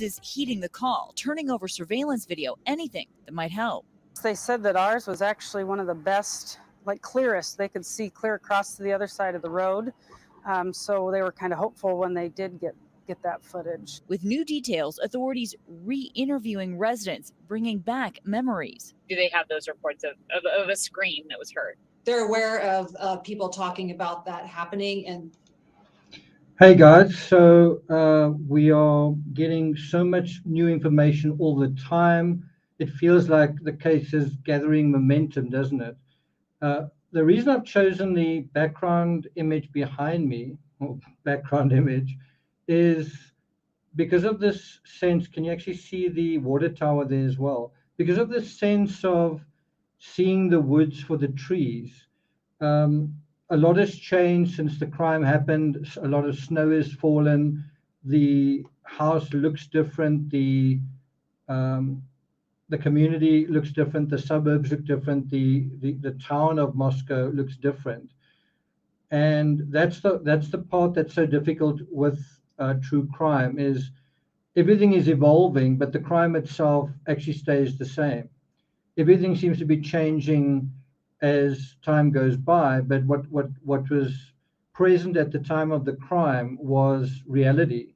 is heeding the call, turning over surveillance video, anything that might help. They said that ours was actually one of the best, clearest. They could see clear across to the other side of the road. So they were kind of hopeful when they did get that footage. With new details, authorities re-interviewing residents, bringing back memories. Do they have those reports of a scream that was heard? They're aware of people talking about that happening. And hey guys, so we are getting so much new information all the time. It feels like the case is gathering momentum, doesn't it? The reason I've chosen the background image behind me, or background image, is because of this sense. Can you actually see the water tower there as well? Because of this sense of seeing the woods for the trees. A lot has changed since the crime happened. A lot of snow has fallen. The house looks different. The community looks different. The suburbs look different. The town of Moscow looks different. And that's the part that's so difficult with true crime, is everything is evolving, but the crime itself actually stays the same. Everything seems to be changing as time goes by, but what was present at the time of the crime was reality,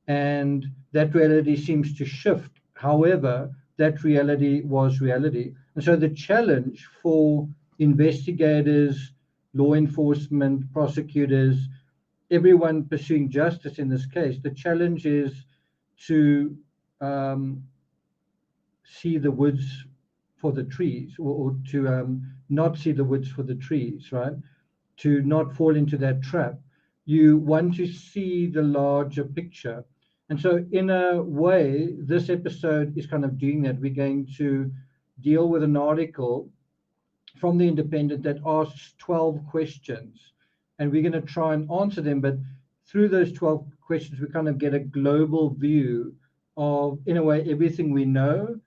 and that reality seems to shift. However, that reality was reality. And so the challenge for investigators, law enforcement, prosecutors, everyone pursuing justice in this case, the challenge is to see the woods for the trees, or to not see the woods for the trees, right? To not fall into that trap. You want to see the larger picture. And so in a way, this episode is kind of doing that. We're going to deal with an article from The Independent that asks 12 questions, and we're going to try and answer them. But through those 12 questions, we kind of get a global view of, in a way, everything we know,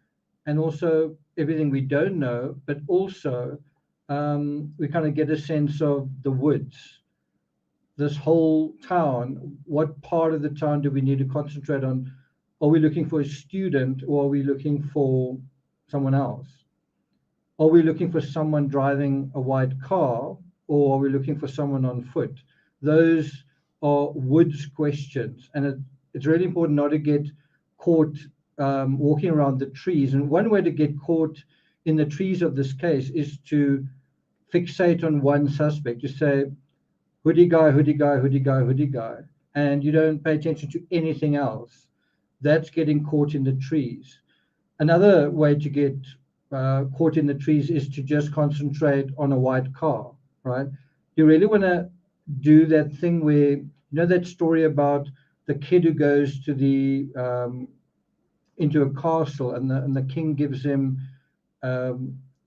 and also everything we don't know, but also we kind of get a sense of the woods, this whole town. What part of the town do we need to concentrate on? Are we looking for a student, or are we looking for someone else? Are we looking for someone driving a white car, or are we looking for someone on foot? Those are woods questions, and it's really important not to get caught walking around the trees. And one way to get caught in the trees of this case is to fixate on one suspect. You say, hoodie guy, hoodie guy, hoodie guy, hoodie guy, and you don't pay attention to anything else. That's getting caught in the trees. Another way to get caught in the trees is to just concentrate on a white car, right? You really want to do that thing where, you know, that story about the kid who goes to the into a castle, and the king gives him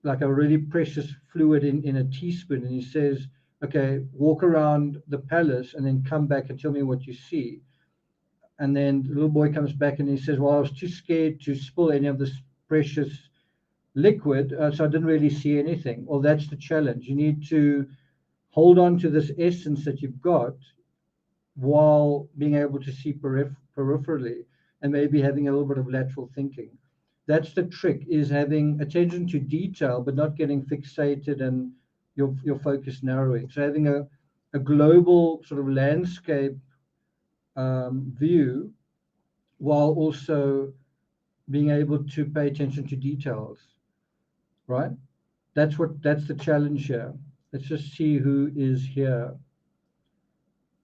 like a really precious fluid in a teaspoon, and he says, okay, walk around the palace and then come back and tell me what you see. And then the little boy comes back and he says, well, I was too scared to spill any of this precious liquid, so I didn't really see anything. Well, that's the challenge. You need to hold on to this essence that you've got while being able to see peripherally, and maybe having a little bit of lateral thinking. That's the trick, is having attention to detail, but not getting fixated and your focus narrowing. So having a global sort of landscape view, while also being able to pay attention to details, right? That's the challenge here. Let's just see who is here.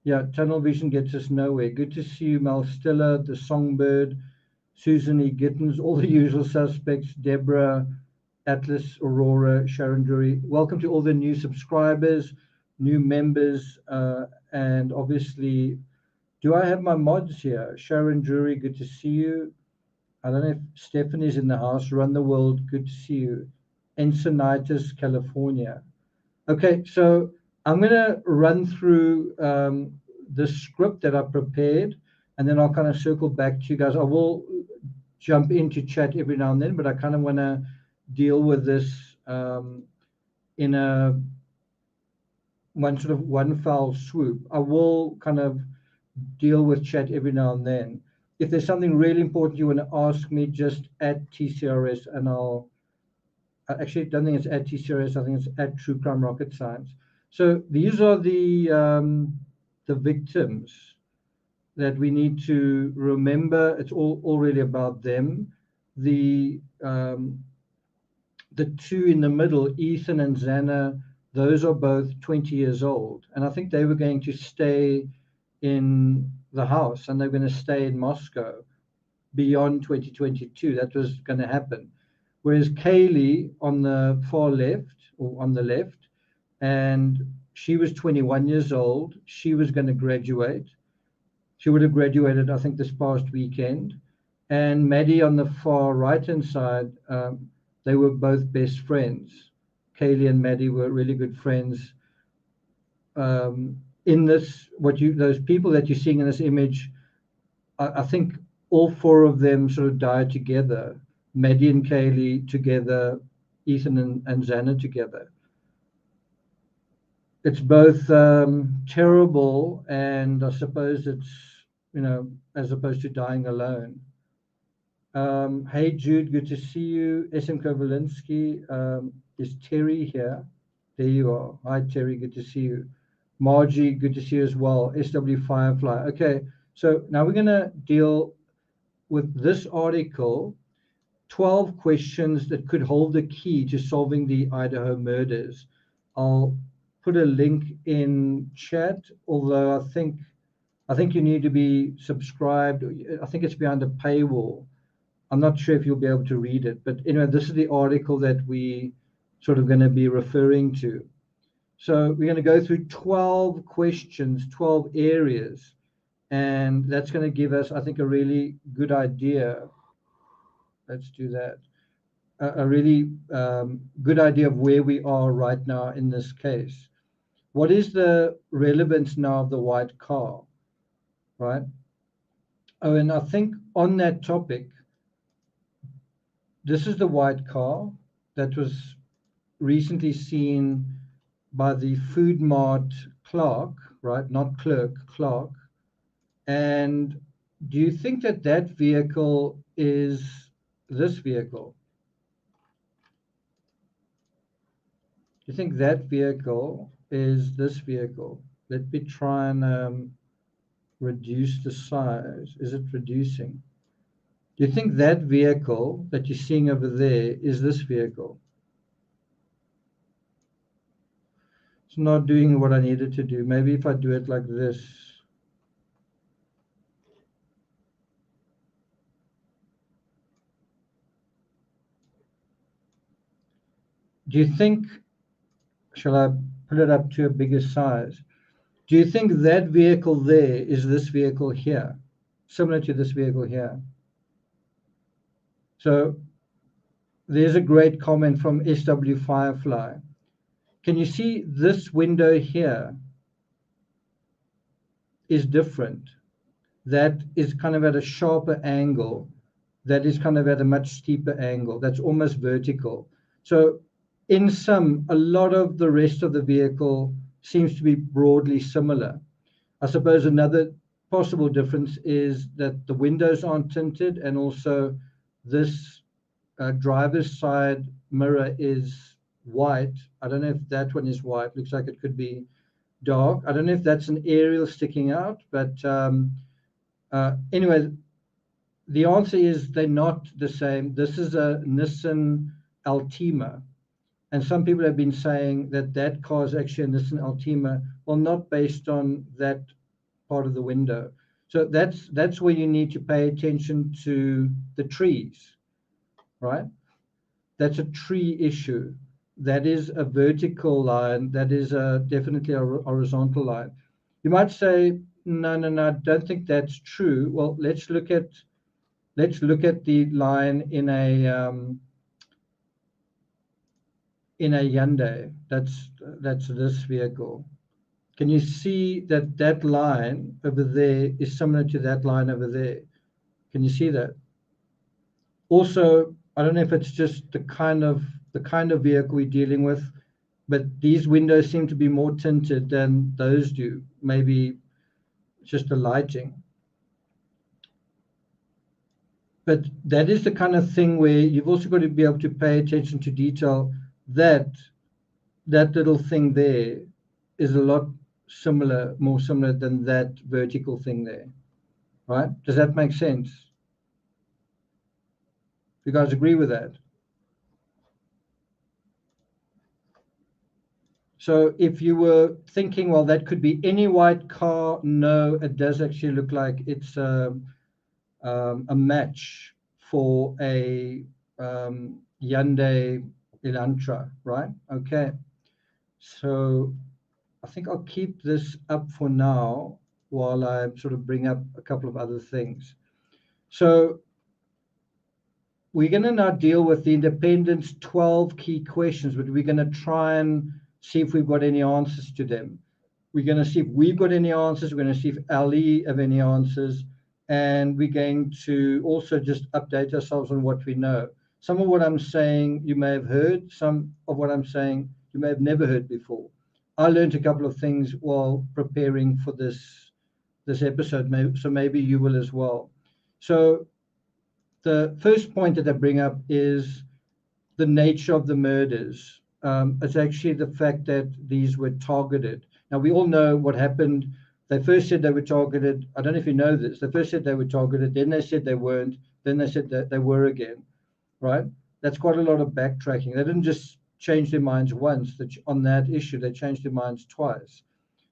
Yeah, tunnel vision gets us nowhere. Good to see you, Mel Stiller, the Songbird, Susan E. Gittins, all the usual suspects, Deborah, Atlas, Aurora, Sharon Drury. Welcome to all the new subscribers, new members, and obviously, do I have my mods here? Sharon Drury, good to see you. I don't know if Stephanie's in the house. Run the World, good to see you. Encinitas, California. Okay, so I'm going to run through the script that I prepared, and then I'll kind of circle back to you guys. I will jump into chat every now and then, but I kind of want to deal with this in a one fell swoop. I will kind of deal with chat every now and then. if there's something really important you want to ask me, just at TCRS, and I actually don't think it's at TCRS. I think it's at True Crime Rocket Science. So these are the victims that we need to remember. It's all really about them. The two in the middle, Ethan and Xana, those are both 20 years old. And I think they were going to stay in the house, and they're going to stay in Moscow beyond 2022. That was going to happen. Whereas Kaylee on the far left, or on the left, and she was 21 years old. She was going to graduate. She would have graduated, I think, this past weekend. And Maddie on the far right-hand side, they were both best friends. Kaylee and Maddie were really good friends. In this, those people that you're seeing in this image, I think all four of them sort of died together. Maddie and Kaylee together, Ethan and Xana together. It's both terrible, and I suppose it's, as opposed to dying alone. Hey Jude, good to see you. SM Kovalinsky, is Terry here? There you are. Hi Terry, good to see you. Margie, good to see you as well. SW Firefly. Okay, so now we're going to deal with this article, 12 questions that could hold the key to solving the Idaho murders. I'll put a link in chat, although I think you need to be subscribed. I think it's behind a paywall. I'm not sure if you'll be able to read it, but anyway, this is the article that we sort of going to be referring to. So we're going to go through 12 questions, 12 areas, and that's going to give us, I think, a really good idea. Let's do that. A really good idea of where we are right now in this case. What is the relevance now of the white car, right? Oh, and I think on that topic, this is the white car that was recently seen by the Food Mart clerk, right? Not clerk, clerk. And do you think that that vehicle is this vehicle? Do you think that vehicle is this vehicle? Let me try and reduce the size. Is it reducing? Do you think that vehicle that you're seeing over there is this vehicle? It's not doing what I needed to do. Maybe if I do it like this. Do you think, shall I put it up to a bigger size? Do you think that vehicle there is this vehicle here? Similar to this vehicle here? So there's a great comment from SW Firefly. Can you see this window here is different? That is kind of at a sharper angle. That is kind of at a much steeper angle. That's almost vertical. So in sum, a lot of the rest of the vehicle seems to be broadly similar. I suppose another possible difference is that the windows aren't tinted, and also this driver's side mirror is white. I don't know if that one is white. Looks like it could be dark. I don't know if that's an aerial sticking out, but anyway, the answer is they're not the same. This is a Nissan Altima. And some people have been saying that that car is actually a Nissan Altima. Well, not based on that part of the window. So that's where you need to pay attention to the trees, right? That's a tree issue. That is a vertical line. That is definitely a horizontal line. You might say, no, I don't think that's true. Well, let's look at the line in a Hyundai. That's this vehicle. Can you see that line over there is similar to that line over there? Can you see that? Also, I don't know if it's just the kind of vehicle we're dealing with, but these windows seem to be more tinted than those do. Maybe it's just the lighting. but that is the kind of thing where you've also got to be able to pay attention to detail. That little thing there is a lot more similar than that vertical thing there, right? Does that make sense? You guys agree with that? So if you were thinking, well, that could be any white car, no, it does actually look like it's a match for a Hyundai Elantra, right? Okay. So I think I'll keep this up for now while I sort of bring up a couple of other things. So we're going to now deal with the Independent's 12 key questions, but we're going to try and see if we've got any answers to them. We're going to see if we've got any answers. We're going to see if Ali have any answers. And we're going to also just update ourselves on what we know. Some of what I'm saying you may have heard. Some of what I'm saying you may have never heard before. I learned a couple of things while preparing for this episode, so maybe you will as well. So the first point that I bring up is the nature of the murders. It's actually the fact that these were targeted. Now, we all know what happened. They first said they were targeted. I don't know if you know this. They first said they were targeted. Then they said they weren't. Then they said that they were again, right? That's quite a lot of backtracking. They didn't just change their minds once. On that issue, they changed their minds twice.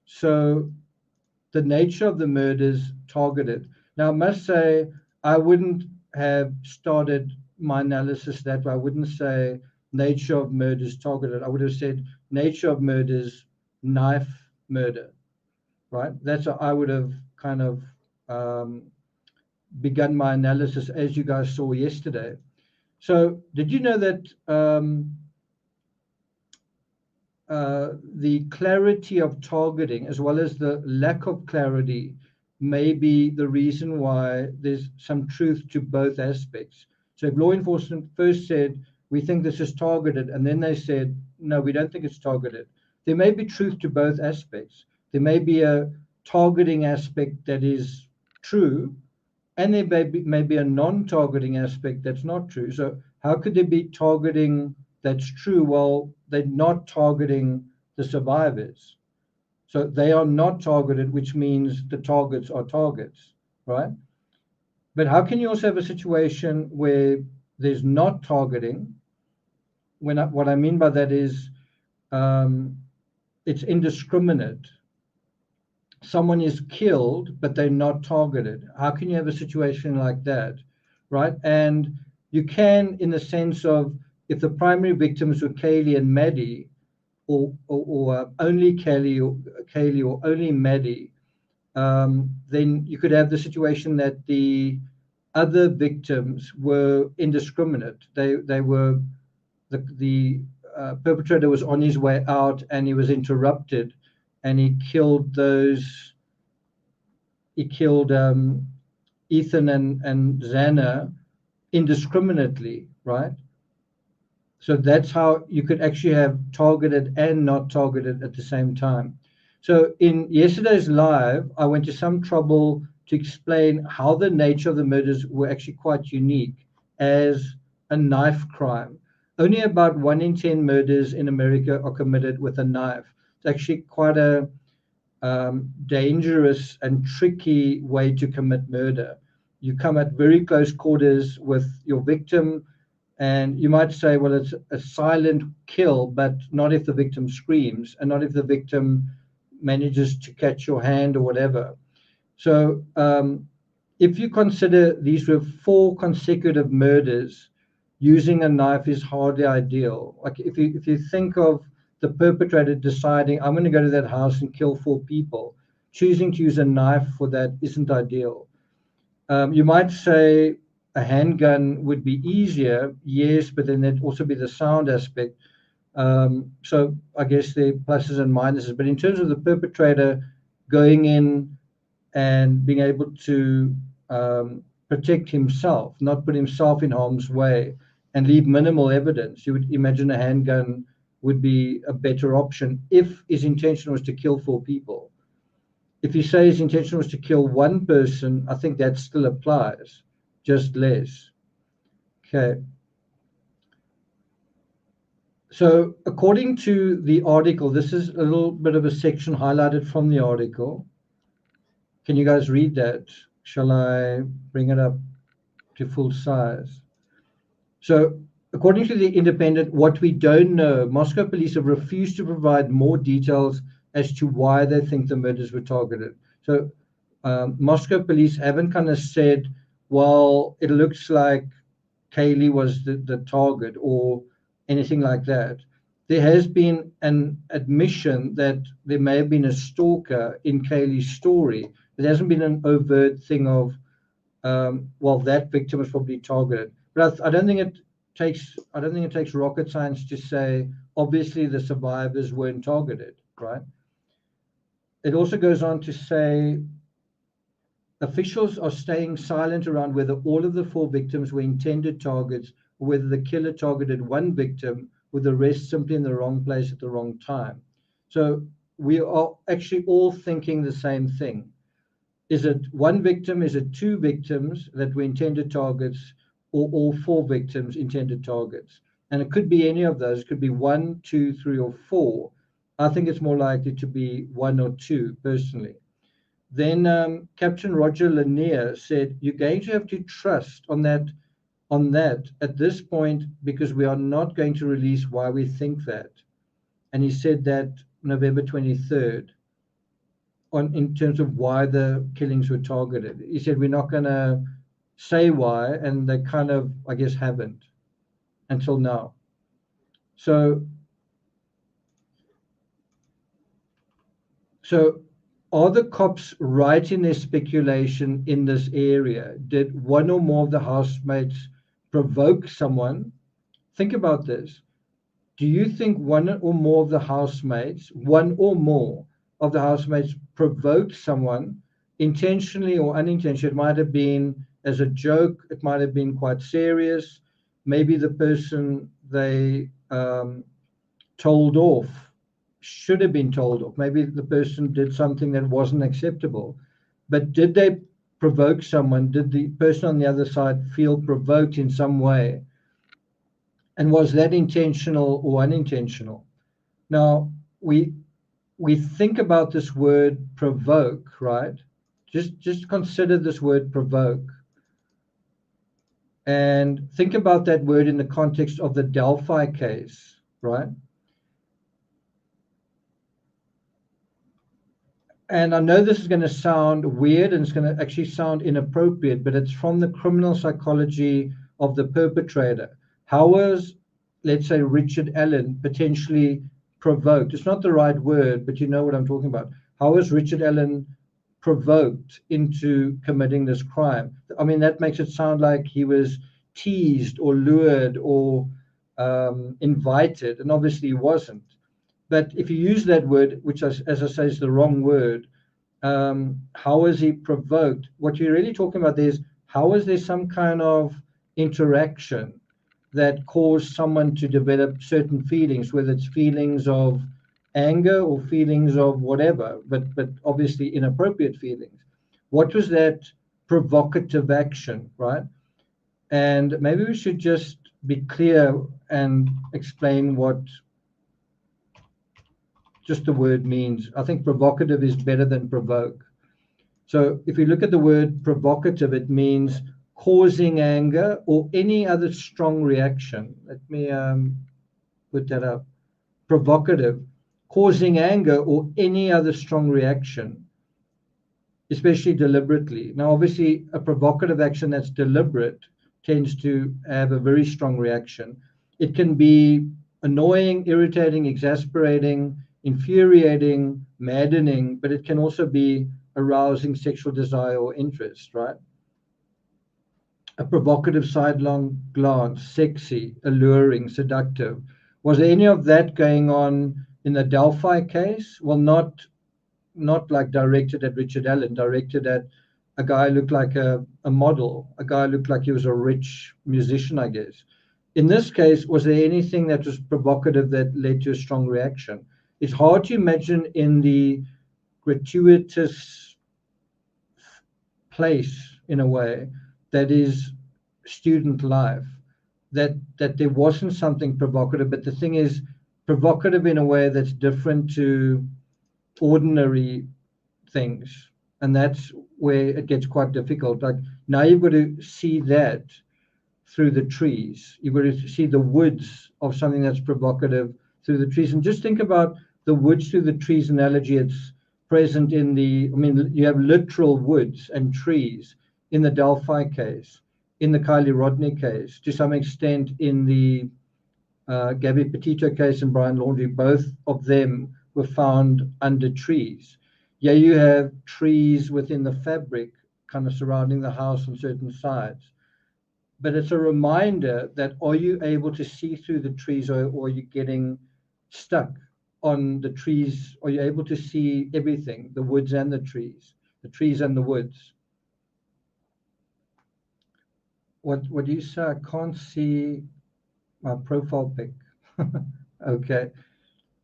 So the nature of the murders targeted. Now, I must say, I wouldn't have started my analysis that way. I wouldn't say nature of murders targeted. I would have said nature of murders, knife murder, right? That's how I would have kind of begun my analysis, as you guys saw yesterday. So did you know that the clarity of targeting as well as the lack of clarity may be the reason why there's some truth to both aspects? So if law enforcement first said, we think this is targeted, and then they said, no, we don't think it's targeted, there may be truth to both aspects. There may be a targeting aspect that is true, and there may be a non-targeting aspect that's not true. So how could there be targeting that's true while they're not targeting the survivors? So they are not targeted, which means the targets are targets, right? But how can you also have a situation where there's not targeting? What I mean by that is it's indiscriminate. Someone is killed, but they're not targeted. How can you have a situation like that, right? And you can, in the sense of, if the primary victims were Kaylee and Maddie, or only Kaylee or only Maddie, then you could have the situation that the other victims were indiscriminate. They were the perpetrator was on his way out and he was interrupted, and he killed Ethan and Xana indiscriminately, right? So that's how you could actually have targeted and not targeted at the same time. So in yesterday's live, I went to some trouble to explain how the nature of the murders were actually quite unique as a knife crime. Only about 1 in 10 murders in America are committed with a knife. It's actually quite a dangerous and tricky way to commit murder. You come at very close quarters with your victim, and you might say, well, it's a silent kill, but not if the victim screams and not if the victim manages to catch your hand or whatever. So if you consider these were 4 consecutive murders, using a knife is hardly ideal. Like if you think of the perpetrator deciding, I'm going to go to that house and kill 4 people, choosing to use a knife for that isn't ideal. You might say a handgun would be easier, yes, but then there'd also be the sound aspect. So I guess there are pluses and minuses. But in terms of the perpetrator going in and being able to protect himself, not put himself in harm's way, and leave minimal evidence, you would imagine a handgun would be a better option if his intention was to kill 4 people. If you say his intention was to kill 1 person, I think that still applies, just less. Okay. So according to the article, this is a little bit of a section highlighted from the article. Can you guys read that? Shall I bring it up to full size? So according to the Independent, what we don't know, Moscow police have refused to provide more details as to why they think the murders were targeted. So Moscow police haven't kind of said, well, it looks like Kaylee was the target or anything like that. There has been an admission that there may have been a stalker in Kaylee's story. There hasn't been an overt thing of, well, that victim was probably targeted. But I don't think it takes rocket science to say, obviously the survivors weren't targeted, right? It also goes on to say, officials are staying silent around whether all of the 4 victims were intended targets or whether the killer targeted one victim with the rest simply in the wrong place at the wrong time. So we are actually all thinking the same thing. Is it one victim? Is it 2 victims that were intended targets, or all 4 victims intended targets? And it could be any of those. It could be 1, 2, 3, or 4. I think it's more likely to be 1 or 2, personally. Then Captain Roger Lanier said, you're going to have to trust on that at this point, because we are not going to release why we think that. And he said that November 23rd, in terms of why the killings were targeted. He said, we're not going to say why, and they kind of, I guess, haven't until now. So are the cops right in their speculation in this area? Did one or more of the housemates provoke someone? Think about this. Do you think one or more of the housemates provoked someone intentionally or unintentionally? It might have been as a joke. It might have been quite serious. Maybe the person they told off should have been told off. Maybe the person did something that wasn't acceptable. But did they provoke someone? Did the person on the other side feel provoked in some way? And was that intentional or unintentional? Now, we think about this word provoke, right? Just consider this word provoke. And think about that word in the context of the Delphi case, right? And I know this is going to sound weird and it's going to actually sound inappropriate, but it's from the criminal psychology of the perpetrator. How was, let's say, Richard Allen potentially provoked? It's not the right word, but you know what I'm talking about. How was Richard Allen provoked into committing this crime? I mean, that makes it sound like he was teased or lured or invited, and obviously he wasn't. But if you use that word, which, as I say, is the wrong word, how is he provoked? What you're really talking about there is, how is there some kind of interaction that caused someone to develop certain feelings, whether it's feelings of anger or feelings of whatever, but obviously inappropriate feelings. What was that provocative action, right? And maybe we should just be clear and explain what just the word means. I think provocative is better than provoke. So if you look at the word provocative, it means causing anger or any other strong reaction. Let me put that up. Provocative, causing anger or any other strong reaction, especially deliberately. Now, obviously, a provocative action that's deliberate tends to have a very strong reaction. It can be annoying, irritating, exasperating, infuriating, maddening, but it can also be arousing sexual desire or interest, right? A provocative sidelong glance, sexy, alluring, seductive. Was there any of that going on in the Delphi case? Well, not like directed at Richard Allen, directed at a guy who looked like a model, a guy who looked like he was a rich musician, I guess. In this case, was there anything that was provocative that led to a strong reaction? It's hard to imagine in the gratuitous place, in a way, that is student life that there wasn't something provocative, but the thing is provocative in a way that's different to ordinary things, and that's where it gets quite difficult. Like now you've got to see that through the trees. You've got to see the woods of something that's provocative through the trees. And just think about the woods through the trees analogy. It's present in the, I mean, you have literal woods and trees in the Delphi case, in the Kylie Rodney case, to some extent in the Gabby Petito case and Brian Laundrie. Both of them were found under trees. Yeah, you have trees within the fabric kind of surrounding the house on certain sides. But it's a reminder that are you able to see through the trees, or are you getting stuck on the trees? Are you able to see everything, the woods and the trees and the woods? What do you say? I can't see my profile pic. Okay.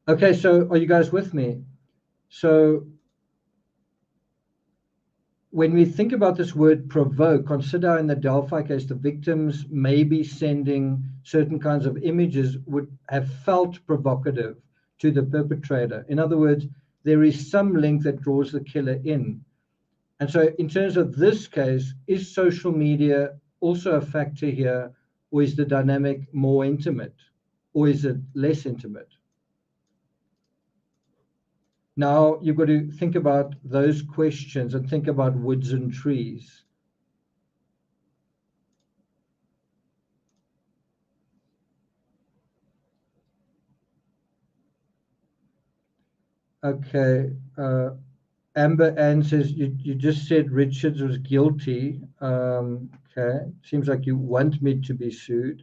Okay, so are you guys with me? So when we think about this word provoke, consider in the Delphi case, the victims maybe sending certain kinds of images would have felt provocative to the perpetrator. In other words, there is some link that draws the killer in. And so in terms of this case, is social media also a factor here, or is the dynamic more intimate, or is it less intimate? Now you've got to think about those questions and think about woods and trees. Okay. Amber Ann says, you just said Richards was guilty. Okay. Seems like you want me to be sued.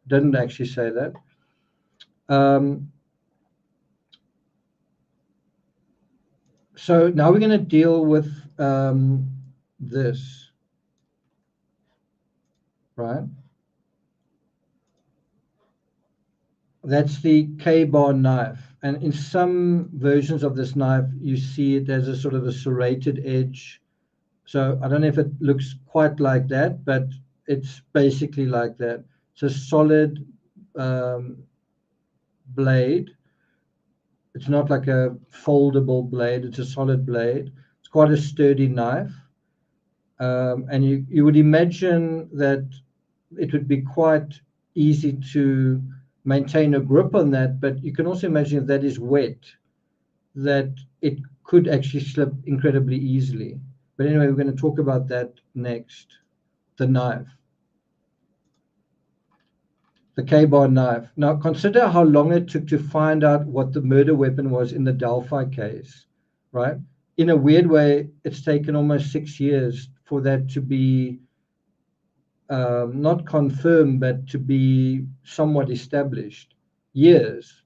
Didn't actually say that. So now we're going to deal with this, right? That's the KBar knife. And in some versions of this knife, you see it as a sort of a serrated edge. So I don't know if it looks quite like that, but it's basically like that. It's a solid blade. It's not like a foldable blade. It's a solid blade. It's quite a sturdy knife. And you would imagine that it would be quite easy to maintain a grip on that, but you can also imagine if that is wet, that it could actually slip incredibly easily. But anyway, we're going to talk about that next. The knife. The KBar knife. Now consider how long it took to find out what the murder weapon was in the Delphi case, right? In a weird way, it's taken almost 6 years for that to be not confirmed, but to be somewhat established. Years.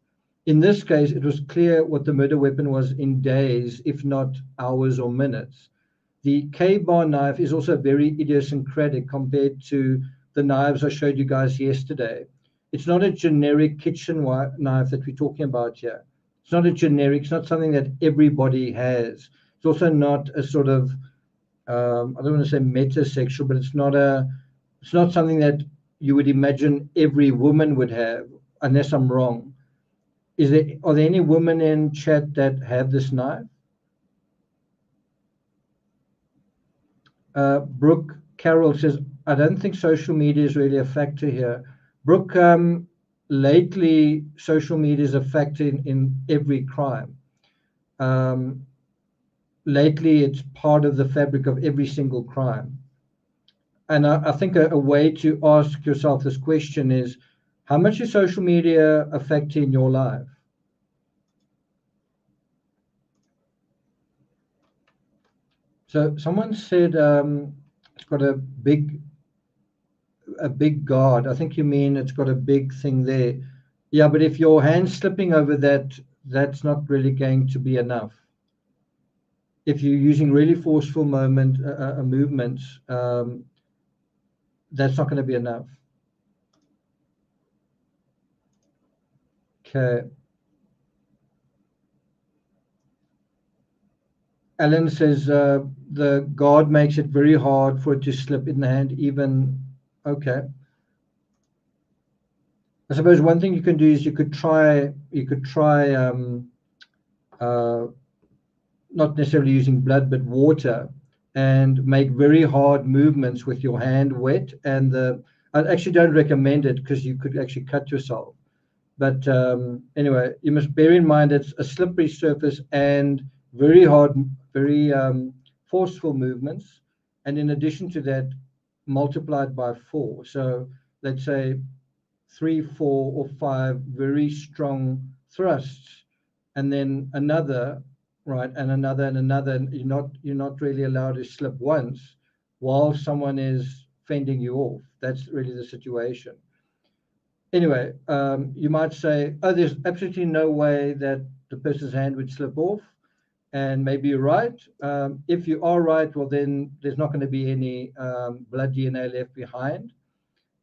In this case, it was clear what the murder weapon was in days, if not hours or minutes. The KBar knife is also very idiosyncratic compared to the knives I showed you guys yesterday. It's not a generic kitchen knife that we're talking about here. It's not a generic, it's not something that everybody has. It's also not a sort of, I don't want to say metasexual, but it's not something that you would imagine every woman would have, unless I'm wrong. Are there any women in chat that have this knife? Brooke Carroll says, I don't think social media is really a factor here. Brooke, lately social media is a factor in every crime. Lately, it's part of the fabric of every single crime. And I think a way to ask yourself this question is, how much is social media affecting your life? So someone said it's got a big guard. I think you mean it's got a big thing there. Yeah, but if your hand's slipping over that, that's not really going to be enough. If you're using really forceful movements, that's not going to be enough. Okay. Alan says the guard makes it very hard for it to slip in the hand, even Okay. I suppose one thing you can do is you could try not necessarily using blood but water, and make very hard movements with your hand wet. And I actually don't recommend it because you could actually cut yourself. But anyway, you must bear in mind it's a slippery surface and very hard, very forceful movements. And in addition to that, multiplied by 4. So let's say 3, 4, or 5 very strong thrusts, and then another, right, and another and another. And you're not really allowed to slip once while someone is fending you off. That's really the situation. Anyway, you might say, oh, there's absolutely no way that the person's hand would slip off. And maybe you're right. If you are right, well, then there's not going to be any blood DNA left behind.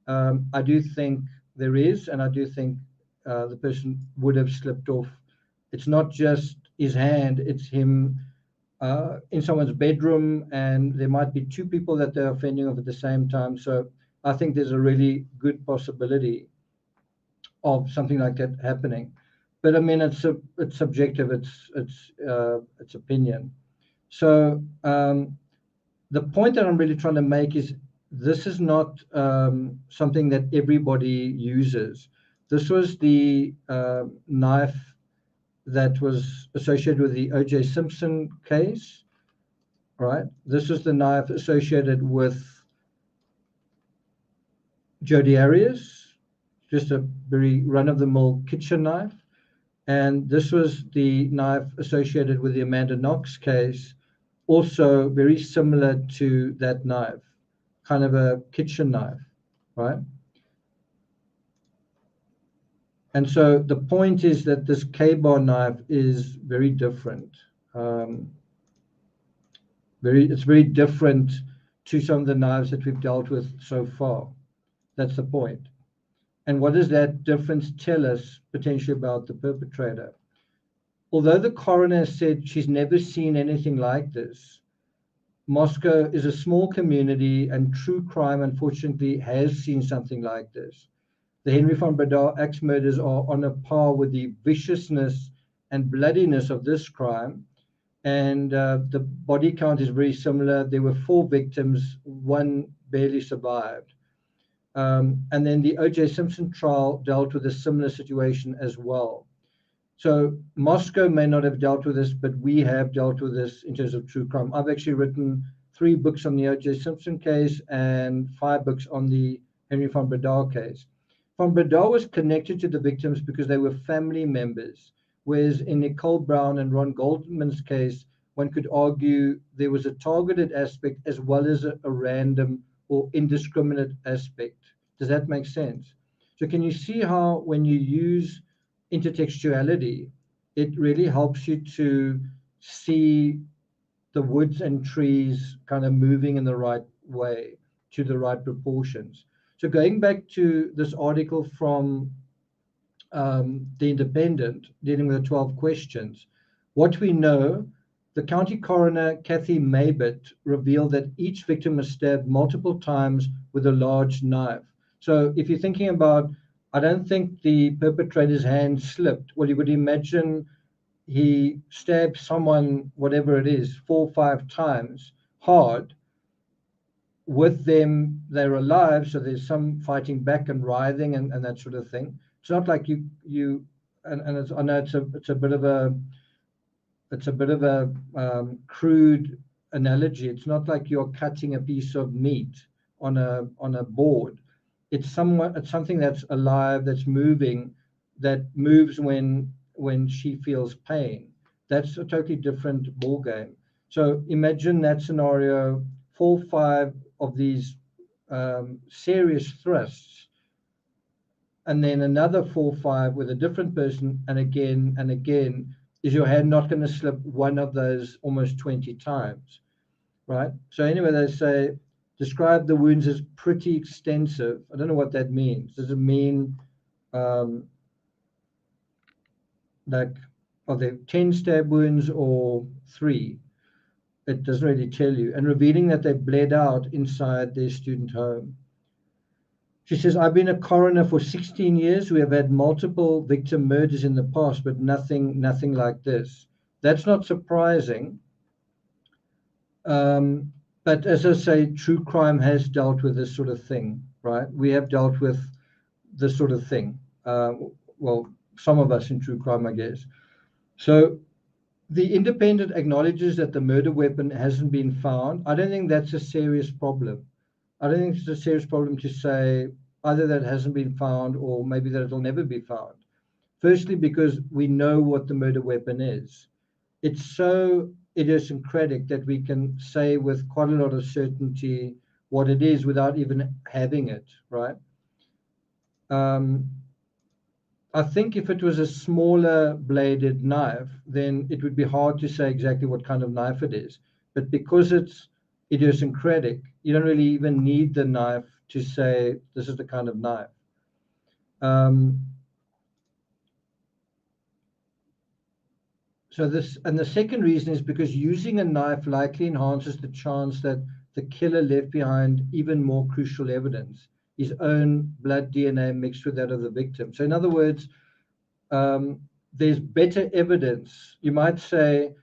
I do think there is, and I do think the person would have slipped off. It's not just his hand, it's him in someone's bedroom, and there might be 2 people that they're fending off at the same time. So I think there's a really good possibility of something like that happening. But I mean, it's subjective. It's opinion. So the point that I'm really trying to make is this is not something that everybody uses. This was the knife that was associated with the O.J. Simpson case, right? This was the knife associated with Jodi Arias, just a very run-of-the-mill kitchen knife. And this was the knife associated with the Amanda Knox case, also very similar to that knife, kind of a kitchen knife, right? And so the point is that this KBar knife is very different. It's very different to some of the knives that we've dealt with so far. That's the point. And what does that difference tell us potentially about the perpetrator? Although the coroner said she's never seen anything like this, Moscow is a small community, and true crime, unfortunately, has seen something like this. The Henry von Breda axe murders are on a par with the viciousness and bloodiness of this crime. And the body count is very similar. There were 4 victims, 1 barely survived. And then the O.J. Simpson trial dealt with a similar situation as well. So Moscow may not have dealt with this, but we have dealt with this in terms of true crime. I've actually written 3 books on the O.J. Simpson case and 5 books on the Henry von Breda case. Von Breda was connected to the victims because they were family members, whereas in Nicole Brown and Ron Goldman's case, one could argue there was a targeted aspect as well as a random or indiscriminate aspect. Does that make sense? So can you see how when you use intertextuality, it really helps you to see the woods and trees kind of moving in the right way, to the right proportions. So going back to this article from The Independent, dealing with the 12 questions, what we know, the county coroner, Kathy Maybert, revealed that each victim was stabbed multiple times with a large knife. So if you're thinking about, I don't think the perpetrator's hand slipped. Well, you would imagine he stabbed someone, whatever it is, 4 or 5 times hard. With them, they're alive, so there's some fighting back and writhing and that sort of thing. It's not like you it's, I know it's a bit of a crude analogy. It's not like you're cutting a piece of meat on a board. It's something that's alive, that's moving, that moves when she feels pain. That's a totally different ball game. So imagine that scenario, 4 or 5 of these serious thrusts, and then another 4 or 5 with a different person, and again. Is your hand not going to slip one of those almost 20 times, right? So anyway, they say, describe the wounds as pretty extensive. I don't know what that means. Does it mean like, are there 10 stab wounds or 3? It doesn't really tell you. And revealing that they bled out inside their student home. She says, I've been a coroner for 16 years. We have had multiple victim murders in the past, but nothing like this. That's not surprising. But as I say, true crime has dealt with this sort of thing, right? We have dealt with this sort of thing. Well, some of us in true crime, I guess. So the independent acknowledges that the murder weapon hasn't been found. I don't think that's a serious problem. I don't think it's a serious problem to say either that it hasn't been found or maybe that it'll never be found. Firstly, because we know what the murder weapon is. It's so idiosyncratic that we can say with quite a lot of certainty what it is without even having it, right? I think if it was a smaller bladed knife, then it would be hard to say exactly what kind of knife it is. But because it's idiosyncratic, you don't really even need the knife to say this is the kind of knife. So the second reason is because using a knife likely enhances the chance that the killer left behind even more crucial evidence, his own blood DNA mixed with that of the victim. So in other words, there's better evidence. You might say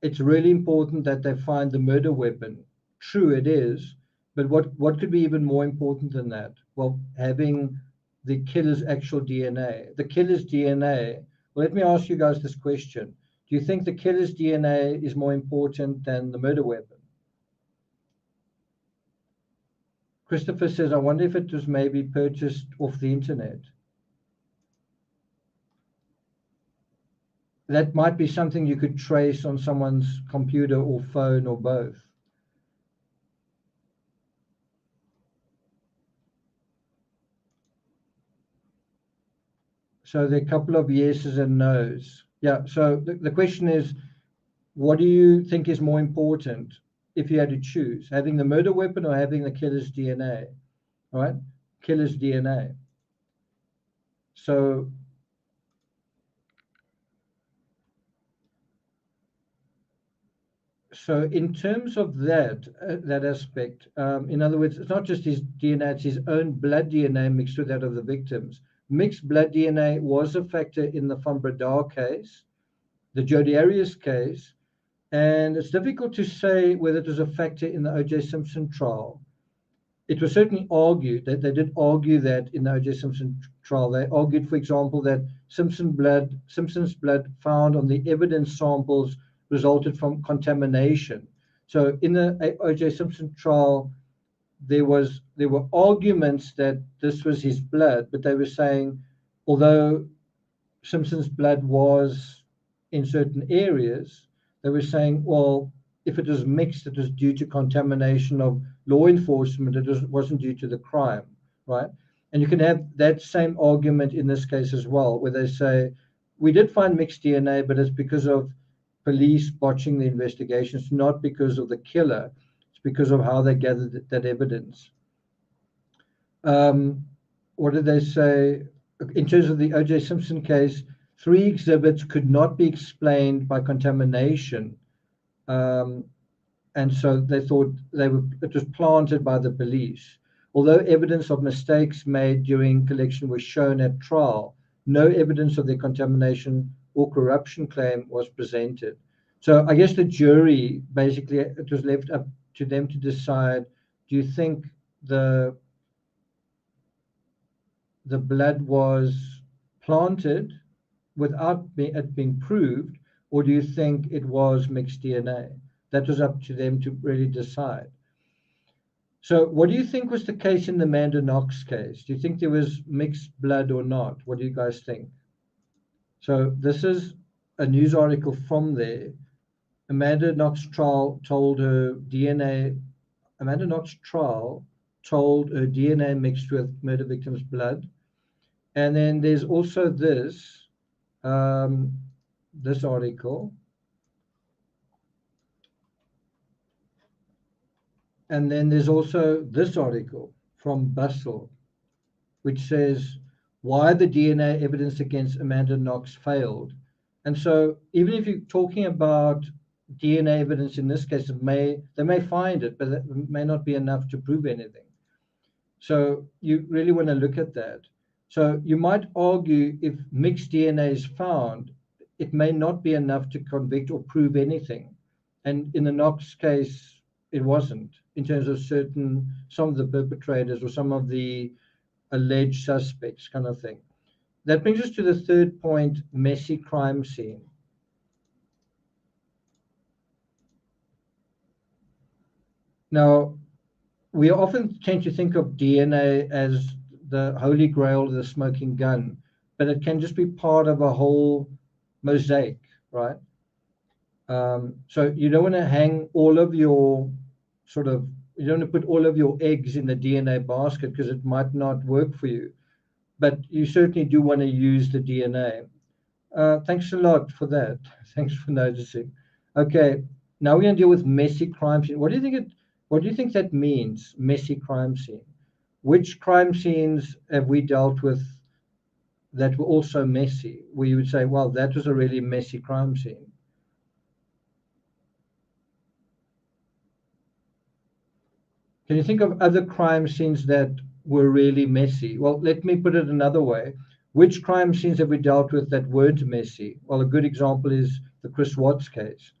it's really important that they find the murder weapon. True, it is. But what could be even more important than that? Well, having the killer's actual DNA. The killer's DNA. Well, let me ask you guys this question. Do you think the killer's DNA is more important than the murder weapon? Christopher says, I wonder if it was maybe purchased off the internet. That might be something you could trace on someone's computer or phone or both. So there are a couple of yeses and nos. Yeah, so the question is, what do you think is more important if you had to choose, having the murder weapon or having the killer's DNA? All right, killer's DNA. So in terms of that aspect, in other words, it's not just his DNA, it's his own blood DNA mixed with that of the victims. Mixed blood DNA was a factor in the Van Breda case, the Jodi Arias case, and it's difficult to say whether it was a factor in the O.J. Simpson trial. It was certainly argued that they did argue that in the O.J. Simpson trial. They argued, for example, that Simpson's blood found on the evidence samples resulted from contamination. So in the O.J. Simpson trial, there were arguments that this was his blood, but they were saying, although Simpson's blood was in certain areas, they were saying, well, if it was mixed, it was due to contamination of law enforcement. It wasn't due to the crime, right? And you can have that same argument in this case as well, where they say, we did find mixed DNA, but it's because of police botching the investigations, not because of the killer. It's because of how they gathered that evidence. What did they say? In terms of the O.J. Simpson case, 3 exhibits could not be explained by contamination. And so they thought it was planted by the police. Although evidence of mistakes made during collection was shown at trial, no evidence of their contamination or corruption claim was presented. So I guess the jury, basically, it was left up to them to decide, do you think the blood was planted without it being proved, or do you think it was mixed DNA? That was up to them to really decide. So what do you think was the case in the Amanda Knox case? Do you think there was mixed blood or not? What do you guys think? So this is a news article from there. Amanda Knox trial told her DNA. Amanda Knox trial told her DNA mixed with murder victim's blood. And then there's also this article. And then there's also this article from Bustle, which says why the DNA evidence against Amanda Knox failed. And so even if you're talking about DNA evidence in this case, they may find it, but it may not be enough to prove anything. So you really want to look at that. So you might argue if mixed DNA is found, it may not be enough to convict or prove anything. And in the Knox case, it wasn't, in terms of some of the perpetrators or some of the alleged suspects, kind of thing. That brings us to the third point, messy crime scene. Now, we often tend to think of DNA as the holy grail, the smoking gun, but it can just be part of a whole mosaic, right? So you don't want to hang all of your you don't want to put all of your eggs in the DNA basket because it might not work for you, but you certainly do want to use the DNA. Thanks a lot for that. Thanks for noticing. Okay, now we're going to deal with messy crime scene. What do you think that means, messy crime scene? Which crime scenes have we dealt with that were also messy, where you would say, well, that was a really messy crime scene? Can you think of other crime scenes that were really messy? Well, let me put it another way. Which crime scenes have we dealt with that weren't messy? Well, a good example is the Chris Watts case.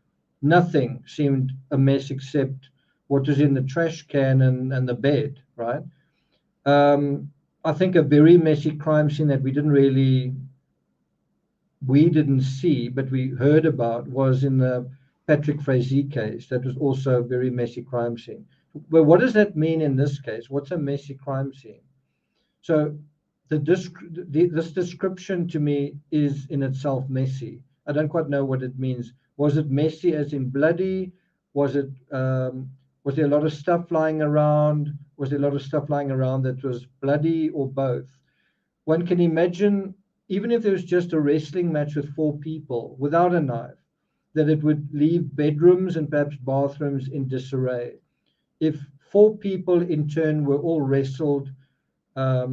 Nothing seemed a mess except what was in the trash can and the bed, right? I think a very messy crime scene that we didn't see, but we heard about, was in the Patrick Frazee case. That was also a very messy crime scene. But what does that mean in this case? What's a messy crime scene? So this description to me is in itself messy. I don't quite know what it means. Was it messy as in bloody? Was there a lot of stuff lying around? Was there a lot of stuff lying around that was bloody, or both? One can imagine, even if there was just a wrestling match with 4 people without a knife, that it would leave bedrooms and perhaps bathrooms in disarray. If 4 people in turn were all wrestled, like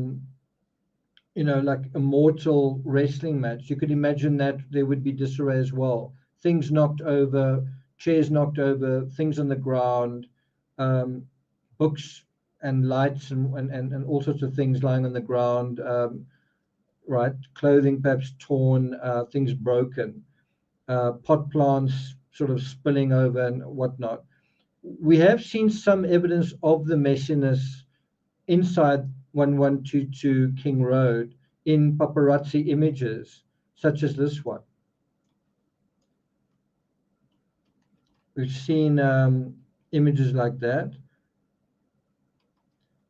a mortal wrestling match, you could imagine that there would be disarray as well. Things knocked over, chairs knocked over, things on the ground, books and lights and all sorts of things lying on the ground, right? Clothing perhaps torn, things broken, pot plants sort of spilling over and whatnot. We have seen some evidence of the messiness inside 1122 King Road in paparazzi images, such as this one. We've seen images like that.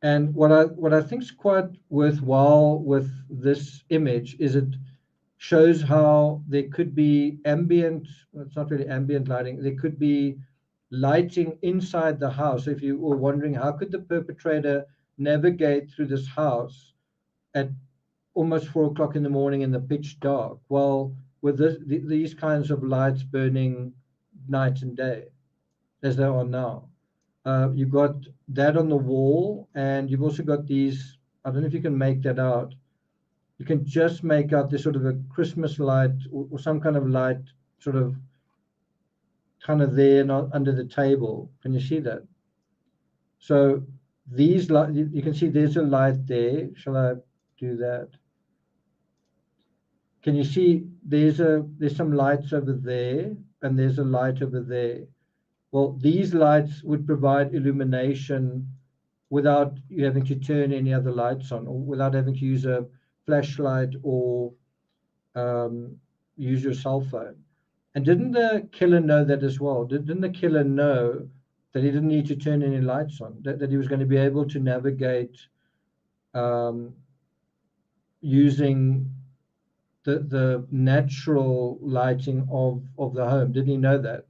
And what I think is quite worthwhile with this image is it shows how there could be it's not really ambient lighting, there could be lighting inside the house. If you were wondering, how could the perpetrator navigate through this house at almost 4 o'clock in the morning in the pitch dark? Well, with these kinds of lights burning night and day, as they are now. You've got that on the wall, and you've also got these, I don't know if you can make that out. You can just make out this sort of a Christmas light or some kind of light sort of kind of there, not under the table. Can you see that? So these light, you can see there's a light there. Shall I do that? Can you see there's some lights over there, and there's a light over there. Well, these lights would provide illumination without you having to turn any other lights on, or without having to use a flashlight or use your cell phone. And didn't the killer know that as well? Didn't the killer know that he didn't need to turn any lights on, that he was going to be able to navigate using the natural lighting of the home? Didn't he know that?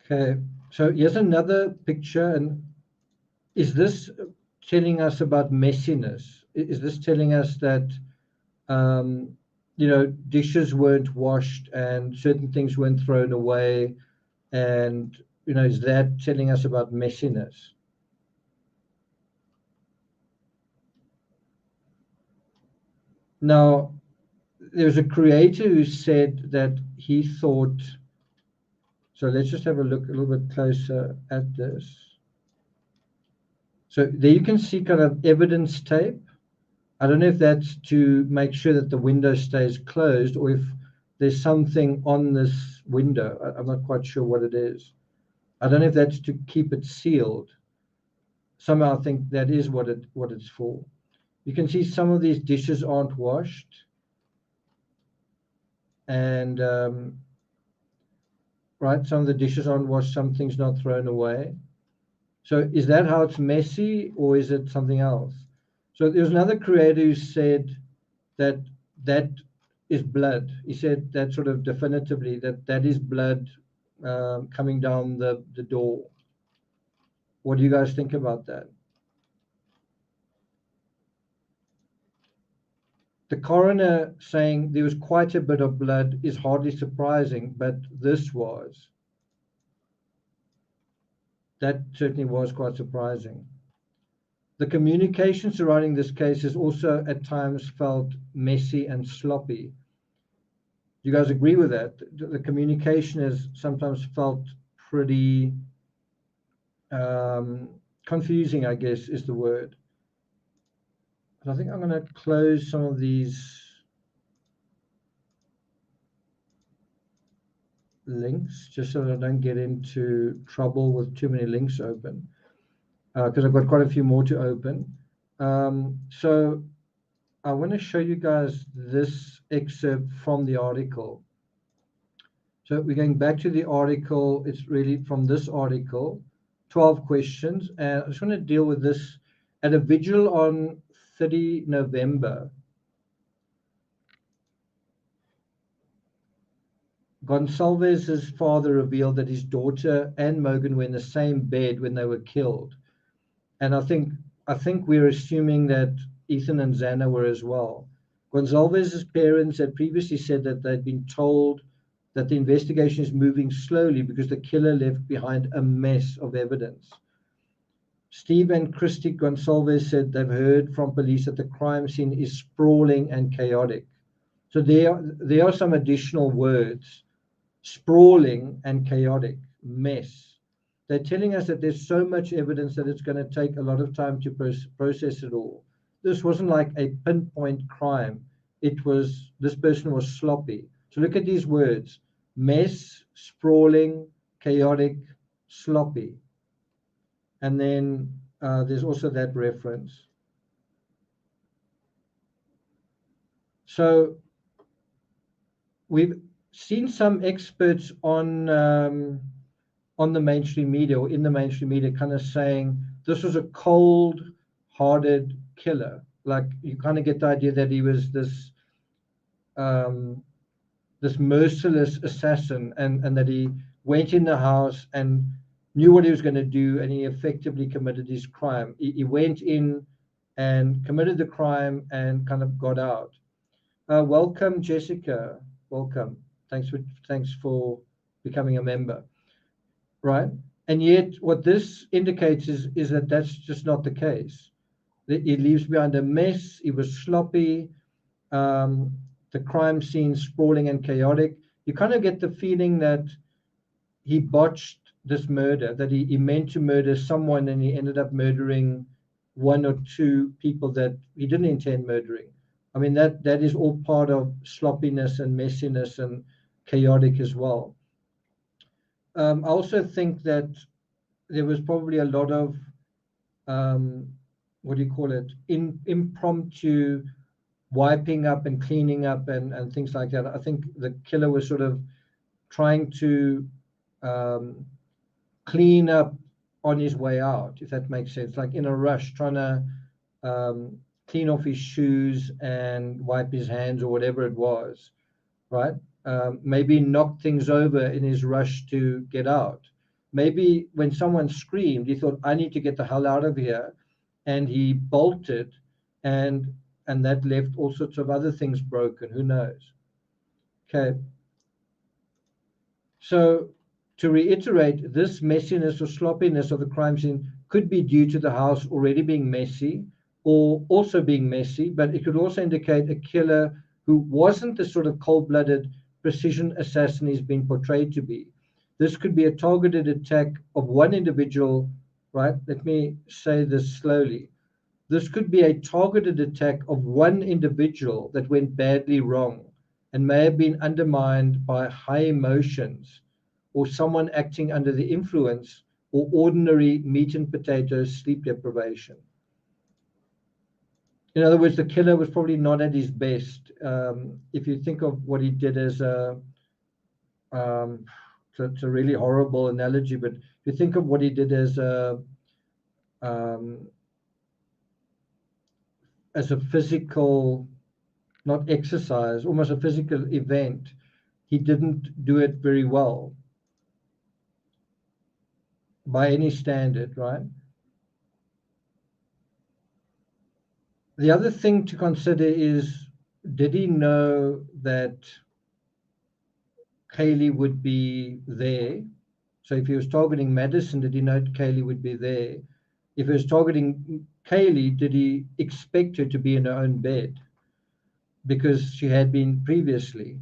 Okay, so here's another picture. And is this telling us about messiness? Is this telling us that dishes weren't washed and certain things weren't thrown away? And is that telling us about messiness? Now, there's a creator who said that he thought, so let's just have a look a little bit closer at this. So there you can see kind of evidence tape. I don't know if that's to make sure that the window stays closed or if there's something on this window. I'm not quite sure what it is. I don't know if that's to keep it sealed. Somehow I think that is what it's for. You can see some of these dishes aren't washed. And right, some of the dishes aren't washed, something's not thrown away. So is that how it's messy, or is it something else? So there's another creator who said that that is blood. He said that sort of definitively that is blood coming down the door. What do you guys think about that? The coroner saying there was quite a bit of blood is hardly surprising, but this was. That certainly was quite surprising. The communication surrounding this case has also at times felt messy and sloppy. Do you guys agree with that? The communication has sometimes felt pretty confusing, I guess is the word. And I think I'm going to close some of these links just so that I don't get into trouble with too many links open, because I've got quite a few more to open. So I want to show you guys this excerpt from the article. So we're going back to the article. It's really from this article, 12 questions. And I just want to deal with this at a vigil on 30 November. Gonsalves's father revealed that his daughter and Mogan were in the same bed when they were killed. And I think we're assuming that Ethan and Xana were as well. Gonsalves's parents had previously said that they'd been told that the investigation is moving slowly because the killer left behind a mess of evidence. Steve and Christy Gonsalves said they've heard from police that the crime scene is sprawling and chaotic. So there are some additional words: sprawling and chaotic, mess. They're telling us that there's so much evidence that it's going to take a lot of time to process it all. This wasn't like a pinpoint crime. It was, this person was sloppy. So look at these words: mess, sprawling, chaotic, sloppy. And then there's also that reference. So we've seen some experts on the mainstream media, or in the mainstream media, kind of saying this was a cold-hearted killer. Like, you kind of get the idea that he was this this merciless assassin, and that he went in the house and knew what he was going to do, and he effectively committed his crime. He went in and committed the crime and kind of got out. Welcome, Jessica. Welcome. Thanks for becoming a member. Right? And yet what this indicates is that that's just not the case. It leaves behind a mess. It was sloppy. The crime scene sprawling and chaotic. You kind of get the feeling that he botched this murder, that he meant to murder someone and he ended up murdering one or two people that he didn't intend murdering. I mean, that is all part of sloppiness and messiness and chaotic as well. I also think that there was probably a lot of, what do you call it, impromptu wiping up and cleaning up and things like that. I think the killer was sort of trying to clean up on his way out, if that makes sense, like in a rush, trying to clean off his shoes and wipe his hands or whatever it was, right? Maybe knock things over in his rush to get out. Maybe when someone screamed, he thought, I need to get the hell out of here. And he bolted, and that left all sorts of other things broken. Who knows? Okay. So to reiterate, this messiness or sloppiness of the crime scene could be due to the house already being messy, or also being messy, but it could also indicate a killer who wasn't the sort of cold-blooded precision assassin he's been portrayed to be. This could be a targeted attack of one individual, right? Let me say this slowly. This could be a targeted attack of one individual that went badly wrong and may have been undermined by high emotions or someone acting under the influence or ordinary meat and potatoes sleep deprivation. In other words, the killer was probably not at his best. If you think of what he did as it's a really horrible analogy, but if you think of what he did as a physical, not exercise, almost a physical event, he didn't do it very well by any standard, right? The other thing to consider is, did he know that Kaylee would be there? So if he was targeting Madison, did he know Kaylee would be there? If he was targeting Kaylee, did he expect her to be in her own bed because she had been previously?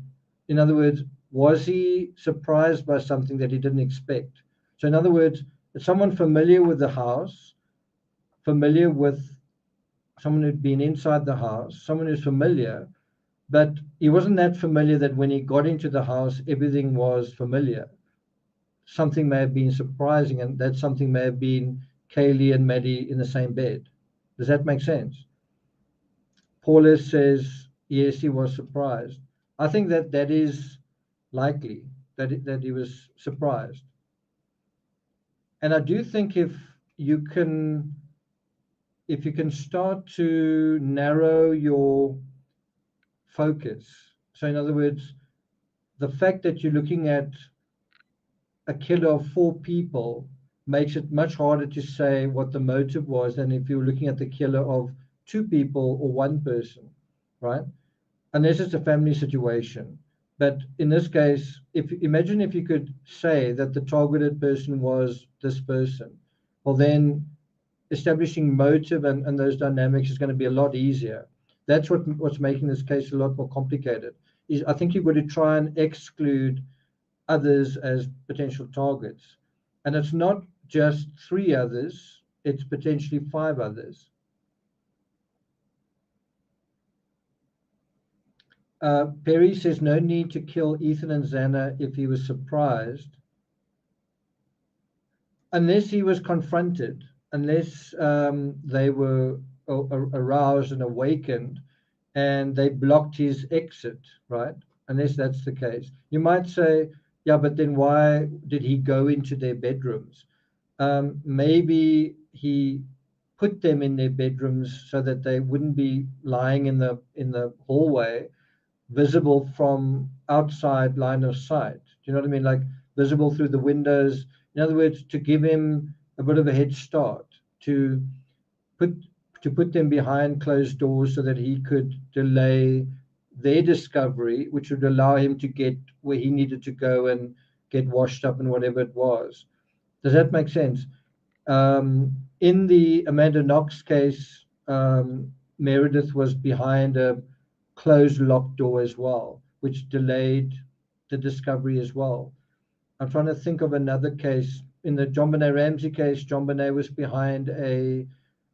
In other words, was he surprised by something that he didn't expect? So in other words, someone familiar with the house, familiar with someone who'd been inside the house, someone who's familiar, but he wasn't that familiar that when he got into the house, everything was familiar. Something may have been surprising, and that something may have been Kaylee and Maddie in the same bed. Does that make sense? Paula says, yes, he was surprised. I think that is likely, that he was surprised. And I do think if you can start to narrow your focus, so in other words, the fact that you're looking at a killer of 4 people makes it much harder to say what the motive was than if you're looking at the killer of 2 people or 1 person, right? Unless it's a family situation. But in this case, imagine if you could say that the targeted person was this person, well then establishing motive and those dynamics is going to be a lot easier. That's what's making this case a lot more complicated. Is I think you've got to try and exclude others as potential targets. And it's not just 3 others, it's potentially 5 others. Perry says no need to kill Ethan and Xana if he was surprised, unless he was confronted, unless they were aroused and awakened and they blocked his exit, right? Unless that's the case. You might say, yeah, but then why did he go into their bedrooms? Maybe he put them in their bedrooms so that they wouldn't be lying in the hallway, visible from outside line of sight. Do you know what I mean? Like visible through the windows. In other words, to give him a bit of a head start, to put them behind closed doors so that he could delay their discovery, which would allow him to get where he needed to go and get washed up and whatever it was. Does that make sense? In the Amanda Knox case, Meredith was behind a closed locked door as well, which delayed the discovery as well. I'm trying to think of another case. In the John Benet Ramsey case, John Benet was behind a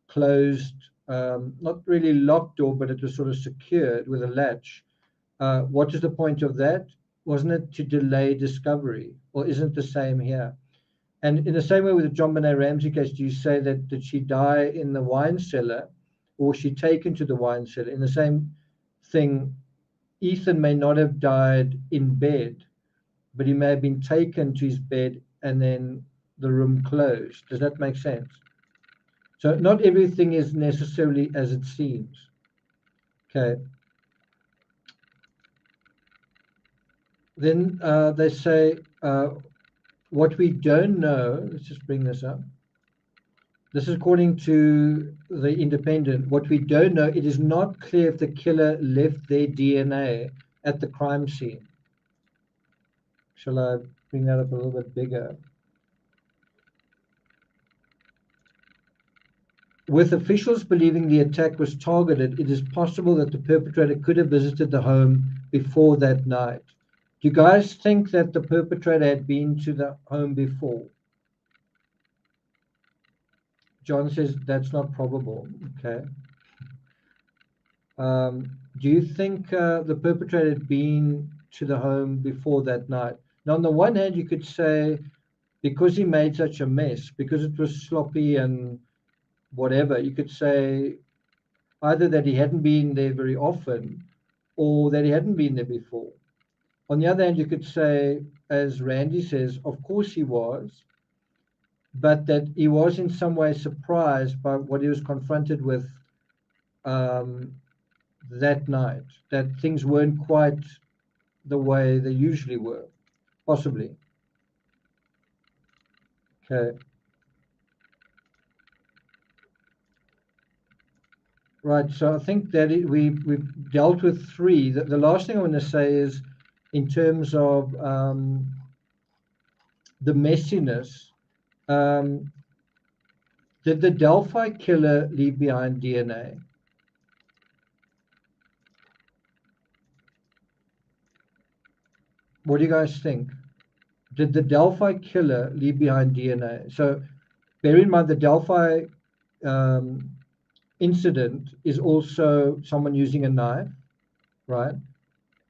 closed, not really locked door, but it was sort of secured with a latch. What is the point of that? Wasn't it to delay discovery? Or isn't the same here? And in the same way with the John Benet Ramsey case, do you say that did she die in the wine cellar or was she taken to the wine cellar? In the same thing, Ethan may not have died in bed, but he may have been taken to his bed and then the room closed. Does that make sense? So not everything is necessarily as it seems. Okay. Then they say, what we don't know, let's just bring this up. This is according to the Independent. What we don't know, it is not clear if the killer left their DNA at the crime scene. Shall I bring that up a little bit bigger? With officials believing the attack was targeted, it is possible that the perpetrator could have visited the home before that night. Do you guys think that the perpetrator had been to the home before? John says that's not probable. Okay. Do you think the perpetrator had been to the home before that night? Now, on the one hand, you could say because he made such a mess, because it was sloppy and whatever, you could say either that he hadn't been there very often or that he hadn't been there before. On the other hand, you could say, as Randy says, of course he was, but that he was in some way surprised by what he was confronted with that night, that things weren't quite the way they usually were, possibly. Okay. Right, so I think that we've dealt with three. The last thing I want to say is, in terms of the messiness, did the Delphi killer leave behind DNA? What do you guys think? Did the Delphi killer leave behind DNA? So bear in mind the Delphi incident is also someone using a knife, right?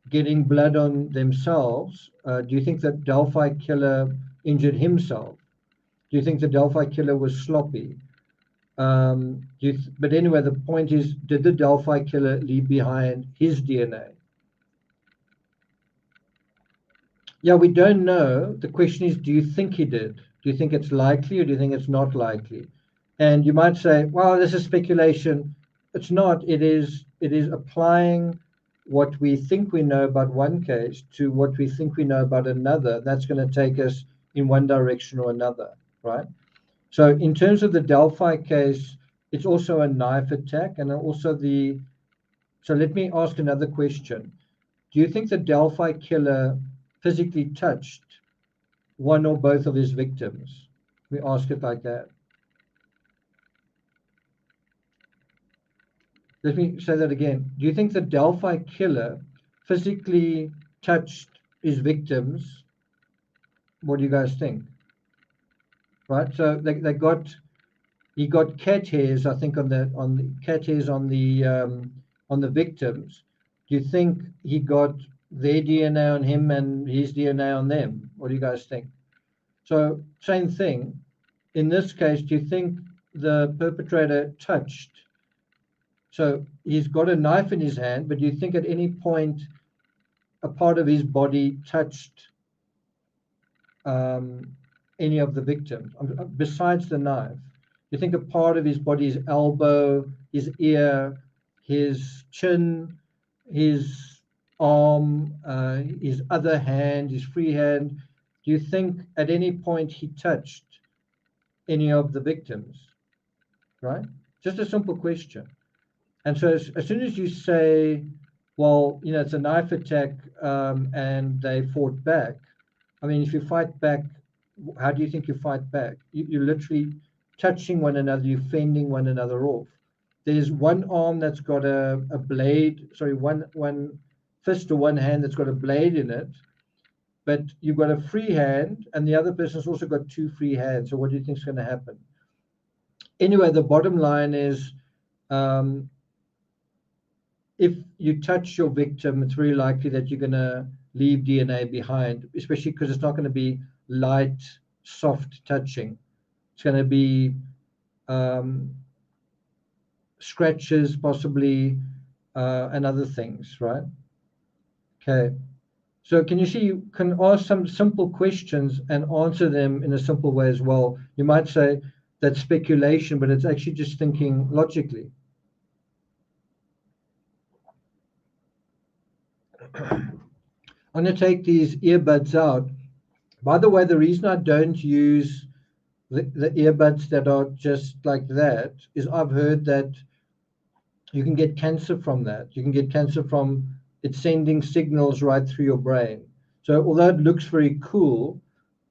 Getting blood on themselves. Do you think that Delphi killer injured himself? Do you think the Delphi killer was sloppy? But anyway, the point is, did the Delphi killer leave behind his DNA? Yeah, we don't know. The question is, do you think he did? Do you think it's likely or do you think it's not likely? And you might say, well, this is speculation. It's not. It is applying what we think we know about one case to what we think we know about another. That's going to take us in one direction or another, right? So in terms of the Delphi case, it's also a knife attack and also so let me ask another question. Do you think the Delphi killer physically touched one or both of his victims? We ask it like that. Let me say that again. Do you think the Delphi killer physically touched his victims? What do you guys think? Right. So he got cat hairs, I think, on the cat hairs on the victims. Do you think he got their DNA on him and his DNA on them? What do you guys think? So same thing. In this case, do you think the perpetrator touched? So he's got a knife in his hand, but do you think at any point a part of his body touched any of the victims besides the knife? You think a part of his body, his elbow, his ear, his chin, his arm, his other hand, his free hand, do you think at any point he touched any of the victims? Right? Just a simple question. And so as soon as you say, well, it's a knife attack and they fought back, I mean, if you fight back, how do you think you fight back? You're literally touching one another, you're fending one another off. There's one arm that's got a blade, sorry, one fist or one hand that's got a blade in it, but you've got a free hand and the other person's also got two free hands. So what do you think is going to happen? Anyway, the bottom line is, if you touch your victim, it's very likely that you're going to leave DNA behind, especially because it's not going to be light, soft touching. It's going to be scratches, possibly, and other things, right? Okay. So can you see, you can ask some simple questions and answer them in a simple way as well. You might say that's speculation, but it's actually just thinking logically. I'm going to take these earbuds out. By the way, the reason I don't use the earbuds that are just like that is I've heard that you can get cancer from that. You can get cancer from it sending signals right through your brain. So although it looks very cool,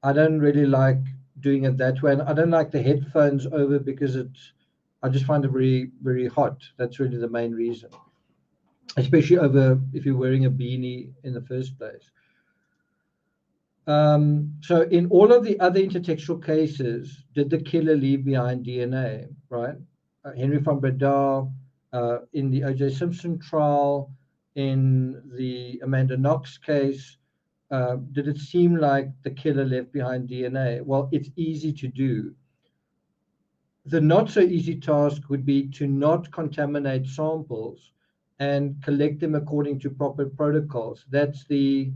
I don't really like doing it that way. And I don't like the headphones over because I just find it very, very hot. That's really the main reason. Especially over if you're wearing a beanie in the first place. So in all of the other intertextual cases, did the killer leave behind DNA, right? Henry van Breda, in the O.J. Simpson trial, in the Amanda Knox case, did it seem like the killer left behind DNA? Well, it's easy to do. The not so easy task would be to not contaminate samples and collect them according to proper protocols. That's the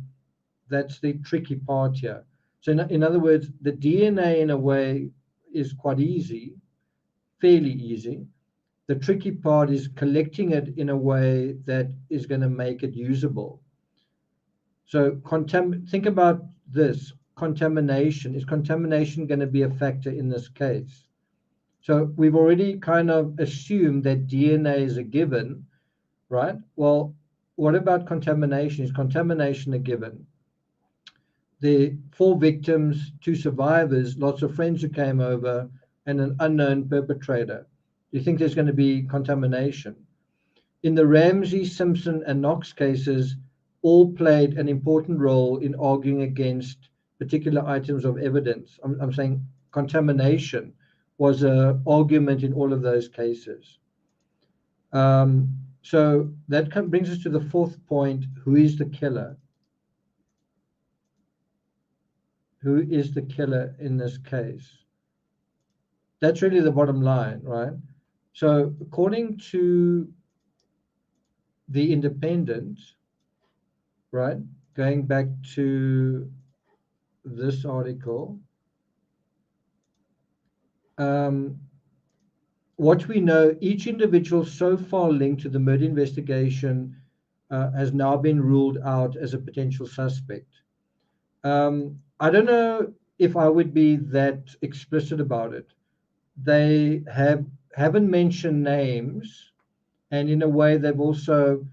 tricky part here. So in other words, the DNA in a way is quite easy, fairly easy. The tricky part is collecting it in a way that is going to make it usable. So think about this, contamination. Is contamination going to be a factor in this case? So we've already kind of assumed that DNA is a given, right? Well, what about contamination? Is contamination a given? The 4 victims, 2 survivors, lots of friends who came over, and an unknown perpetrator. Do you think there's going to be contamination? In the Ramsey, Simpson, and Knox cases, all played an important role in arguing against particular items of evidence. I'm saying contamination was an argument in all of those cases. So that brings us to the 4th point: who is the killer? Who is the killer in this case? That's really the bottom line, right? So according to the Independent, right, going back to this article, what we know, each individual so far linked to the murder investigation has now been ruled out as a potential suspect. I don't know if I would be that explicit about it. They haven't mentioned names, and in a way they've also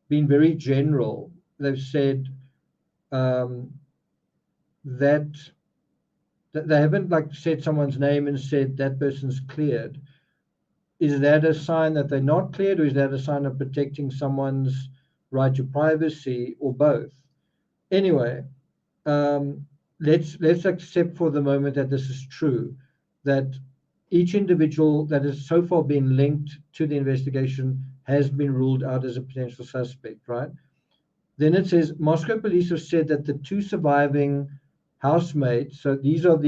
been very general. They've said that they haven't like said someone's name and said that person's cleared. Is that a sign that they're not cleared, or is that a sign of protecting someone's right to privacy, or both? Anyway, let's accept for the moment that this is true, that each individual that has so far been linked to the investigation has been ruled out as a potential suspect, right? Then it says Moscow police have said that the 2 surviving housemates, so these are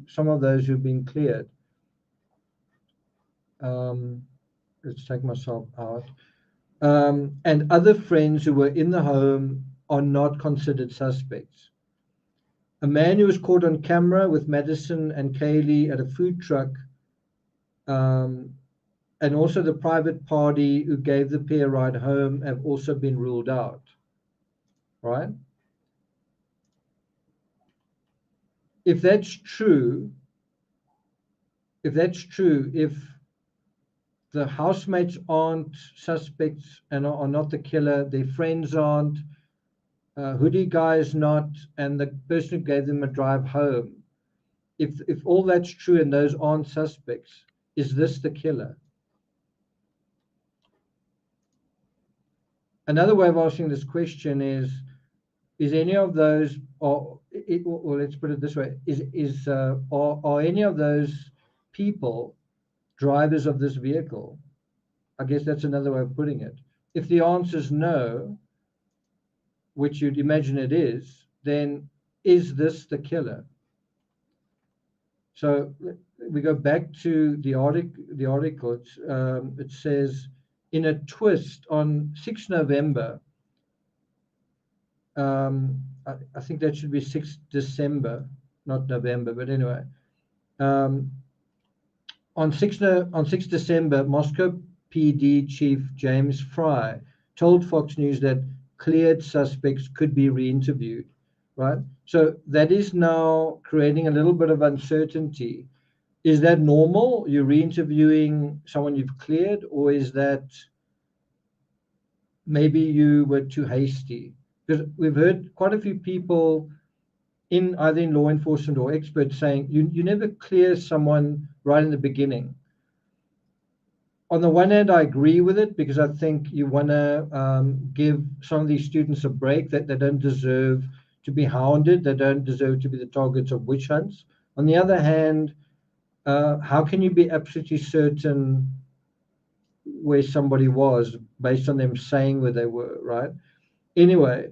some of those who've been cleared. Let's take myself out. And other friends who were in the home are not considered suspects. A man who was caught on camera with Madison and Kaylee at a food truck, and also the private party who gave the pair a ride home, have also been ruled out, right? If that's true, if the housemates aren't suspects and are not the killer, their friends aren't, hoodie guy's not, and the person who gave them a drive home, if all that's true and those aren't suspects, is this the killer? Another way of asking this question is any of those, or let's put it this way, are any of those people drivers of this vehicle? I guess that's another way of putting it. If the answer is no, which you'd imagine it is, then is this the killer? So we go back to the article. It says, in a twist on 6 November, I think that should be 6 December, not November, but anyway. On 6 December, Moscow PD Chief James Fry told Fox News that cleared suspects could be re-interviewed, right? So that is now creating a little bit of uncertainty. Is that normal? You're re-interviewing someone you've cleared, or is that maybe you were too hasty? Because we've heard quite a few people either in law enforcement or experts saying you never clear someone right in the beginning. On the one hand, I agree with it, because I think you want to give some of these students a break, that they don't deserve to be hounded. They don't deserve to be the targets of witch hunts. On the other hand, how can you be absolutely certain where somebody was based on them saying where they were, right? Anyway,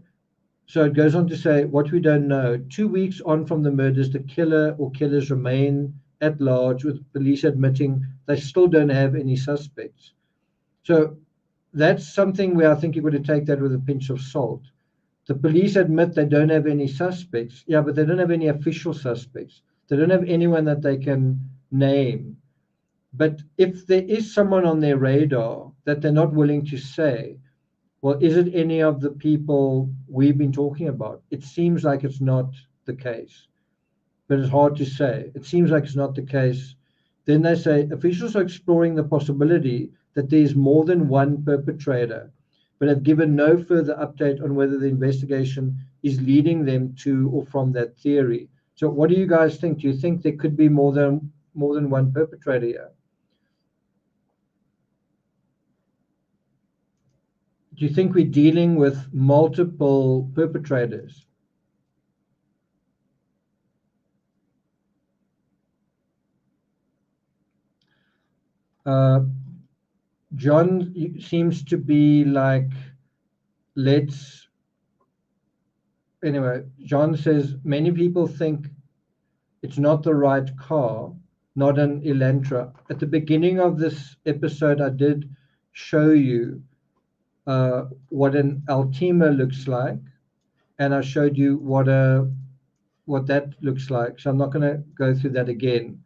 so it goes on to say, what we don't know. 2 weeks on from the murders, the killer or killers remain at large, with police admitting they still don't have any suspects. So that's something where I think you've got to take that with a pinch of salt. The police admit they don't have any suspects. Yeah, but they don't have any official suspects. They don't have anyone that they can name. But if there is someone on their radar that they're not willing to say, well, is it any of the people we've been talking about? It seems like it's not the case, but it's hard to say. It seems like it's not the case. Then they say officials are exploring the possibility that there's more than one perpetrator, but have given no further update on whether the investigation is leading them to or from that theory. So what do you guys think? Do you think there could be more than one perpetrator here? Do you think we're dealing with multiple perpetrators? John seems to be like, anyway, John says, many people think it's not the right car, not an Elantra. At the beginning of this episode, I did show you what an Altima looks like, and I showed you what that looks like. So I'm not going to go through that again.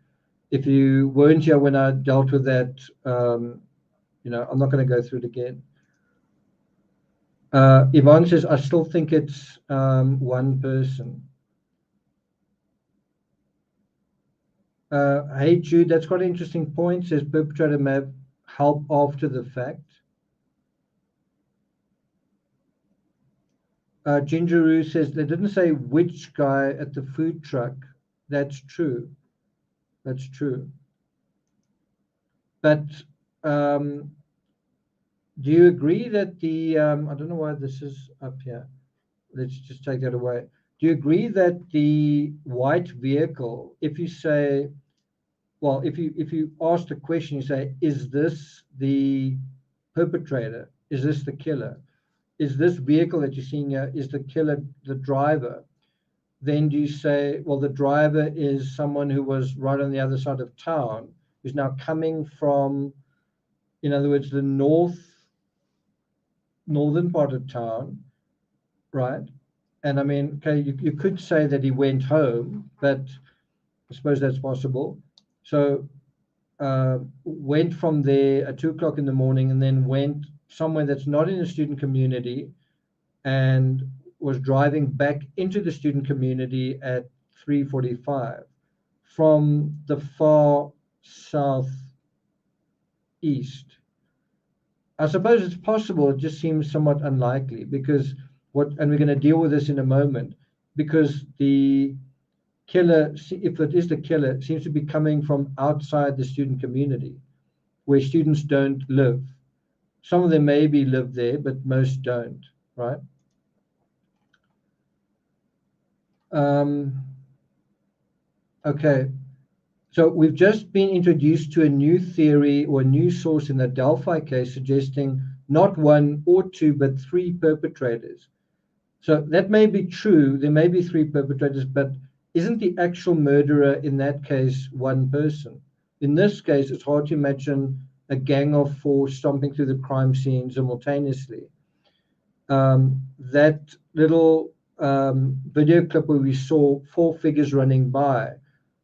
If you weren't here when I dealt with that, I'm not going to go through it again. Yvonne says, I still think it's one person. Hey Jude, that's quite an interesting point. Says perpetrator may have help after the fact. Gingeroo says they didn't say which guy at the food truck. That's true. That's true. But do you agree that the I don't know why this is up here. Let's just take that away. Do you agree that the white vehicle, if you say, well, if you ask the question, you say, is this the perpetrator? Is this the killer? Is this vehicle that you're seeing here, is the killer the driver? Then do you say, well, the driver is someone who was right on the other side of town, who's now coming from, in other words, the northern part of town, right? And I mean, okay, you could say that he went home, but I suppose that's possible. So went from there at 2 o'clock in the morning and then went somewhere that's not in the student community and was driving back into the student community at 3:45 from the far southeast. I suppose it's possible. It just seems somewhat unlikely because and we're going to deal with this in a moment, because the killer, if it is the killer, seems to be coming from outside the student community where students don't live. Some of them maybe live there, but most don't, right? Okay, so we've just been introduced to a new theory or a new source in the Delphi case suggesting not one or two, but three perpetrators. So that may be true. There may be three perpetrators, but isn't the actual murderer in that case one person? In this case, it's hard to imagine a gang of four stomping through the crime scene simultaneously. That little video clip where we saw four figures running by,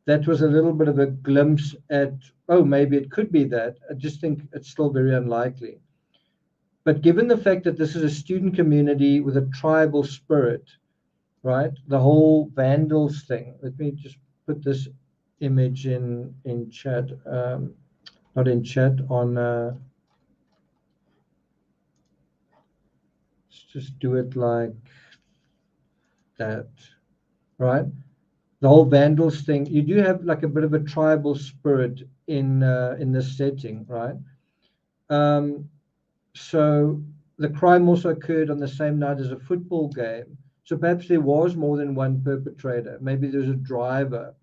that was a little bit of a glimpse at, oh, maybe it could be that. I just think it's still very unlikely. But given the fact that this is a student community with a tribal spirit, right? The whole vandals thing. Let me just put this image in chat. Not in chat, on let's just do it like that, right? The whole vandals thing, you do have like a bit of a tribal spirit in this setting, right? So the crime also occurred on the same night as a football game. So perhaps there was more than one perpetrator. Maybe there's a driver.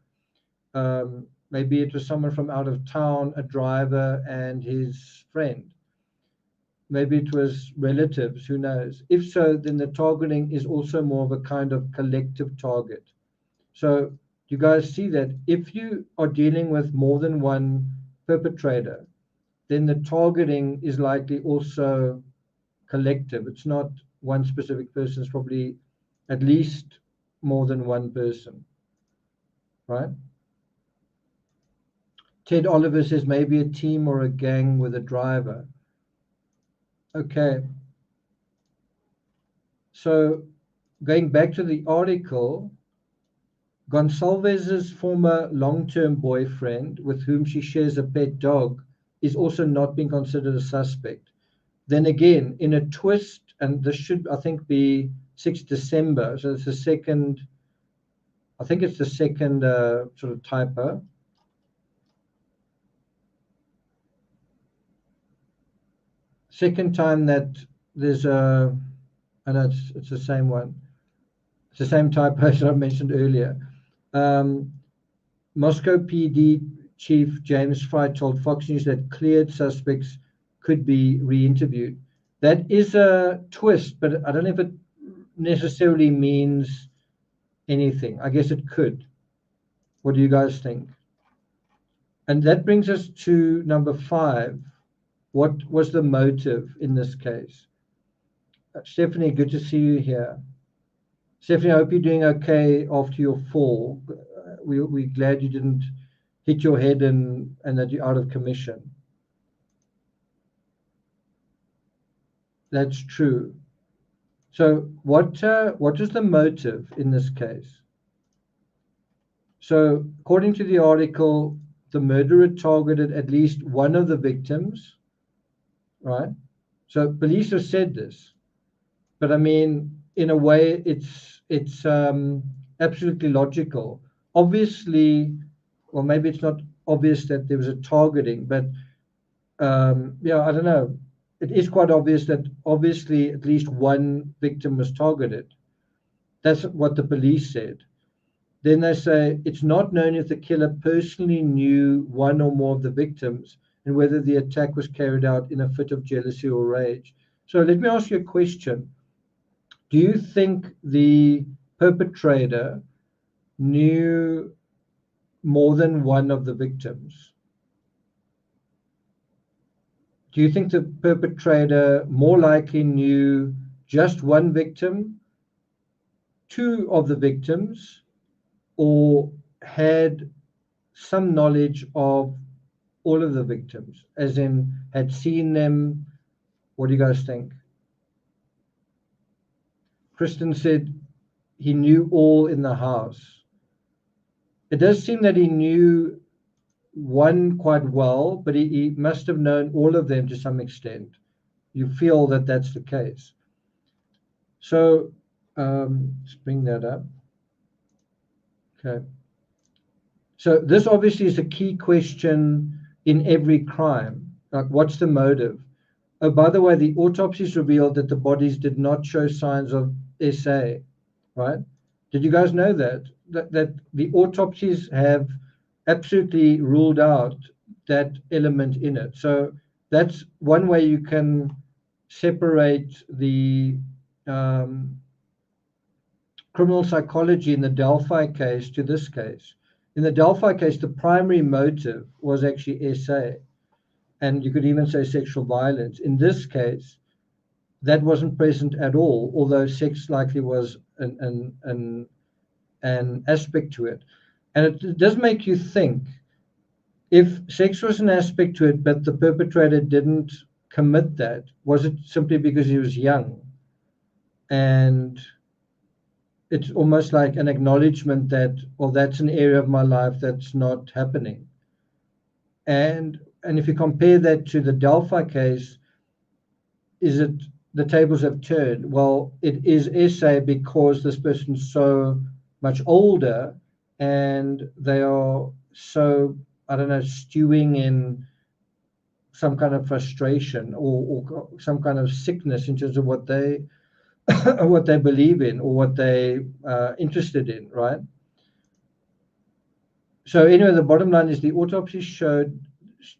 Maybe it was someone from out of town, a driver and his friend. Maybe it was relatives, who knows? If so, then the targeting is also more of a kind of collective target. So you guys see that if you are dealing with more than one perpetrator, then the targeting is likely also collective. It's not one specific person, it's probably at least more than one person, right? Ted Oliver says maybe a team or a gang with a driver. Okay. So going back to the article, Gonsalves's former long-term boyfriend, with whom she shares a pet dog, is also not being considered a suspect. Then again, in a twist, and this should, I think, be 6th December, so it's the second, I think it's the second sort of typo. Second time that there's a, I know it's the same one. It's the same typo that I mentioned earlier. Moscow PD Chief James Fry told Fox News that cleared suspects could be re-interviewed. That is a twist, but I don't know if it necessarily means anything. I guess it could. What do you guys think? And that brings us to number 5. What was the motive in this case? Stephanie, good to see you here. Stephanie, I hope you're doing okay after your fall. We're glad you didn't hit your head and that you're out of commission. That's true. So what was the motive in this case? So according to the article, the murderer targeted at least one of the victims, right? So police have said this, but I mean, in a way, it's absolutely logical. Obviously, well, maybe it's not obvious that there was a targeting, but yeah, I don't know. It is quite obvious that obviously at least one victim was targeted. That's what the police said. Then they say it's not known if the killer personally knew one or more of the victims and whether the attack was carried out in a fit of jealousy or rage. So let me ask you a question. Do you think the perpetrator knew more than one of the victims? Do you think the perpetrator more likely knew just one victim, two of the victims, or had some knowledge of all of the victims, as in had seen them? What do you guys think? Kristen said he knew all in the house. It does seem that he knew one quite well, but he must have known all of them to some extent. You feel that that's the case. So let's bring that up. Okay. So this obviously is a key question in every crime. Like, what's the motive? Oh, by the way, the autopsies revealed that the bodies did not show signs of SA, right? Did you guys know that? That the autopsies have absolutely ruled out that element in it. So that's one way you can separate the criminal psychology in the Delphi case to this case. In the Delphi case, the primary motive was actually SA, and you could even say sexual violence. In this case, that wasn't present at all, although sex likely was an aspect to it. And it does make you think, if sex was an aspect to it, but the perpetrator didn't commit that, was it simply because he was young? And it's almost like an acknowledgement that, well, that's an area of my life that's not happening. And if you compare that to the Delphi case, is it the tables have turned? Well, it is SA because this person's so much older and they are so, I don't know, stewing in some kind of frustration or some kind of sickness in terms of what they what they believe in or what they interested in, right? So anyway, the bottom line is the autopsy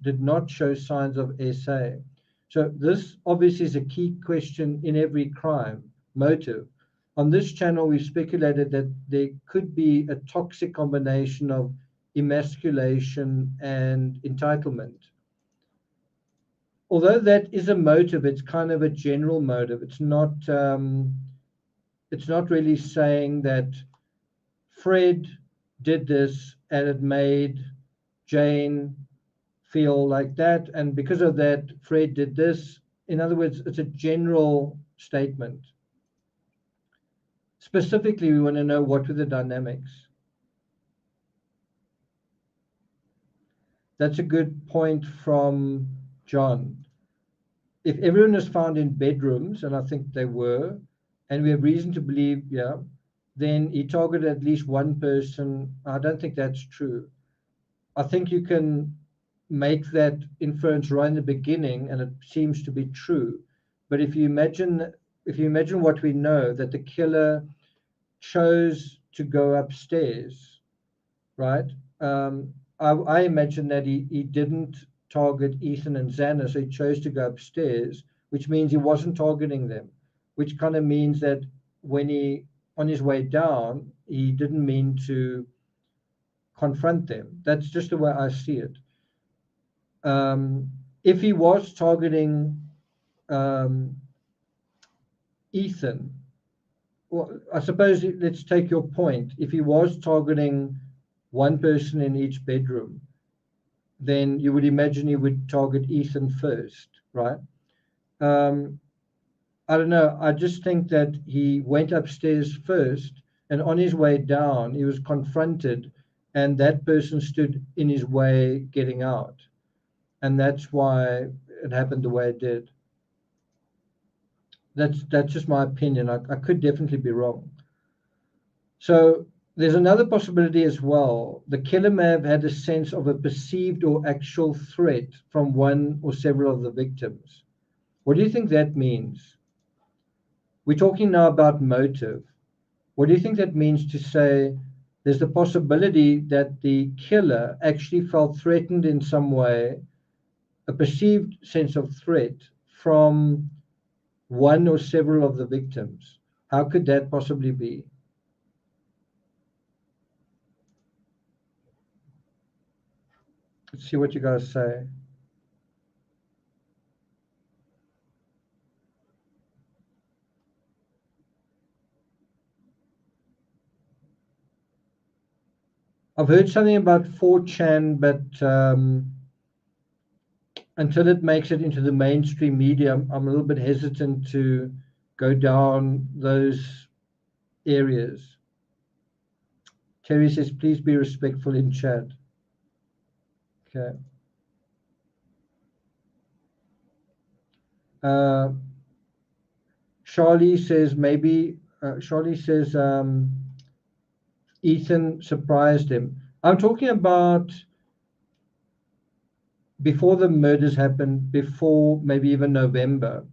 did not show signs of SA. So this obviously is a key question in every crime, motive. On this channel, we speculated that there could be a toxic combination of emasculation and entitlement. Although that is a motive, it's kind of a general motive. It's not really saying that Fred did this and it made Jane feel like that, and because of that, Fred did this. In other words, it's a general statement. Specifically, we want to know what were the dynamics. That's a good point from John. If everyone is found in bedrooms, and I think they were, and we have reason to believe, yeah, then he targeted at least one person. I don't think that's true. I think you can make that inference right in the beginning, and it seems to be true. But if you imagine what we know, that the killer chose to go upstairs, right? I imagine that he didn't target Ethan and Xana, so he chose to go upstairs, which means he wasn't targeting them, which kind of means that when he, on his way down, he didn't mean to confront them. That's just the way I see it. If he was targeting Ethan, well, I suppose let's take your point. If he was targeting one person in each bedroom, then you would imagine he would target Ethan first, right? I don't know. I just think that he went upstairs first, and on his way down, he was confronted, and that person stood in his way getting out. And that's why it happened the way it did. That's just my opinion. I could definitely be wrong. So there's another possibility as well. The killer may have had a sense of a perceived or actual threat from one or several of the victims. What do you think that means? We're talking now about motive. What do you think that means to say there's the possibility that the killer actually felt threatened in some way, a perceived sense of threat from one or several of the victims? How could that possibly be? Let's see what you guys say. I've heard something about 4chan, but until it makes it into the mainstream media, I'm a little bit hesitant to go down those areas. Terry says, please be respectful in chat. Okay. Charlie says Ethan surprised him. I'm talking about before the murders happened, before maybe even November.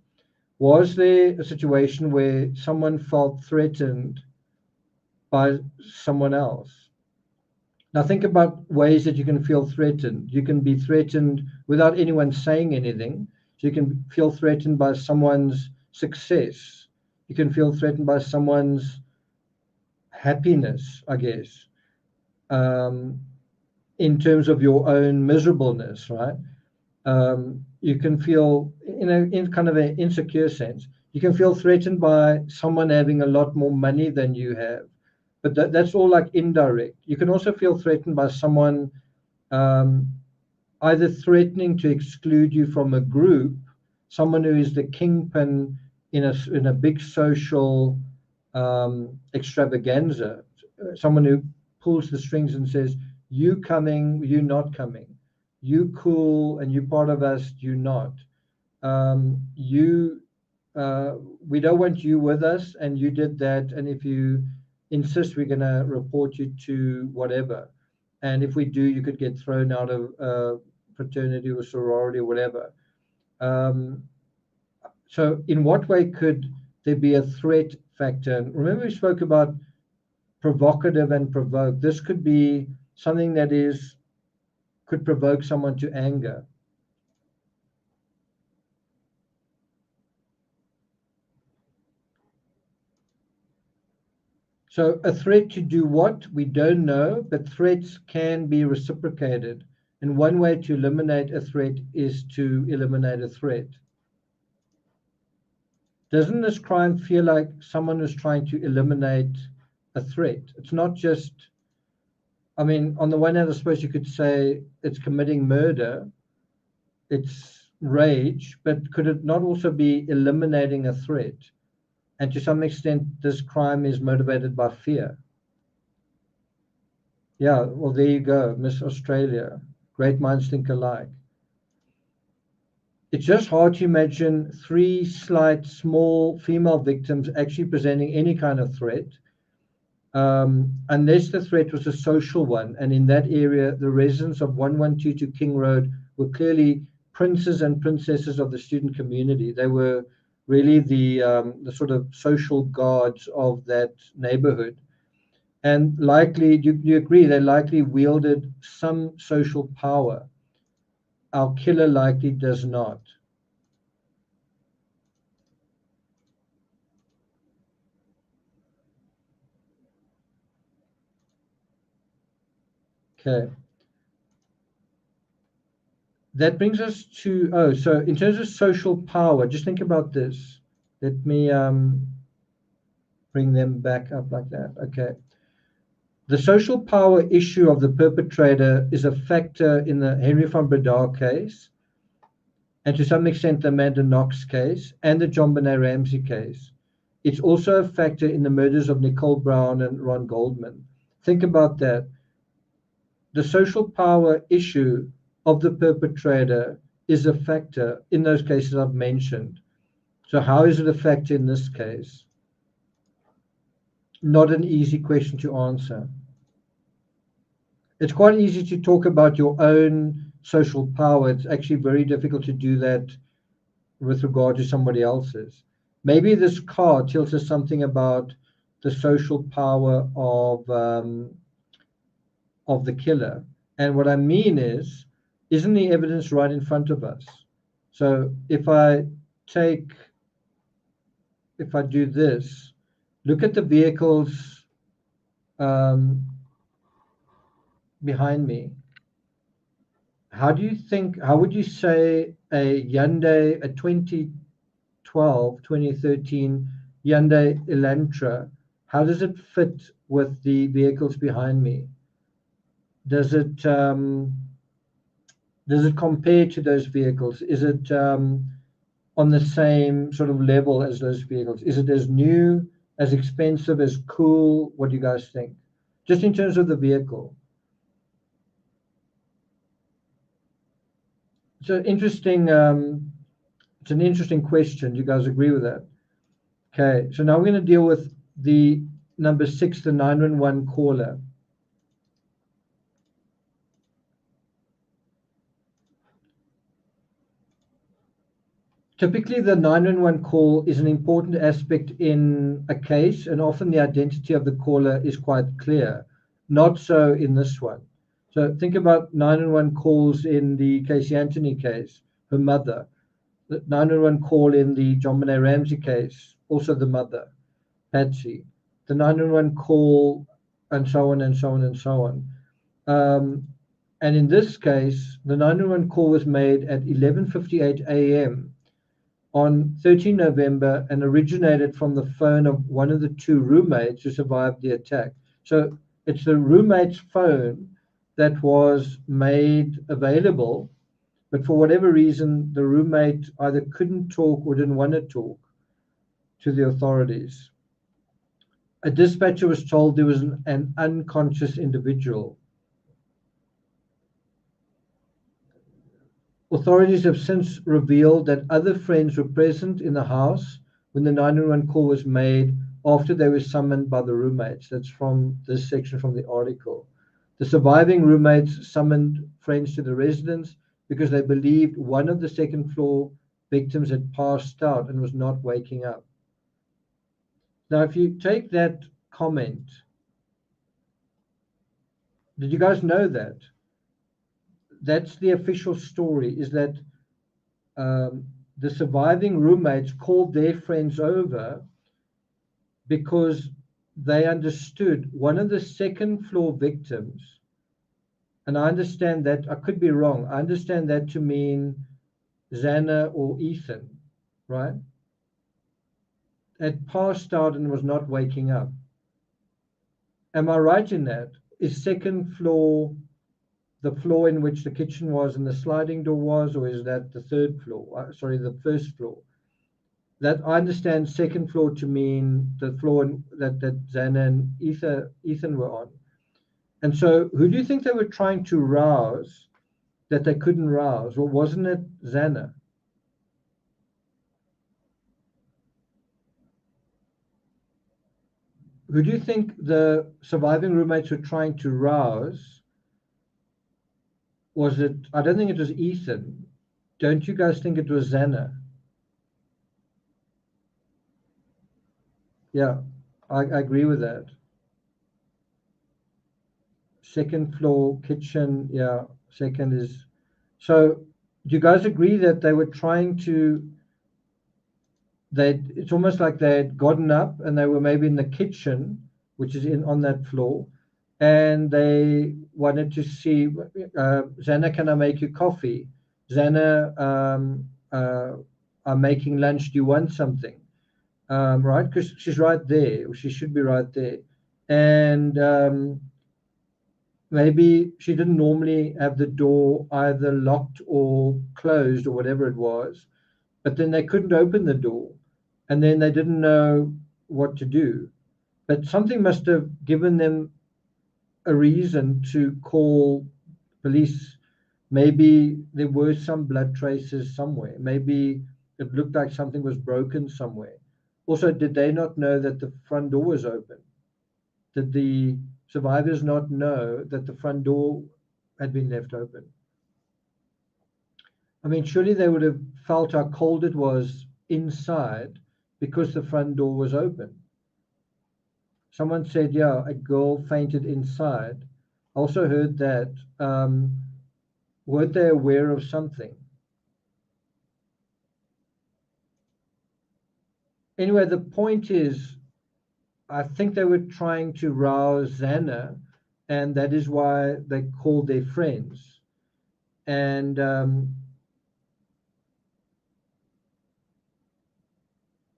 Was there a situation where someone felt threatened by someone else? Now think about ways that you can feel threatened. You can be threatened without anyone saying anything. So you can feel threatened by someone's success. You can feel threatened by someone's happiness, I guess, in terms of your own miserableness, right? You can feel, in kind of an insecure sense, you can feel threatened by someone having a lot more money than you have. But that's all like indirect. You can also feel threatened by someone either threatening to exclude you from a group, someone who is the kingpin in a big social extravaganza, someone who pulls the strings and says, you coming, you not coming, you cool and you part of us, you not. We don't want you with us, and you did that, and if you insist, we're going to report you to whatever, and if we do, you could get thrown out of fraternity or sorority or whatever. So in what way could there be a threat factor. And remember, we spoke about provocative and provoke. This could be something that could provoke someone to anger. So a threat to do what? We don't know, but threats can be reciprocated. And one way to eliminate a threat is to eliminate a threat. Doesn't this crime feel like someone is trying to eliminate a threat? It's not just, I mean, on the one hand, I suppose you could say it's committing murder, it's rage, but could it not also be eliminating a threat? And to some extent, this crime is motivated by fear. Yeah, well, there you go, Miss Australia. Great minds think alike. It's just hard to imagine 3 slight, small female victims actually presenting any kind of threat, unless the threat was a social one. And in that area, the residents of 1122 King Road were clearly princes and princesses of the student community. They were really the sort of social guards of that neighborhood. And likely, you agree, they likely wielded some social power. Our killer likely does not. Okay. That brings us to, so in terms of social power, just think about this. Let me bring them back up like that. Okay. The social power issue of the perpetrator is a factor in the Henry van Breda case, and to some extent the Amanda Knox case, and the John Benet Ramsey case. It's also a factor in the murders of Nicole Brown and Ron Goldman. Think about that. The social power issue of the perpetrator is a factor in those cases I've mentioned. So how is it a factor in this case? Not an easy question to answer. It's quite easy to talk about your own social power. It's actually very difficult to do that with regard to somebody else's. Maybe this card tells us something about the social power of the killer. And what I mean is, isn't the evidence right in front of us? So if I do this, look at the vehicles behind me. How would you say a Hyundai, a 2013 Hyundai Elantra, how does it fit with the vehicles behind me? Does it compare to those vehicles? Is it on the same sort of level as those vehicles? Is it as new, as expensive, as cool? What do you guys think? Just in terms of the vehicle. It's an interesting question. Do you guys agree with that? Okay, so now we're going to deal with the number 6, the 911 caller. Typically, the 911 call is an important aspect in a case, and often the identity of the caller is quite clear. Not so in this one. So think about 911 calls in the Casey Anthony case, her mother. The 911 call in the John Benet Ramsey case, also the mother, Patsy. The 911 call, and so on and so on and so on. And in this case, the 911 call was made at 11:58 a.m. on 13 November and originated from the phone of one of the 2 roommates who survived the attack. So it's the roommate's phone that was made available, but for whatever reason, the roommate either couldn't talk or didn't want to talk to the authorities. A dispatcher was told there was an unconscious individual. Authorities have since revealed that other friends were present in the house when the 911 call was made after they were summoned by the roommates. That's from this section from the article. The surviving roommates summoned friends to the residence because they believed one of the second floor victims had passed out and was not waking up. Now, if you take that comment, did you guys know that? That's the official story, is that the surviving roommates called their friends over because they understood one of the second floor victims, and I understand that, I could be wrong, I understand that to mean Xana or Ethan, right? Had passed out and was not waking up. Am I right in that? Is second floor the floor in which the kitchen was and the sliding door was, or is that the third floor? Sorry, the first floor. That I understand second floor to mean the floor that Xana and Ethan were on. And so who do you think they were trying to rouse that they couldn't rouse? Well, wasn't it Xana? Who do you think the surviving roommates were trying to rouse? Was it, I don't think it was Ethan. Don't you guys think it was Xana? Yeah, I agree with that. Second floor kitchen, yeah, second is. So do you guys agree that they were trying to, it's almost like they had gotten up and they were maybe in the kitchen, which is on that floor, and they wanted to see, Xana, can I make you coffee? Xana, I'm making lunch, do you want something? Right, because she's right there, or she should be right there. And maybe she didn't normally have the door either locked or closed or whatever it was, but then they couldn't open the door, and then they didn't know what to do. But something must have given them a reason to call police. Maybe there were some blood traces somewhere. Maybe it looked like something was broken somewhere. Also, did they not know that the front door was open? Did the survivors not know that the front door had been left open? I mean, surely they would have felt how cold it was inside because the front door was open. Someone said, yeah, a girl fainted inside. I also heard that. Weren't they aware of something? Anyway, the point is, I think they were trying to rouse Xana, and that is why they called their friends. And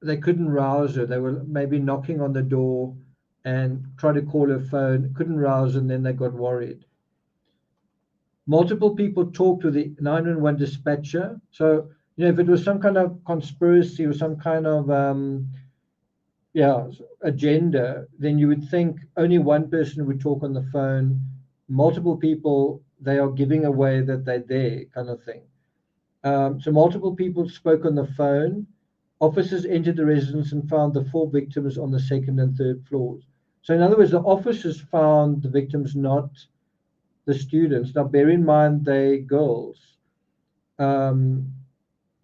they couldn't rouse her. They were maybe knocking on the door and tried to call her phone, couldn't rouse her, and then they got worried. Multiple people talked to the 911 dispatcher. So, if it was some kind of conspiracy or some kind of agenda, then you would think only one person would talk on the phone. Multiple people, they are giving away that they're there, kind of thing. So multiple people spoke on the phone. Officers entered the residence and found the 4 victims on the second and third floors. So in other words, the officers found the victims, not the students. Now, bear in mind, they girls.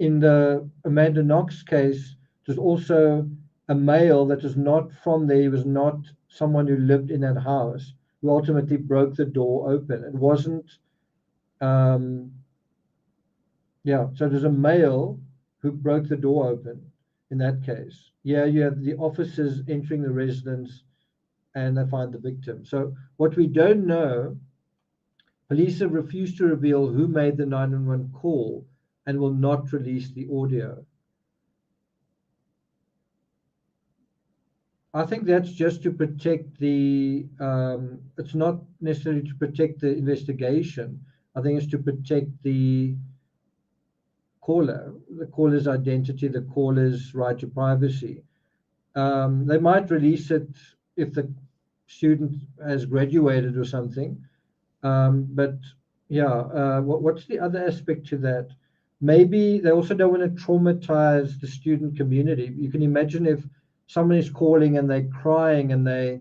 In the Amanda Knox case, there's also a male that was not from there. He was not someone who lived in that house, who ultimately broke the door open. It wasn't, so there's a male who broke the door open in that case. Yeah, you have the officers entering the residence and they find the victim. So what we don't know, police have refused to reveal who made the 911 call and will not release the audio. I think that's just to protect the, it's not necessarily to protect the investigation. I think it's to protect the caller's identity, the caller's right to privacy. They might release it if the student has graduated or something. What's the other aspect to that? Maybe they also don't want to traumatize the student community. You can imagine if someone is calling and they're crying and they're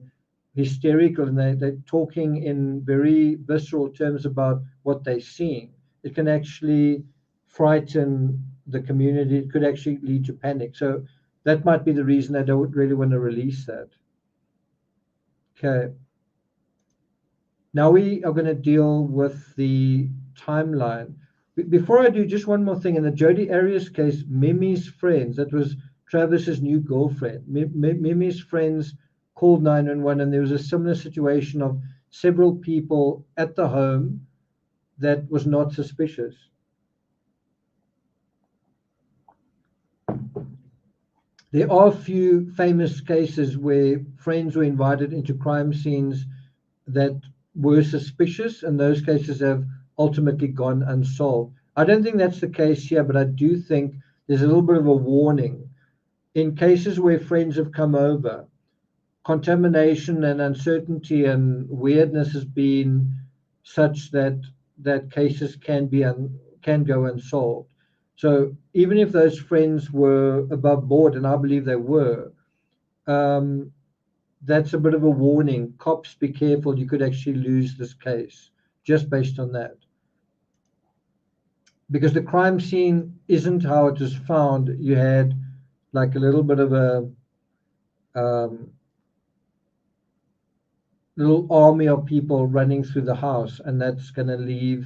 hysterical and they're talking in very visceral terms about what they're seeing. It can actually frighten the community. It could actually lead to panic. So that might be the reason they don't really want to release that. Okay. Now we are going to deal with the timeline. Before I do, just one more thing. In the Jodi Arias case, Mimi's friends, that was Travis's new girlfriend, Mimi's friends called 911, and there was a similar situation of several people at the home that was not suspicious. There are a few famous cases where friends were invited into crime scenes that were suspicious, and those cases have ultimately gone unsolved. I don't think that's the case here, but I do think there's a little bit of a warning. In cases where friends have come over, contamination and uncertainty and weirdness has been such that cases can go unsolved. So even if those friends were above board, and I believe they were, that's a bit of a warning. Cops, be careful, you could actually lose this case just based on that. Because the crime scene isn't how it was found. You had like a little bit of a little army of people running through the house, and that's going to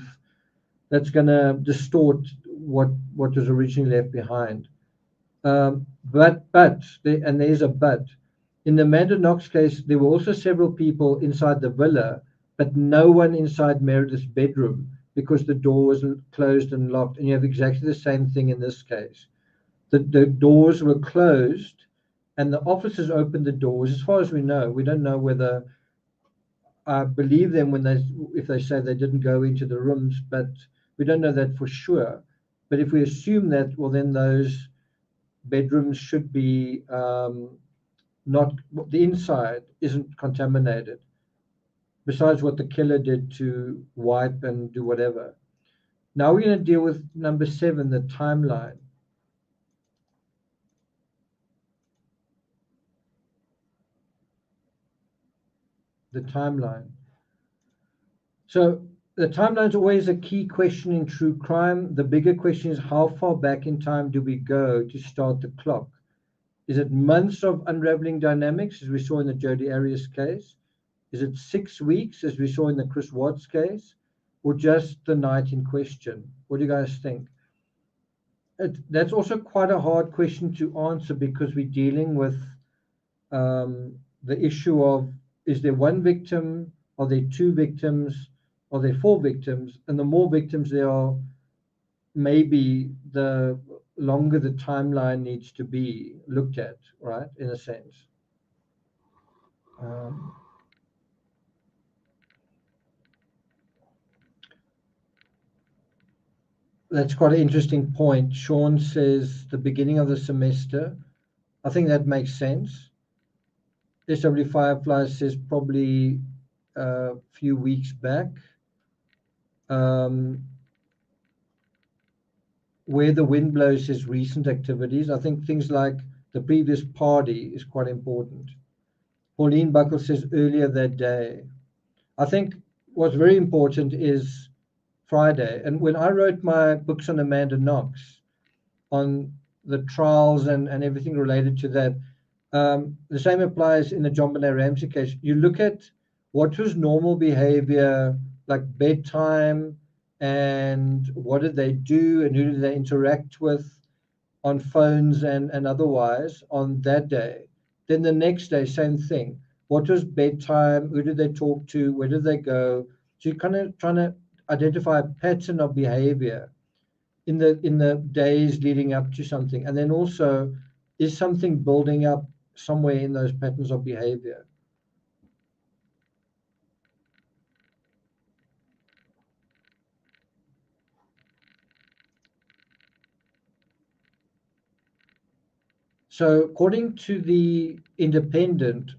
distort what was originally left behind. But there's a but. In the Amanda Knox case, there were also several people inside the villa, but no one inside Meredith's bedroom because the door was closed and locked. And you have exactly the same thing in this case. The doors were closed, and the officers opened the doors. As far as we know, we don't know whether I believe them if they say they didn't go into the rooms, but we don't know that for sure. But if we assume that, well, then those bedrooms should be not, the inside isn't contaminated, besides what the killer did to wipe and do whatever. Now we're going to deal with number 7, the timeline. The timeline. So the timeline is always a key question in true crime. The bigger question is, how far back in time do we go to start the clock? Is it months of unraveling dynamics, as we saw in the Jodi Arias case? Is it 6 weeks, as we saw in the Chris Watts case? Or just the night in question? What do you guys think? That's also quite a hard question to answer, because we're dealing with the issue of, is there one victim? Are there 2 victims? Are there 4 victims? And the more victims there are, maybe the longer the timeline needs to be looked at, right, in a sense. That's quite an interesting point. Sean says the beginning of the semester. I think that makes sense. SW Firefly says probably a few weeks back. Where the wind blows says recent activities. I think things like the previous party is quite important. Pauline Buckle says earlier that day. I think what's very important is Friday. And when I wrote my books on Amanda Knox, on the trials and everything related to that, the same applies in the John Benet Ramsey case. You look at what was normal behavior, like bedtime, and what did they do, and who did they interact with on phones and otherwise on that day. Then the next day, same thing. What was bedtime? Who did they talk to? Where did they go? So you're kind of trying to identify a pattern of behavior in the days leading up to something. And then also, is something building up somewhere in those patterns of behavior? So according to the Independent,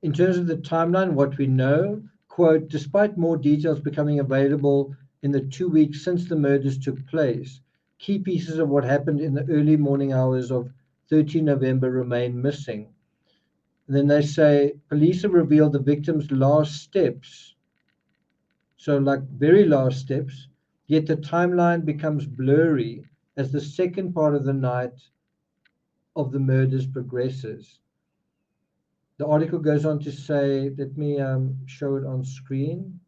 in terms of the timeline, what we know, quote, despite more details becoming available in the 2 weeks since the murders took place, key pieces of what happened in the early morning hours of 13 November remain missing. And then they say police have revealed the victim's last steps. So like very last steps, yet the timeline becomes blurry as the second part of the night of the murders progresses. The article goes on to say, let me show it on screen.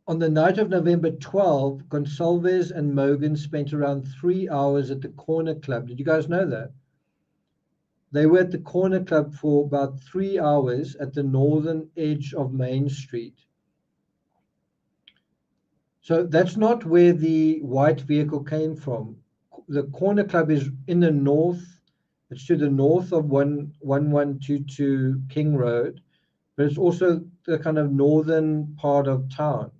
On the night of November 12, Gonsalves and Mogan spent around 3 hours at the Corner Club. Did you guys know that? They were at the Corner Club for about 3 hours at the northern edge of Main Street. So that's not where the white vehicle came from. The Corner Club is in the north. It's to the north of 1122 King Road, but it's also the kind of northern part of town.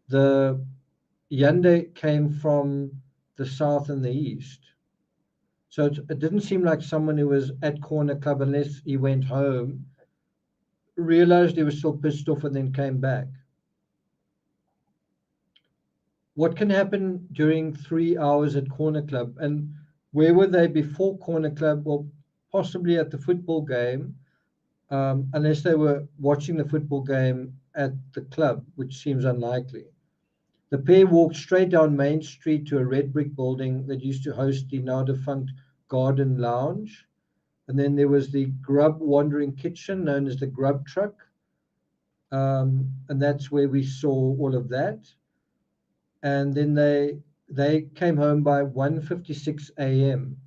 The Yande came from the south and the east. So it didn't seem like someone who was at Corner Club, unless he went home, realized he was still pissed off and then came back. What can happen during 3 hours at Corner Club? And where were they before Corner Club? Well, possibly at the football game, unless they were watching the football game at the club, which seems unlikely. The pair walked straight down Main Street to a red brick building that used to host the now defunct Garden Lounge. And then there was the Grub Wandering Kitchen, known as the Grub Truck. And that's where we saw all of that. And then they came home by 1:56 a.m.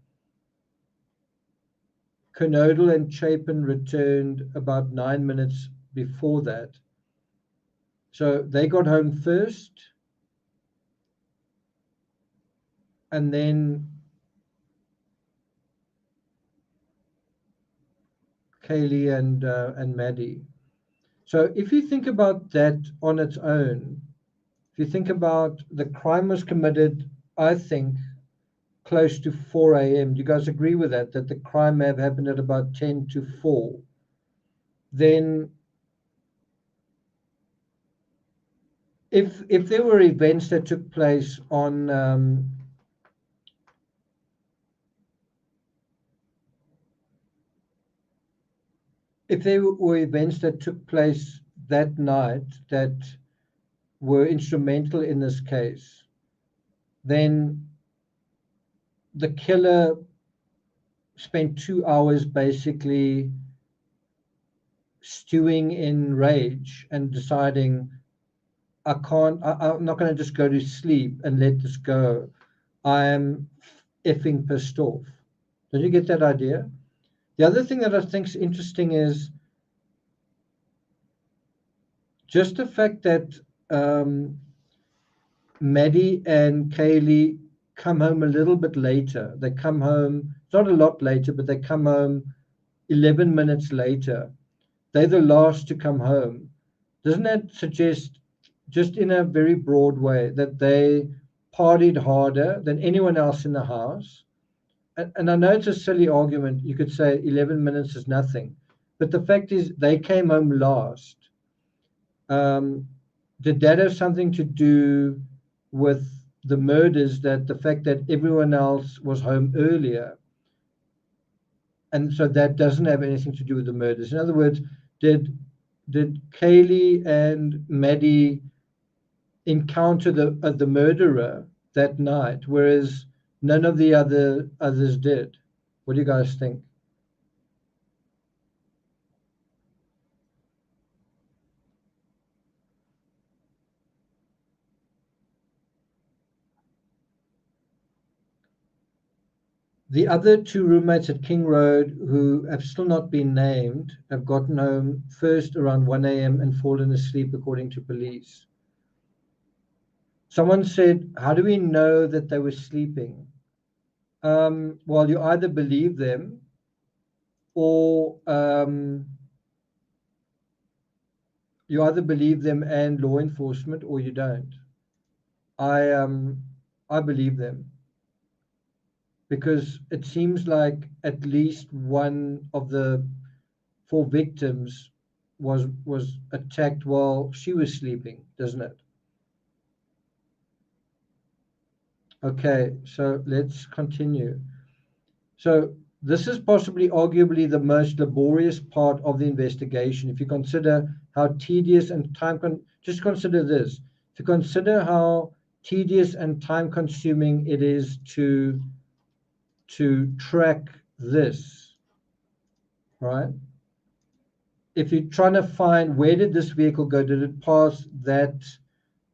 Kernodle and Chapin returned about 9 minutes before that. So they got home first, and then Kaylee and Maddie. So if you think about that on its own, if you think about the crime was committed, I think, close to 4 a.m. Do you guys agree with that? That the crime may have happened at about 10 to 4. Then if there were events that took place on if there were events that took place that night that were instrumental in this case, then the killer spent 2 hours basically stewing in rage and deciding, I'm not going to just go to sleep and let this go. I am effing pissed off. Did you get that idea? The other thing that I think is interesting is just the fact that Maddie and Kaylee come home a little bit later. They come home, not a lot later, but they come home 11 minutes later. They're the last to come home. Doesn't that suggest, just in a very broad way, that they partied harder than anyone else in the house? And I know it's a silly argument. You could say 11 minutes is nothing. But the fact is, they came home last. Did that have something to do with the murders, that the fact that everyone else was home earlier? And so that doesn't have anything to do with the murders. In other words, did Kaylee and Maddie encounter the murderer that night, whereas none of the others did? What do you guys think? The other two roommates at King Road, who have still not been named, have gotten home first around 1 a.m. and fallen asleep, according to police. Someone said, how do we know that they were sleeping? Well, you either believe them or you either believe them and law enforcement, or you don't. I believe them, because it seems like at least one of the 4 victims was attacked while she was sleeping, doesn't it? Okay, so let's continue. So this is possibly arguably the most laborious part of the investigation. If you consider how tedious and just consider this, to consider how tedious and time consuming it is to track this, right? If you're trying to find where did this vehicle go, did it pass that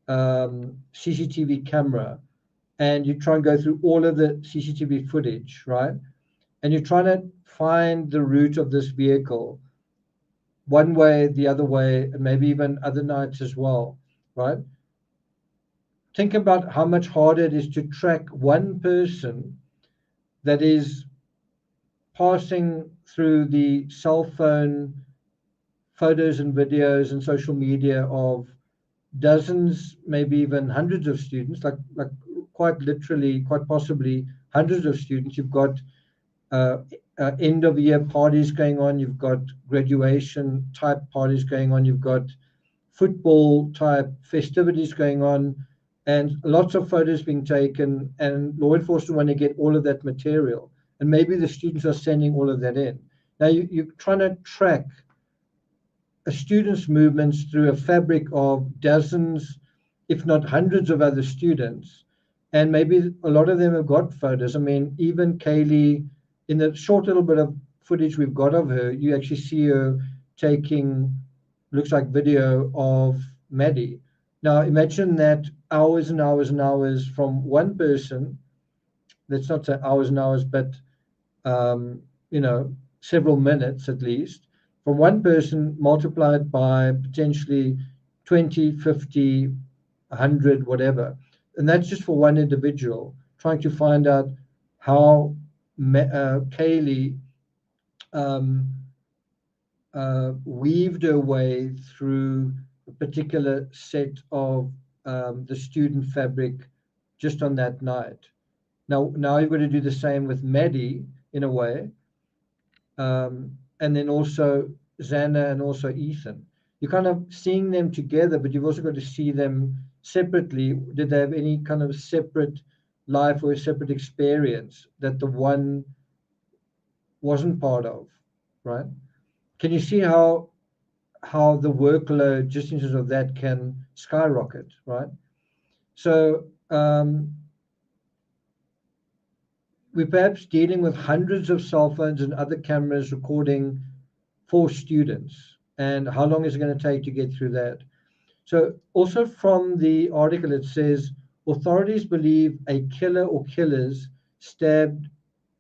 CCTV camera, and you try and go through all of the CCTV footage, right? And you're trying to find the route of this vehicle one way, the other way, and maybe even other nights as well, right? Think about how much harder it is to track one person that is passing through the cell phone photos and videos and social media of dozens, maybe even hundreds of students, like quite literally, quite possibly hundreds of students. You've got end of year parties going on, you've got graduation type parties going on, you've got football type festivities going on, and lots of photos being taken, and law enforcement want to get all of that material, and maybe the students are sending all of that in. Now you're trying to track a student's movements through a fabric of dozens, if not hundreds of other students, and maybe a lot of them have got photos. I mean, even Kaylee, in the short little bit of footage we've got of her, you actually see her taking, looks like video of Maddie. Now imagine that hours and hours and hours from one person, let's not say hours and hours, but several minutes at least, from one person multiplied by potentially 20, 50, 100, whatever. And that's just for one individual, trying to find out how Kaylee weaved her way through a particular set of the student fabric just on that night. Now you've got to do the same with Maddie in a way, and then also Xana and also Ethan. You're kind of seeing them together, but you've also got to see them separately. Did they have any kind of separate life or a separate experience that the one wasn't part of, right? Can you see how the workload just in terms of that can skyrocket, right? So we're perhaps dealing with hundreds of cell phones and other cameras recording 4 students. And how long is it going to take to get through that? So also from the article, it says, authorities believe a killer or killers stabbed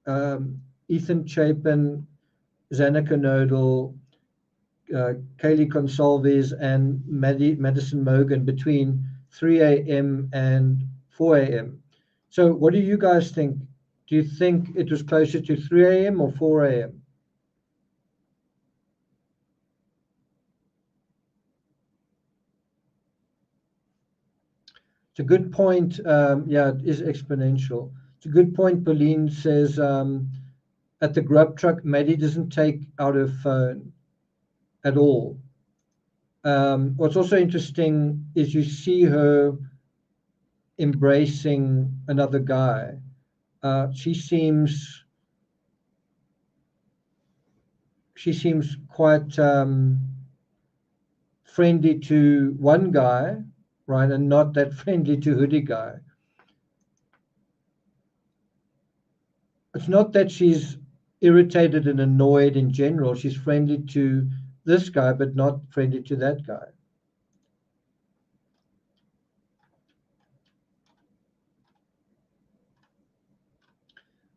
Ethan Chapin, Xana Kernodle, Kaylee Consalves, and Madison Mogan between 3 a.m. and 4 a.m. So what do you guys think? Do you think it was closer to 3 a.m. or 4 a.m.? It's a good point. Yeah, it is exponential. It's a good point. Pauline says at the grub truck, Maddie doesn't take out her phone at all. What's also interesting is you see her embracing another guy. She seems quite friendly to one guy, right, and not that friendly to hoodie guy. It's not that she's irritated and annoyed in general. She's friendly to this guy, but not friendly to that guy.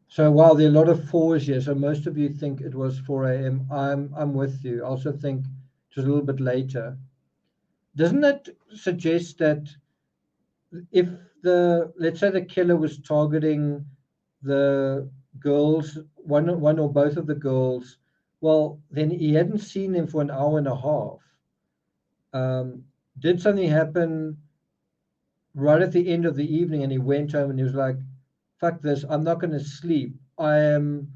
So while there are a lot of 4s here, so most of you think it was 4 a.m. I'm with you. I also think it was a little bit later. Doesn't that suggest that if let's say the killer was targeting the girls, one or both of the girls, well, then he hadn't seen them for an hour and a half. Did something happen right at the end of the evening and he went home and he was like, fuck this, I'm not going to sleep. I am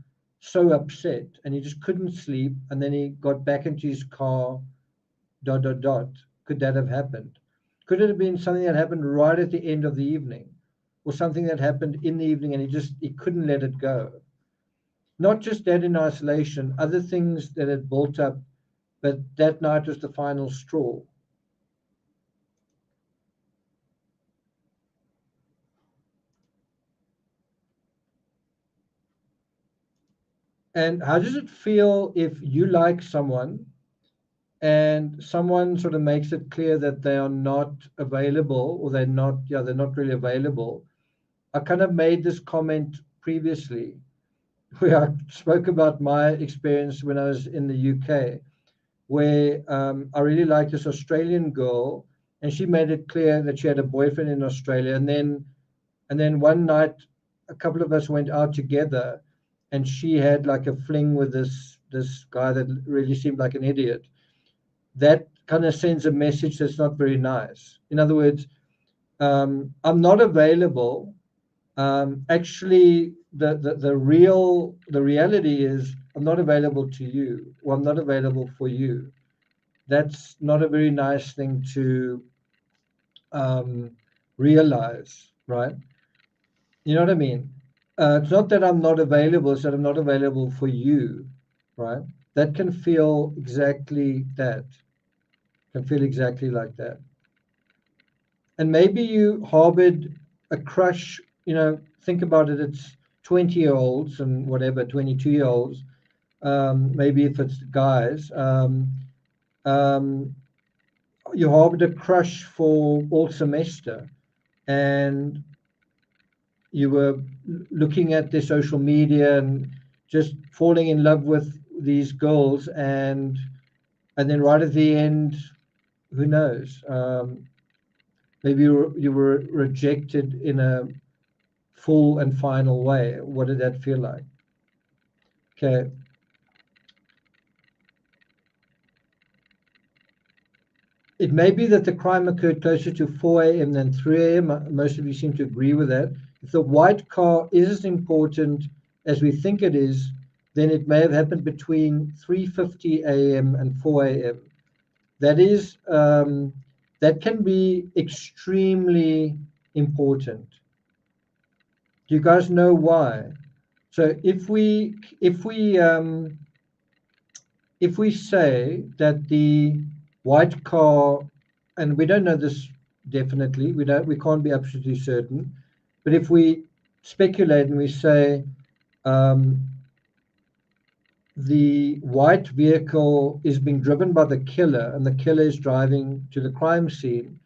so upset. And he just couldn't sleep. And then he got back into his car, ... Could that have happened? Could it have been something that happened right at the end of the evening, or something that happened in the evening and he couldn't let it go? not just that in isolation, other things that had built up, but that night was the final straw. And how does it feel if you like someone and someone sort of makes it clear that they are not available, or they're not really available? I kind of made this comment previously where I spoke about my experience when I was in the UK, where I really liked this Australian girl, and she made it clear that she had a boyfriend in Australia. And then one night, a couple of us went out together, and she had like a fling with this guy that really seemed like an idiot. That kind of sends a message that's not very nice. In other words, I'm not available. Actually, the reality is I'm not available to you, or I'm not available for you. That's not a very nice thing to realize, right? You know what I mean? It's not that I'm not available, it's that I'm not available for you, right? That can feel exactly that, can feel exactly like that. And maybe you harbored a crush, think about it, it's 20-year-olds and whatever, 22-year-olds, maybe if it's guys, um, you harbored a crush for all semester, and you were looking at their social media and just falling in love with these girls, and then right at the end, who knows, maybe you were rejected in a full and final way. What did that feel like? Okay. It may be that the crime occurred closer to 4 a.m. than 3 a.m. Most of you seem to agree with that. If the white car is as important as we think it is, then it may have happened between 3:50 a.m. and 4 a.m. That is, that can be extremely important. Do you guys know why? So if we say that the white car, and we don't know this definitely, we can't be absolutely certain, but if we speculate and we say the white vehicle is being driven by the killer, and the killer is driving to the crime scene,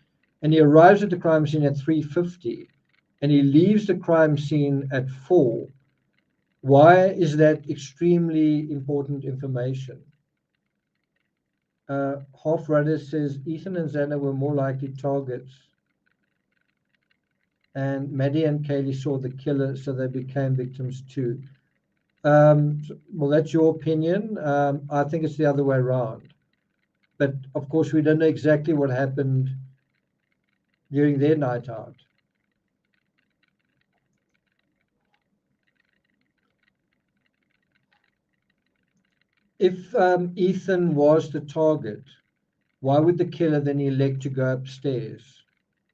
and he arrives at the crime scene at 3:50, and he leaves the crime scene at 4, why is that extremely important information? Half Rudder says Ethan and Xana were more likely targets, and Maddie and Kaylee saw the killer, so they became victims too. Well, that's your opinion. I think it's the other way around. But of course, we don't know exactly what happened during their night out. If Ethan was the target, why would the killer then elect to go upstairs,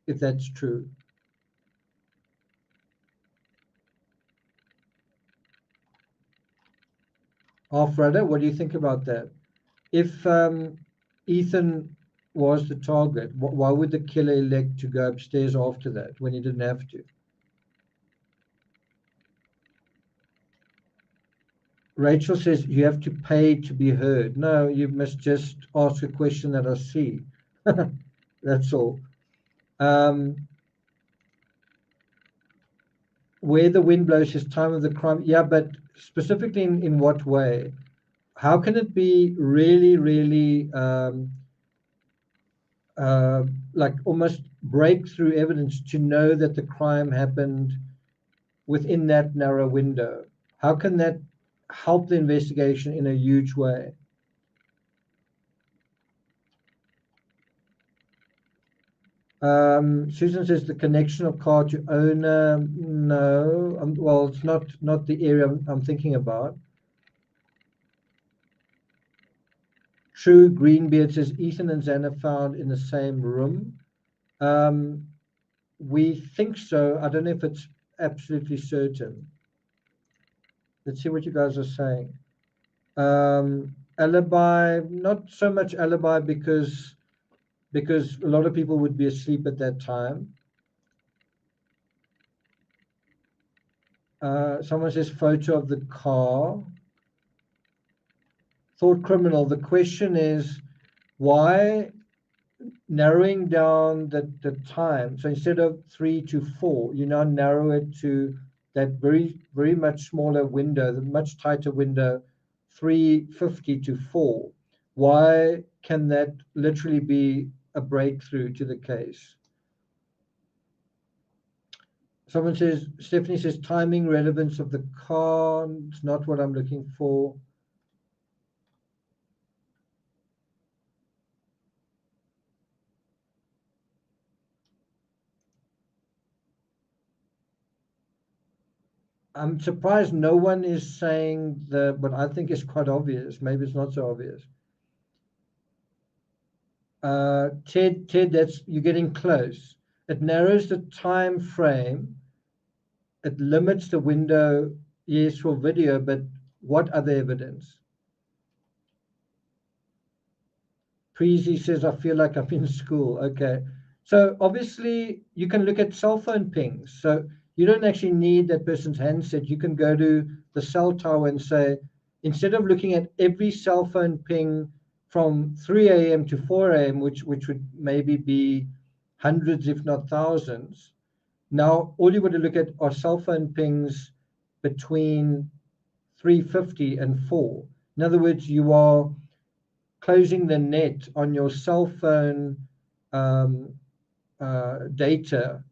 if that's true? Half-Rudder, what do you think about that? If Ethan was the target, why would the killer elect to go upstairs after that when he didn't have to? Rachel says you have to pay to be heard. No, you must just ask a question that I see. That's all. Where the wind blows is time of the crime. Yeah, but specifically in what way? How can it be really, really like almost breakthrough evidence to know that the crime happened within that narrow window? How can that help the investigation in a huge way? Susan says the connection of car to owner. No, well, it's not the area I'm thinking about. True, Greenbeard says Ethan and Xana found in the same room. We think so. I don't know if it's absolutely certain. Let's see what you guys are saying. Alibi, not so much alibi because a lot of people would be asleep at that time. Someone says photo of the car. Thought criminal. The question is, why narrowing down the time? So instead of 3 to 4, you now narrow it to that very much smaller window, the much tighter window, 3:50 to 4. Why can that literally be a breakthrough to the case? Someone says, Stephanie says, timing relevance of the car. It's not what I'm looking for. I'm surprised no one is saying what I think is quite obvious. Maybe it's not so obvious. Ted, you're getting close. It narrows the time frame. It limits the window, yes, for video, but what other evidence? Preezy says, I feel like I'm in school. Okay. So obviously you can look at cell phone pings. So you don't actually need that person's handset. You can go to the cell tower and say, instead of looking at every cell phone ping from 3 a.m. to 4 a.m., which would maybe be hundreds, if not thousands, now all you want to look at are cell phone pings between 3:50 and 4. In other words, you are closing the net on your cell phone data.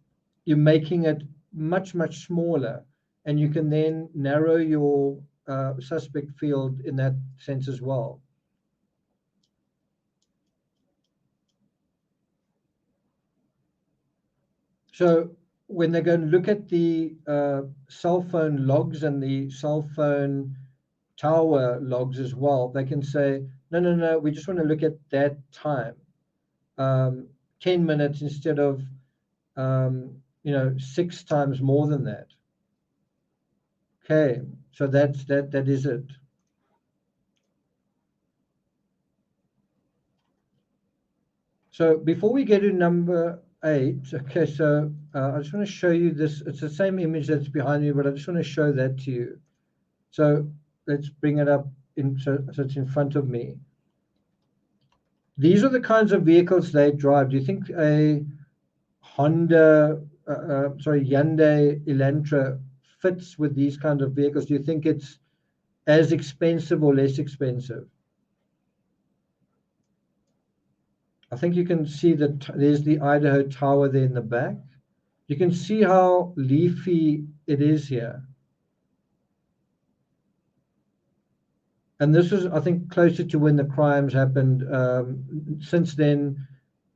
You're making it much smaller, and you can then narrow your suspect field in that sense as well. So when they go and look at the cell phone logs and the cell phone tower logs as well, they can say, no, we just want to look at that time, 10 minutes instead of 6 times more than that. Okay, so that is it. So before we get to number 8, okay, so I just want to show you this. It's the same image that's behind me, but I just want to show that to you. So let's bring it up so it's in front of me. These are the kinds of vehicles they drive. Do you think a Hyundai Elantra fits with these kinds of vehicles? Do you think it's as expensive or less expensive? I think you can see that there's the Idaho Tower there in the back. You can see how leafy it is here. And this was, I think, closer to when the crimes happened. Since then,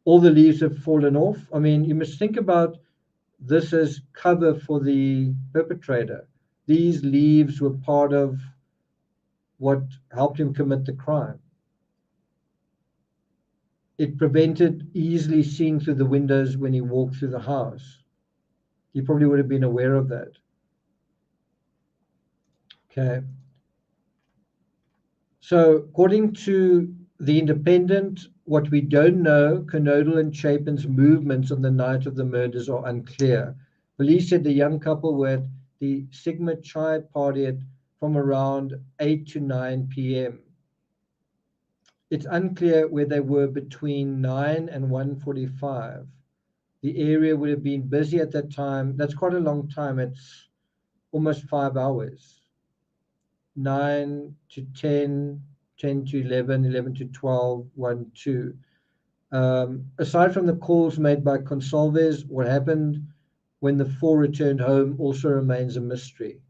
all the leaves have fallen off. I mean, you must think about this as cover for the perpetrator. These leaves were part of what helped him commit the crime. It prevented easily seeing through the windows when he walked through the house. He probably would have been aware of that. Okay. So according to the Independent, what we don't know, Knodel and Chapin's movements on the night of the murders are unclear. Police said the young couple were at the Sigma Chi party from around 8 to 9 p.m. It's unclear where they were between 9 and 1:45. The area would have been busy at that time. That's quite a long time. It's almost 5 hours. 9 to 10, 10 to 11, 11 to 12, 1, 2. Aside from the calls made by Consalves, what happened when the 4 returned home also remains a mystery.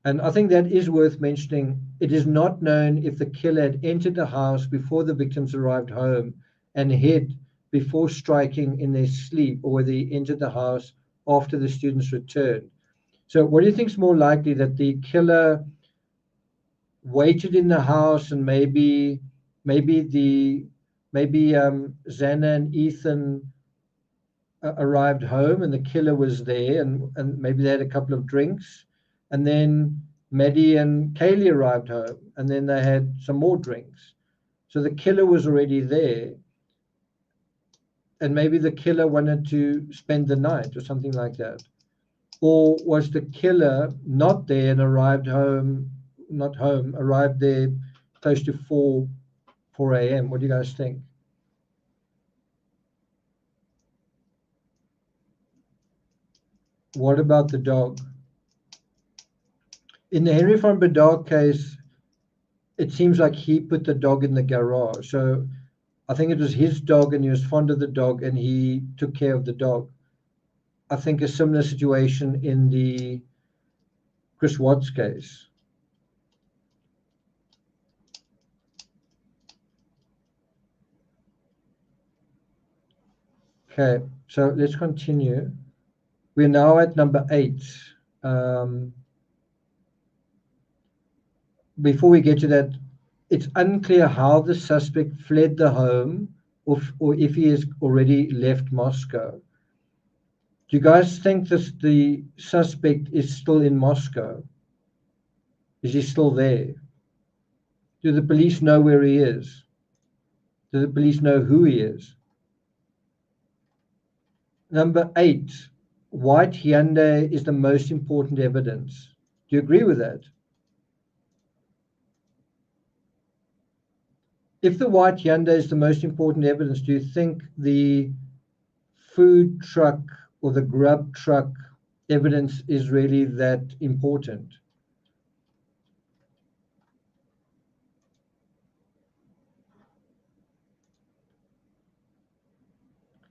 And I think that is worth mentioning. It is not known if the killer had entered the house before the victims arrived home and hid before striking in their sleep, or whether he entered the house after the students returned. So what do you think is more likely, that the killer waited in the house and maybe Xana and Ethan arrived home and the killer was there, and maybe they had a couple of drinks, and then Maddie and Kaylee arrived home, and then they had some more drinks. So the killer was already there, and maybe the killer wanted to spend the night or something like that. Or was the killer not there and arrived there close to 4 a.m.? What do you guys think? What about the dog? In the Henry van Bedard case, it seems like he put the dog in the garage. So I think it was his dog and he was fond of the dog and he took care of the dog. I think a similar situation in the Chris Watts case. Okay, so let's continue. We're now at number 8. Before we get to that, it's unclear how the suspect fled the home or if he has already left Moscow. Do you guys think the suspect is still in Moscow? Is he still there? Do the police know where he is? Do the police know who he is? Number 8, white Hyundai is the most important evidence. Do you agree with that? If the white Hyundai is the most important evidence, do you think the food truck or the grub truck evidence is really that important?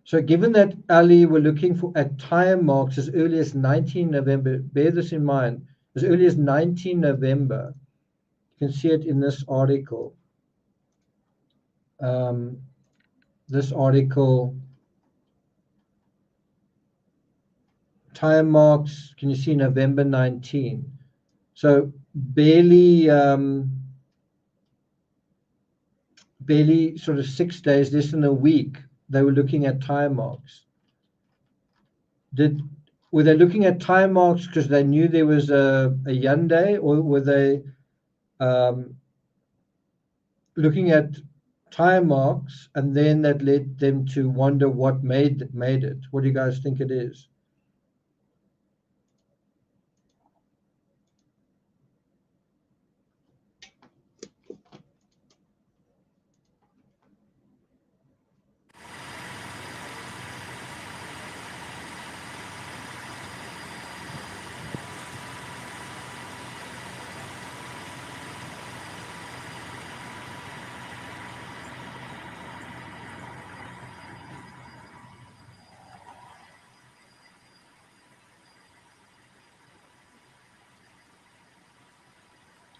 So given that Ali were looking at tire marks as early as 19 November, bear this in mind, as early as 19 November, you can see it in this article. This article, tire marks, can you see November 19? So barely sort of 6 days, less than a week, they were looking at tire marks. Were they looking at tire marks because they knew there was a Hyundai, or were they looking at tire marks and then that led them to wonder what made it? What do you guys think it is?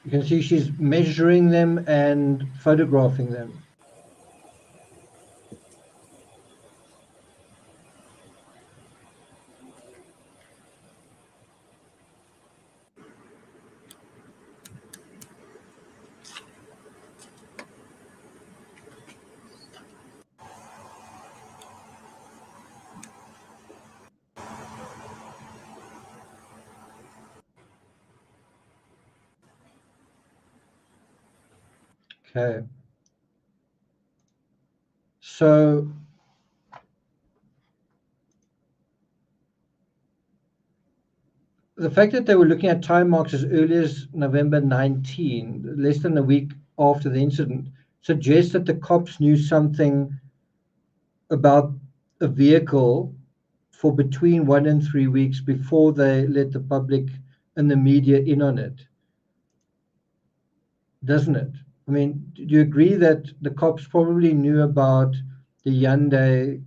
You can see she's measuring them and photographing them. Okay. So the fact that they were looking at time marks as early as November 19, less than a week after the incident, suggests that the cops knew something about a vehicle for between 1 and 3 weeks before they let the public and the media in on it. Doesn't it? I mean, do you agree that the cops probably knew about the Hyundai?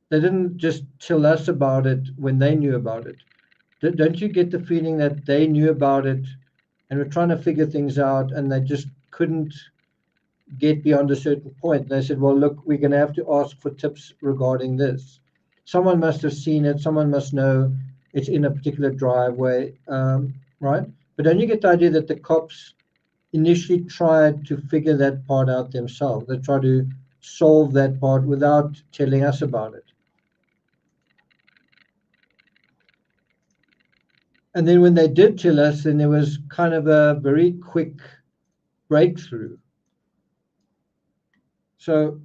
They didn't just tell us about it when they knew about it. Don't you get the feeling that they knew about it and were trying to figure things out and they just couldn't get beyond a certain point? They said, well, look, we're going to have to ask for tips regarding this. Someone must have seen it. Someone must know it's in a particular driveway, right? But don't you get the idea that the cops initially tried to figure that part out themselves? They tried to solve that part without telling us about it. And then when they did tell us, then there was kind of a very quick breakthrough. So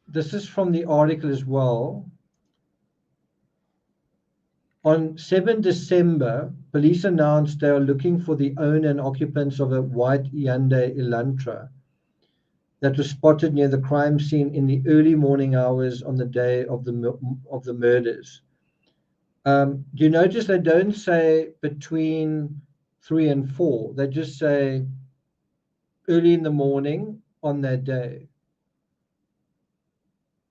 this is from the article as well. On 7 December, police announced they are looking for the owner and occupants of a white Hyundai Elantra that was spotted near the crime scene in the early morning hours on the day of the murders. Do you notice they don't say between 3 and 4? They just say early in the morning on that day.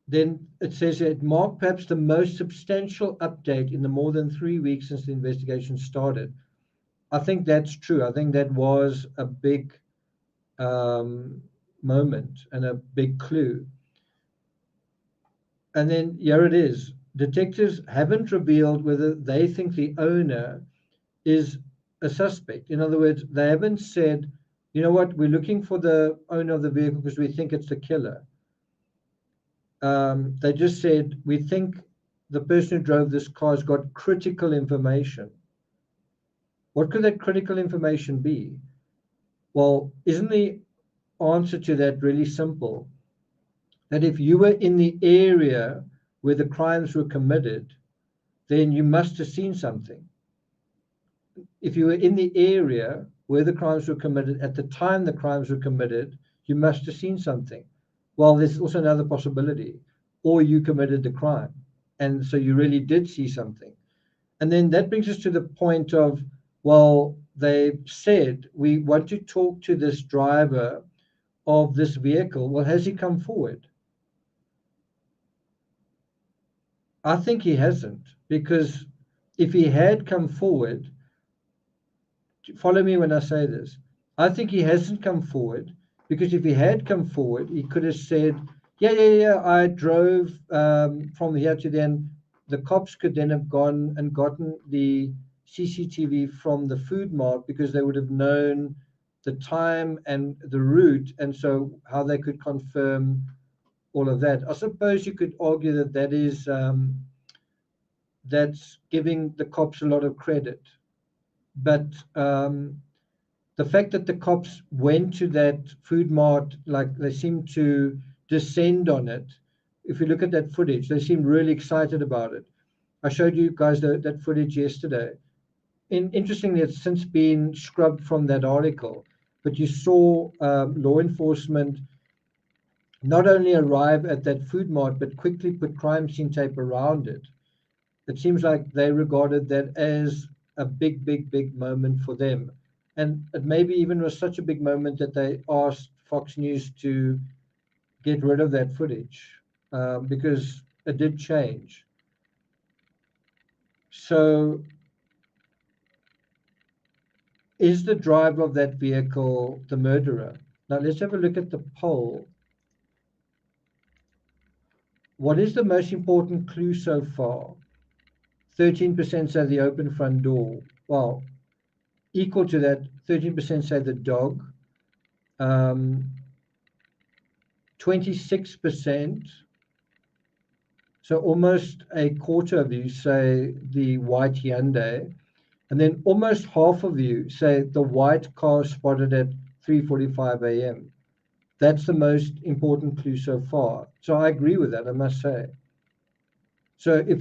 Then it says it marked perhaps the most substantial update in the more than 3 weeks since the investigation started. I think that's true. I think that was a big moment and a big clue. And then here it is. Detectives haven't revealed whether they think the owner is a suspect. In other words, they haven't said, you know what, we're looking for the owner of the vehicle because we think it's the killer. They just said, we think the person who drove this car has got critical information. What could that critical information be? Well, isn't the answer to that really simple? That if you were in the area where the crimes were committed, then you must have seen something. If you were in the area where the crimes were committed at the time the crimes were committed, you must have seen something. Well, there's also another possibility, or you committed the crime, and so you really did see something. And then that brings us to the point of, well, they said, we want to talk to this driver of this vehicle. Well, has he come forward? I think he hasn't, because if he had come forward, follow me when I say this, I think he hasn't come forward, because if he had come forward, he could have said, yeah, I drove from here to then. The cops could then have gone and gotten the CCTV from the food mart, because they would have known the time and the route, and so how they could confirm all of that. I suppose you could argue that that is that's giving the cops a lot of credit, but the fact that the cops went to that food mart, like they seemed to descend on it. If you look at that footage, they seemed really excited about it. I showed you guys that footage yesterday. Interestingly, it's since been scrubbed from that article, but you saw law enforcement not only arrive at that food mart, but quickly put crime scene tape around it. It seems like they regarded that as a big moment for them. And it maybe even was such a big moment that they asked Fox News to get rid of that footage because it did change. So is the driver of that vehicle the murderer? Now let's have a look at the poll. What is the most important clue so far? 13% say the open front door. Well, equal to that, 13% say the dog. 26%, so almost a quarter of you say the white Hyundai, and then almost half of you say the white car spotted at 3:45 a.m. That's the most important clue so far. So I agree with that, I must say. So if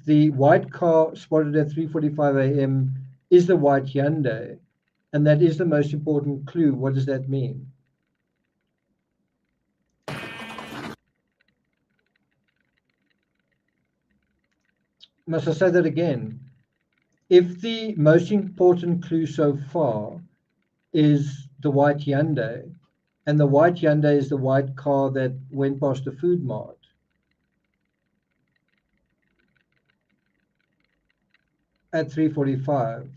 the white car spotted at 3:45 a.m. is the white Hyundai, and that is the most important clue, what does that mean? Must I say that again? If the most important clue so far is the white Hyundai, and the white Hyundai is the white car that went past the food mart, at 3:45,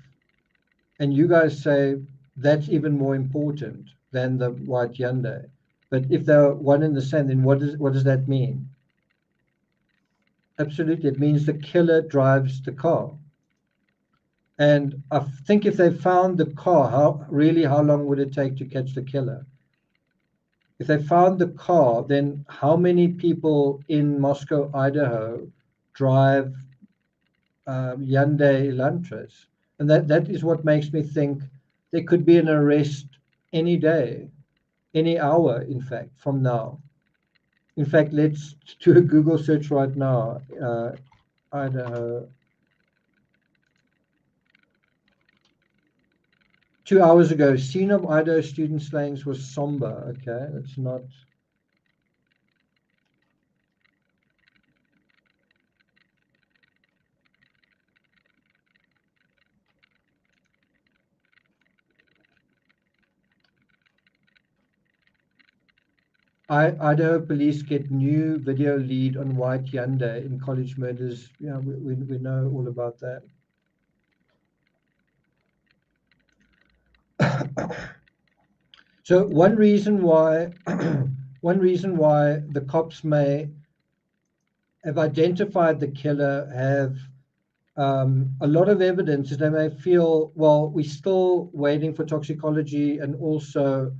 and you guys say that's even more important than the white Hyundai. But if they're one and the same, then what does that mean? Absolutely, it means the killer drives the car. And I think if they found the car, how long would it take to catch the killer? If they found the car, then how many people in Moscow, Idaho, drive Hyundai Elantras. And that is what makes me think there could be an arrest any day, any hour, in fact, from now. In fact, let's do a Google search right now. Idaho. 2 hours ago, scene of Idaho student slayings was somber. Okay, that's not. Idaho police get new video lead on white Hyundai in college murders. Yeah, we know all about that. So one reason why the cops may have identified the killer, have a lot of evidence, is they may feel, well, we're still waiting for toxicology, and also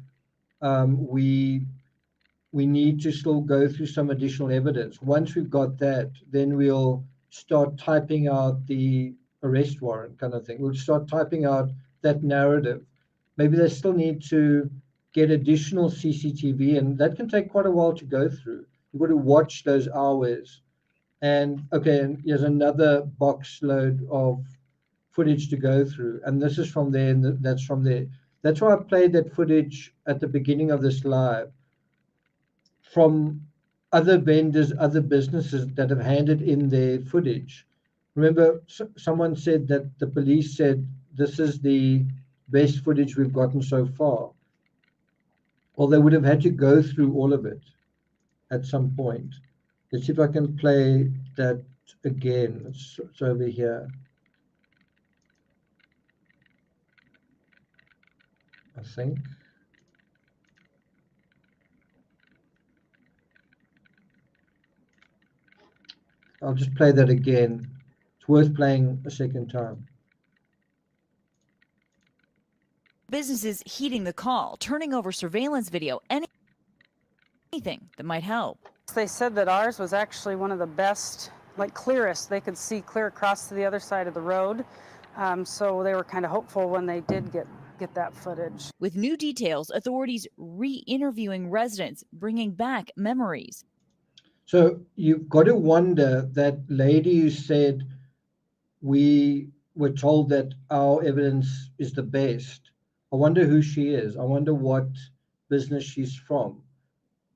we need to still go through some additional evidence. Once we've got that, then we'll start typing out the arrest warrant kind of thing. We'll start typing out that narrative. Maybe they still need to get additional CCTV, and that can take quite a while to go through. You've got to watch those hours. And okay, and there's another box load of footage to go through. And this is from there, and that's from there. That's why I played that footage at the beginning of this live from other vendors, other businesses that have handed in their footage. Remember, someone said that the police said this is the best footage we've gotten so far. Well, they would have had to go through all of it at some point. Let's see if I can play that again. It's over here. I think. I'll just play that again. It's worth playing a second time. Businesses heeding the call, turning over surveillance video, anything that might help. They said that ours was actually one of the best, like clearest. They could see clear across to the other side of the road. So they were kind of hopeful when they did get that footage. With new details, authorities re-interviewing residents, bringing back memories. So you've got to wonder, that lady who said we were told that our evidence is the best. I wonder who she is. I wonder what business she's from.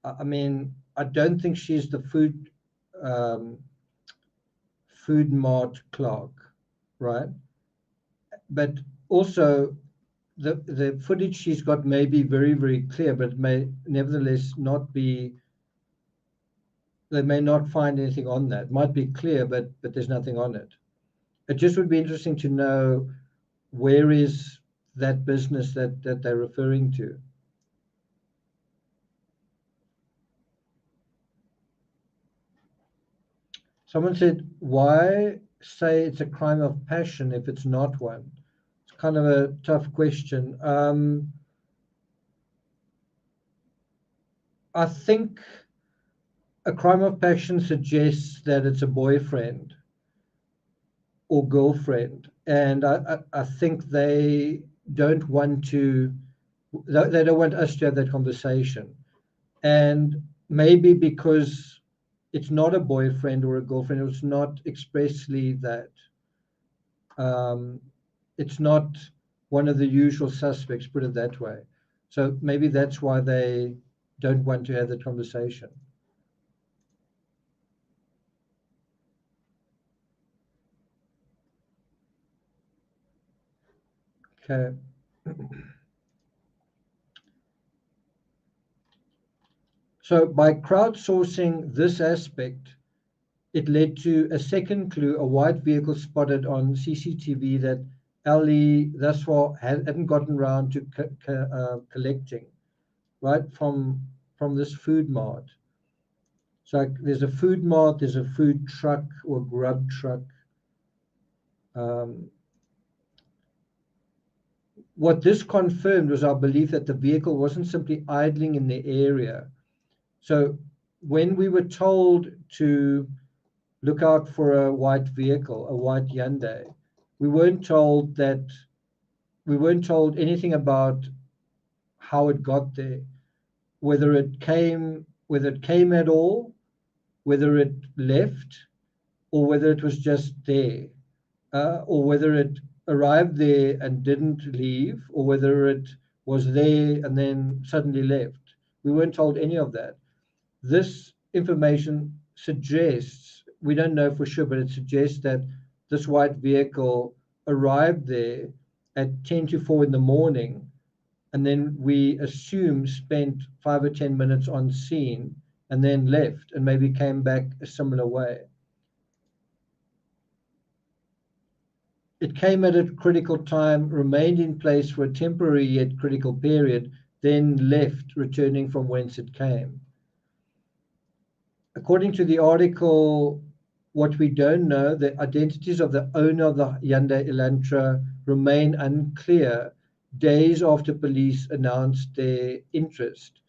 I mean, I don't think she's the food mart clerk, right? But also the footage she's got may be very, very clear, but it may nevertheless not be. They may not find anything on that. It might be clear, but there's nothing on it. It just would be interesting to know, where is that business that they're referring to. Someone said, why say it's a crime of passion if it's not one? It's kind of a tough question. I think a crime of passion suggests that it's a boyfriend or girlfriend, and I think they don't want us to have that conversation. And maybe because it's not a boyfriend or a girlfriend, it's not expressly that. It's not one of the usual suspects, put it that way. So maybe that's why they don't want to have that conversation. Okay. So by crowdsourcing this aspect, it led to a second clue, a white vehicle spotted on CCTV that Ali thus far hadn't gotten around to collecting, right, from this food mart. So there's a food mart, there's a food truck or grub truck. What this confirmed was our belief that the vehicle wasn't simply idling in the area. So when we were told to look out for a white vehicle, a white Hyundai. We weren't told anything about how it got there, whether it came at all, whether it left, or whether it was just there, or whether it arrived there and didn't leave, or whether it was there and then suddenly left. We weren't told any of that. This information suggests, we don't know for sure, but it suggests that this white vehicle arrived there at 10 to 4 in the morning, and then we assume spent 5 or 10 minutes on scene and then left and maybe came back a similar way. It came at a critical time, remained in place for a temporary yet critical period, then left, returning from whence it came. According to the article, what we don't know, the identities of the owner of the Hyundai Elantra remain unclear days after police announced their interest.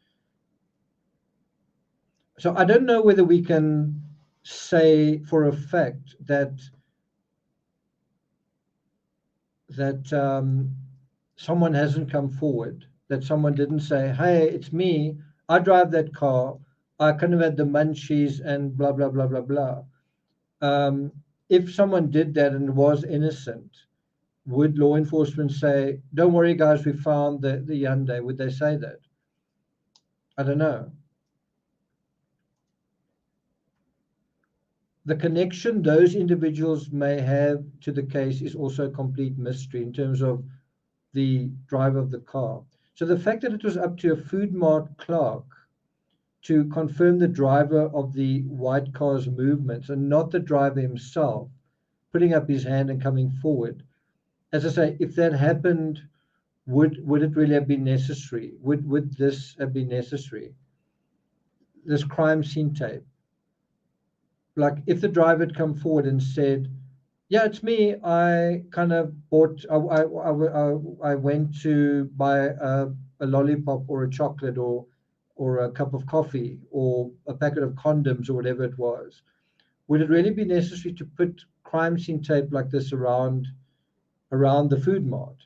So I don't know whether we can say for a fact that someone hasn't come forward, that someone didn't say, hey, it's me, I drive that car, I kind of had the munchies and blah, blah, blah, blah, blah. If someone did that and was innocent, would law enforcement say, don't worry, guys, we found the Hyundai? Would they say that? I don't know. The connection those individuals may have to the case is also a complete mystery in terms of the driver of the car. So the fact that it was up to a Food Mart clerk to confirm the driver of the white car's movements and not the driver himself, putting up his hand and coming forward. As I say, if that happened, would it really have been necessary? Would this have been necessary? This crime scene tape. Like if the driver had come forward and said, yeah, it's me, I kind of bought, I went to buy a lollipop or a chocolate or a cup of coffee or a packet of condoms or whatever it was. Would it really be necessary to put crime scene tape like this around the Food Mart?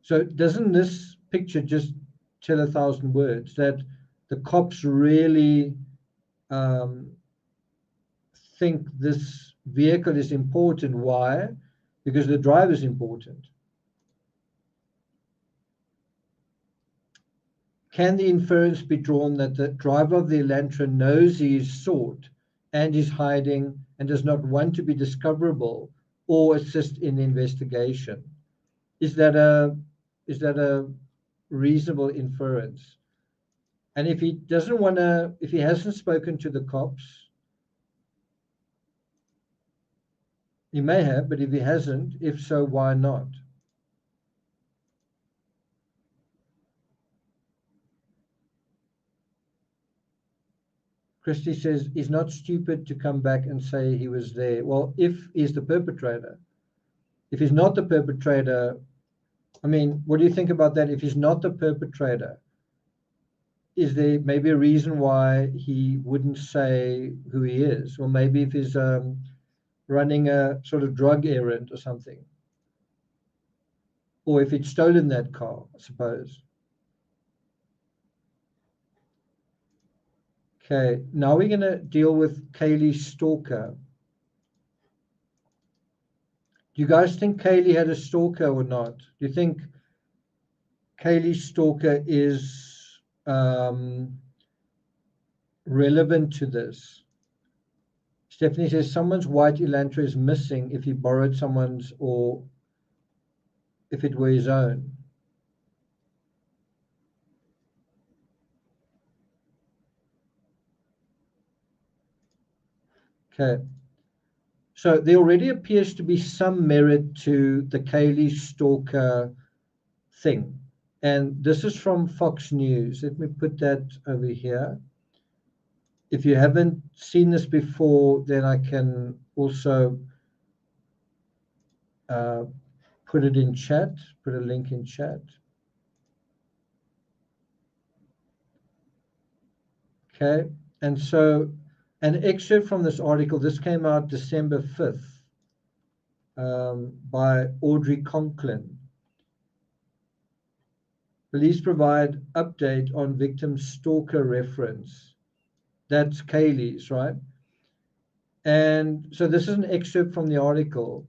So doesn't this picture just tell 1,000 words that the cops really think this vehicle is important? Why? Because the driver is important. Can the inference be drawn that the driver of the Elantra knows he is sought and is hiding and does not want to be discoverable or assist in the investigation? Is that a reasonable inference? And if he doesn't want to, if he hasn't spoken to the cops, he may have, but if he hasn't, if so, why not? Christy says, he's not stupid to come back and say he was there. Well, if he's the perpetrator. If he's not the perpetrator, I mean, what do you think about that? If he's not the perpetrator, is there maybe a reason why he wouldn't say who he is? Or maybe if he's running a sort of drug errand or something. Or if he'd stolen that car, I suppose. Okay, now we're going to deal with Kaylee Stalker. Do you guys think Kaylee had a stalker or not? Do you think Kaylee Stalker is relevant to this? Stephanie says someone's white Elantra is missing if he borrowed someone's or if it were his own. Okay. So there already appears to be some merit to the Kaylee Stalker thing. And this is from Fox News. Let me put that over here. If you haven't seen this before, then I can also put it in chat, put a link in chat. Okay, and so An excerpt from this article, this came out December 5th, by Audrey Conklin. Police provide update on victim stalker reference. That's Kaylee's, right? And so this is an excerpt from the article.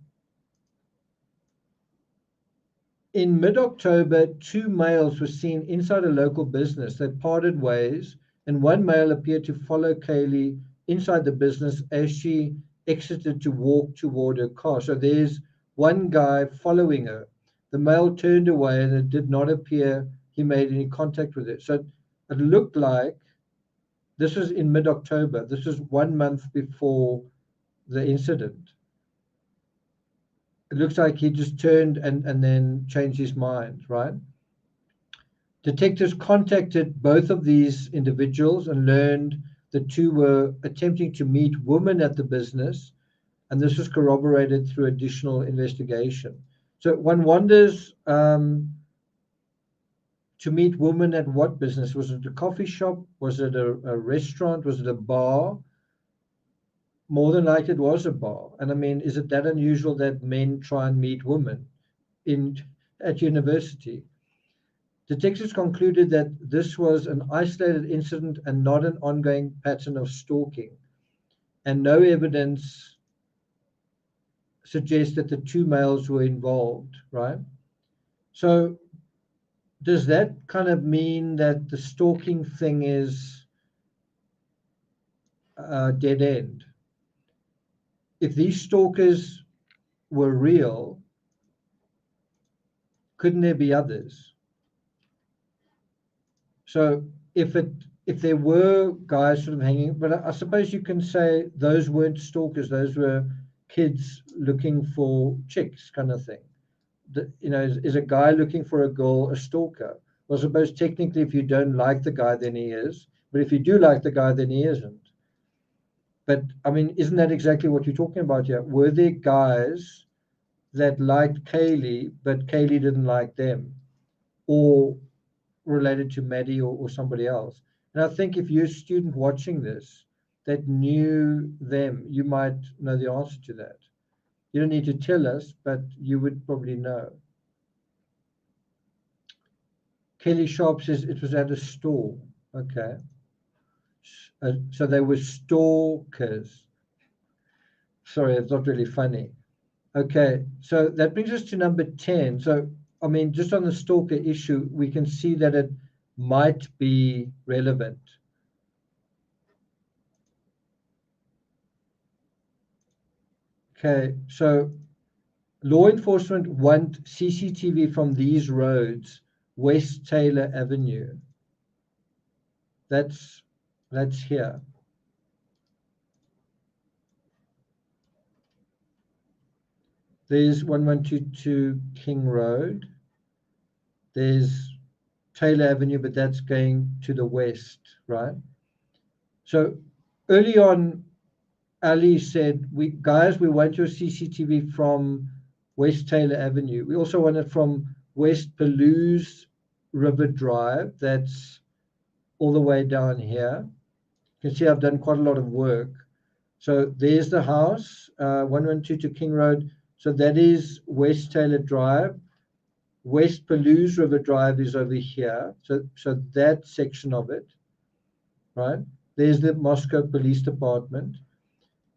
In mid-October, 2 males were seen inside a local business. They parted ways, and one male appeared to follow Kaylee inside the business as she exited to walk toward her car. So there's one guy following her. The male turned away, and it did not appear he made any contact with it. So it looked like this was in mid-October. This was 1 month before the incident. It looks like he just turned and then changed his mind, right? Detectives contacted both of these individuals and learned the two were attempting to meet women at the business, and this was corroborated through additional investigation. So one wonders, to meet women at what business? Was it a coffee shop? Was it a restaurant? Was it a bar? More than likely it was a bar. And I mean, is it that unusual that men try and meet women at university? Detectives concluded that this was an isolated incident and not an ongoing pattern of stalking. And no evidence suggests that the 2 males were involved, right? So does that kind of mean that the stalking thing is a dead end? If these stalkers were real, couldn't there be others? So if there were guys sort of hanging, but I suppose you can say those weren't stalkers, those were kids looking for chicks, kind of thing. Is a guy looking for a girl a stalker? Well, I suppose technically if you don't like the guy, then he is. But if you do like the guy, then he isn't. But I mean, isn't that exactly what you're talking about here? Were there guys that liked Kaylee, but Kaylee didn't like them, or related to Maddie or somebody else? And I think if you're a student watching this that knew them, you might know the answer to that. You don't need to tell us, but you would probably know. Kelly Sharp says it was at a store. Okay. So they were stalkers. Sorry, it's not really funny. Okay, so that brings us to number 10. So, I mean, just on the stalker issue, we can see that it might be relevant. Okay, so law enforcement want CCTV from these roads, West Taylor Avenue. That's here. There's 1122 King Road. There's Taylor Avenue, but that's going to the west, right? So early on, Ali said, we want your CCTV from West Taylor Avenue. We also want it from West Palouse River Drive. That's all the way down here. You can see I've done quite a lot of work. So there's the house, 1122 King Road. So that is West Taylor Drive. West Palouse River Drive is over here. So that section of it, right? There's the Moscow Police Department.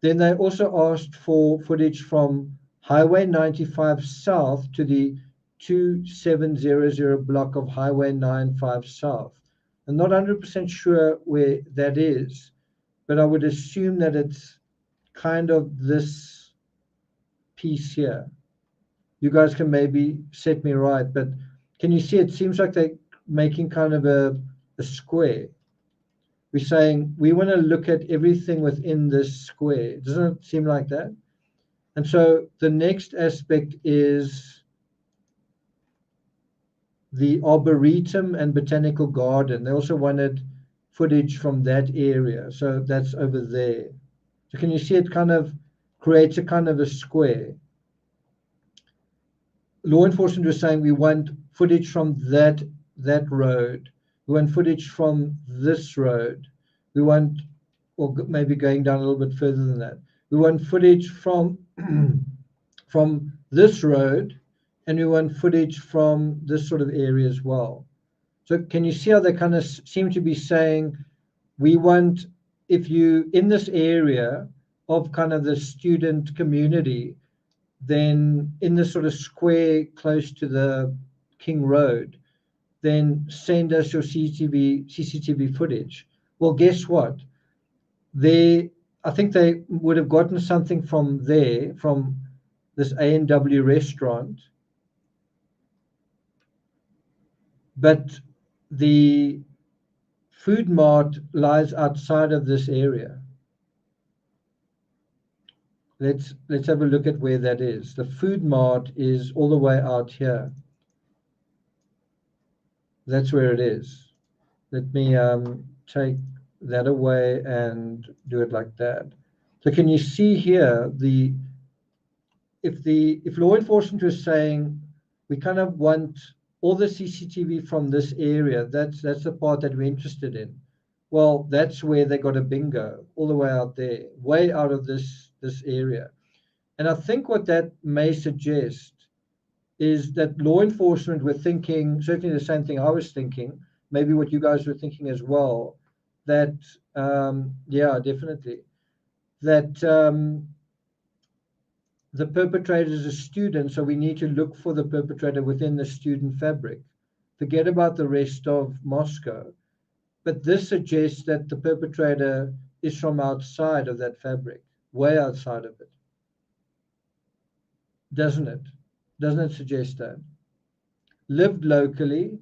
Then they also asked for footage from Highway 95 South to the 2700 block of Highway 95 South. I'm not 100% sure where that is, but I would assume that it's kind of this piece here. You guys can maybe set me right, but can you see it seems like they're making kind of a square. We're saying we want to look at everything within this square. Doesn't it seem like that? And so the next aspect is the Arboretum and Botanical Garden. They also wanted footage from that area. So that's over there. So can you see it kind of creates a kind of a square? Law enforcement was saying we want footage from that road. We want footage from this road. We want or maybe going down a little bit further than that. We want footage from from this road, and we want footage from this sort of area as well. So can you see how they kind of seem to be saying, we want, if you in this area of kind of the student community, then in this sort of square close to the King Road, then send us your CCTV footage. Well, guess what? I think they would have gotten something from there, from this A&W restaurant, but the food mart lies outside of this area. Let's have a look at where that is. The food mart is all the way out here. That's where it is. Let me take that away and do it like that. So can you see here, if law enforcement was saying we kind of want all the CCTV from this area, that's the part that we're interested in. Well, that's where they got a bingo, all the way out there, way out of this area. And I think what that may suggest is that law enforcement were thinking, certainly the same thing I was thinking, maybe what you guys were thinking as well, that, yeah, definitely, that the perpetrator is a student, so we need to look for the perpetrator within the student fabric. Forget about the rest of Moscow. But this suggests that the perpetrator is from outside of that fabric, way outside of it. Doesn't it? Doesn't it suggest that? Lived locally,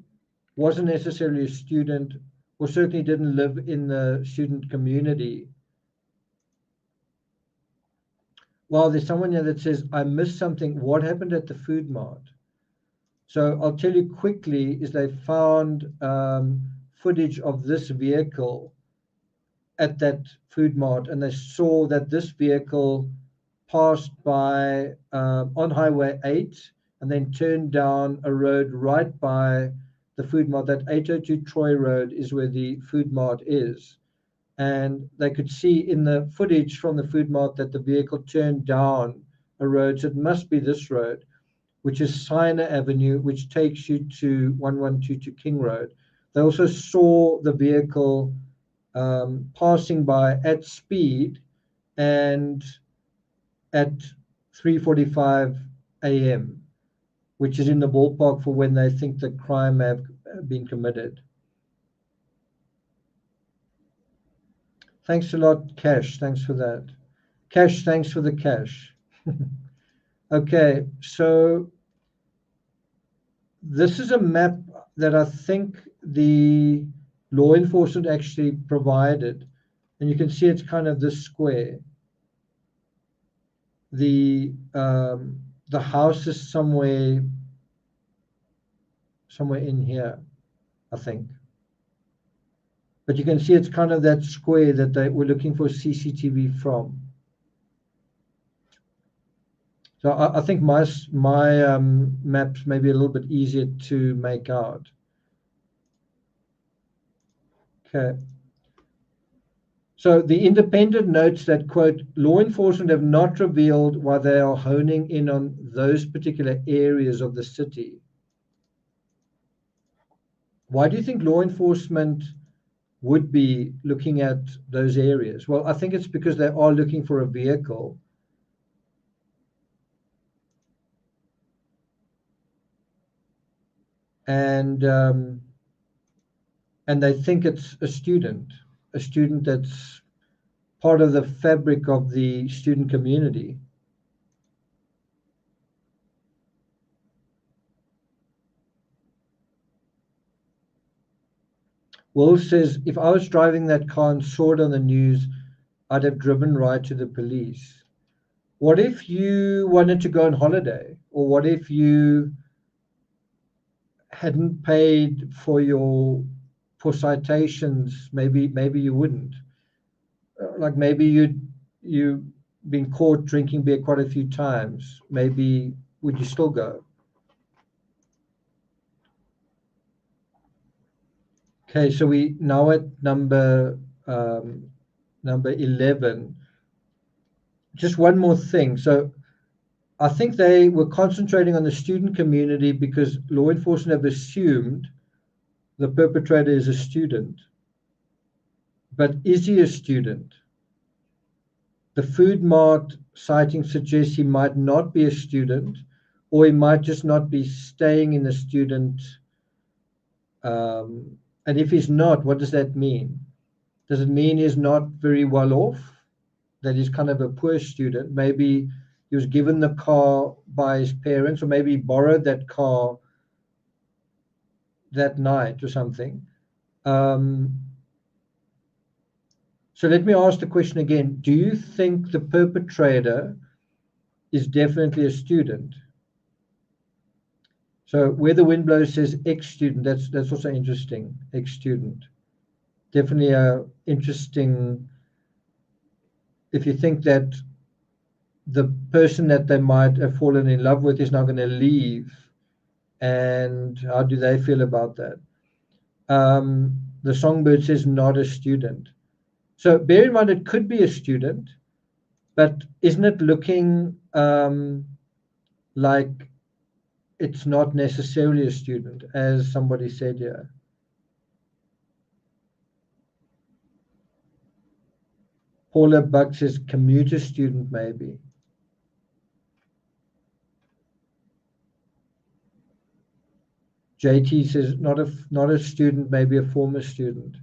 wasn't necessarily a student, or certainly didn't live in the student community. Well, there's someone here that says, I missed something. What happened at the food mart? So I'll tell you quickly, is they found footage of this vehicle at that food mart, and they saw that this vehicle passed by on Highway 8 and then turned down a road right by the food mart. That 802 Troy Road is where the food mart is. And they could see in the footage from the food mart that the vehicle turned down a road. So it must be this road, which is Siner Avenue, which takes you to 112 King Road. They also saw the vehicle passing by at speed and at 3:45 a.m., which is in the ballpark for when they think the crime may have been committed. Thanks a lot, Cash. Thanks for that. Cash, thanks for the cash. Okay, so this is a map that I think the law enforcement actually provided. And you can see it's kind of this square. The house is somewhere in here, I think. But you can see it's kind of that square that they were looking for CCTV from. So I think my maps may be a little bit easier to make out. Okay. So the Independent notes that, quote, law enforcement have not revealed why they are honing in on those particular areas of the city. Why do you think law enforcement would be looking at those areas? Well, I think it's because they are looking for a vehicle. And they think it's a student that's part of the fabric of the student community. Will says, if I was driving that car and saw it on the news, I'd have driven right to the police. What if you wanted to go on holiday? Or what if you hadn't paid for citations? Maybe you wouldn't. Like maybe you've been caught drinking beer quite a few times. Maybe would you still go? Okay, so we now at number number 11. Just one more thing. So I think they were concentrating on the student community because law enforcement have assumed the perpetrator is a student. But is he a student? The Food Mart sighting suggests he might not be a student, or he might just not be staying in the student. And if he's not, what does that mean? Does it mean he's not very well off? That he's kind of a poor student? Maybe he was given the car by his parents, or maybe he borrowed that car that night or something. So let me ask the question again. Do you think the perpetrator is definitely a student? So where the wind blows says ex-student, that's also interesting, ex-student. Definitely interesting if you think that the person that they might have fallen in love with is now going to leave, and how do they feel about that? The songbird says not a student. So bear in mind it could be a student, but isn't it looking like it's not necessarily a student, as somebody said here? Paula Buck says commuter student, maybe. JT says not a student, maybe a former student.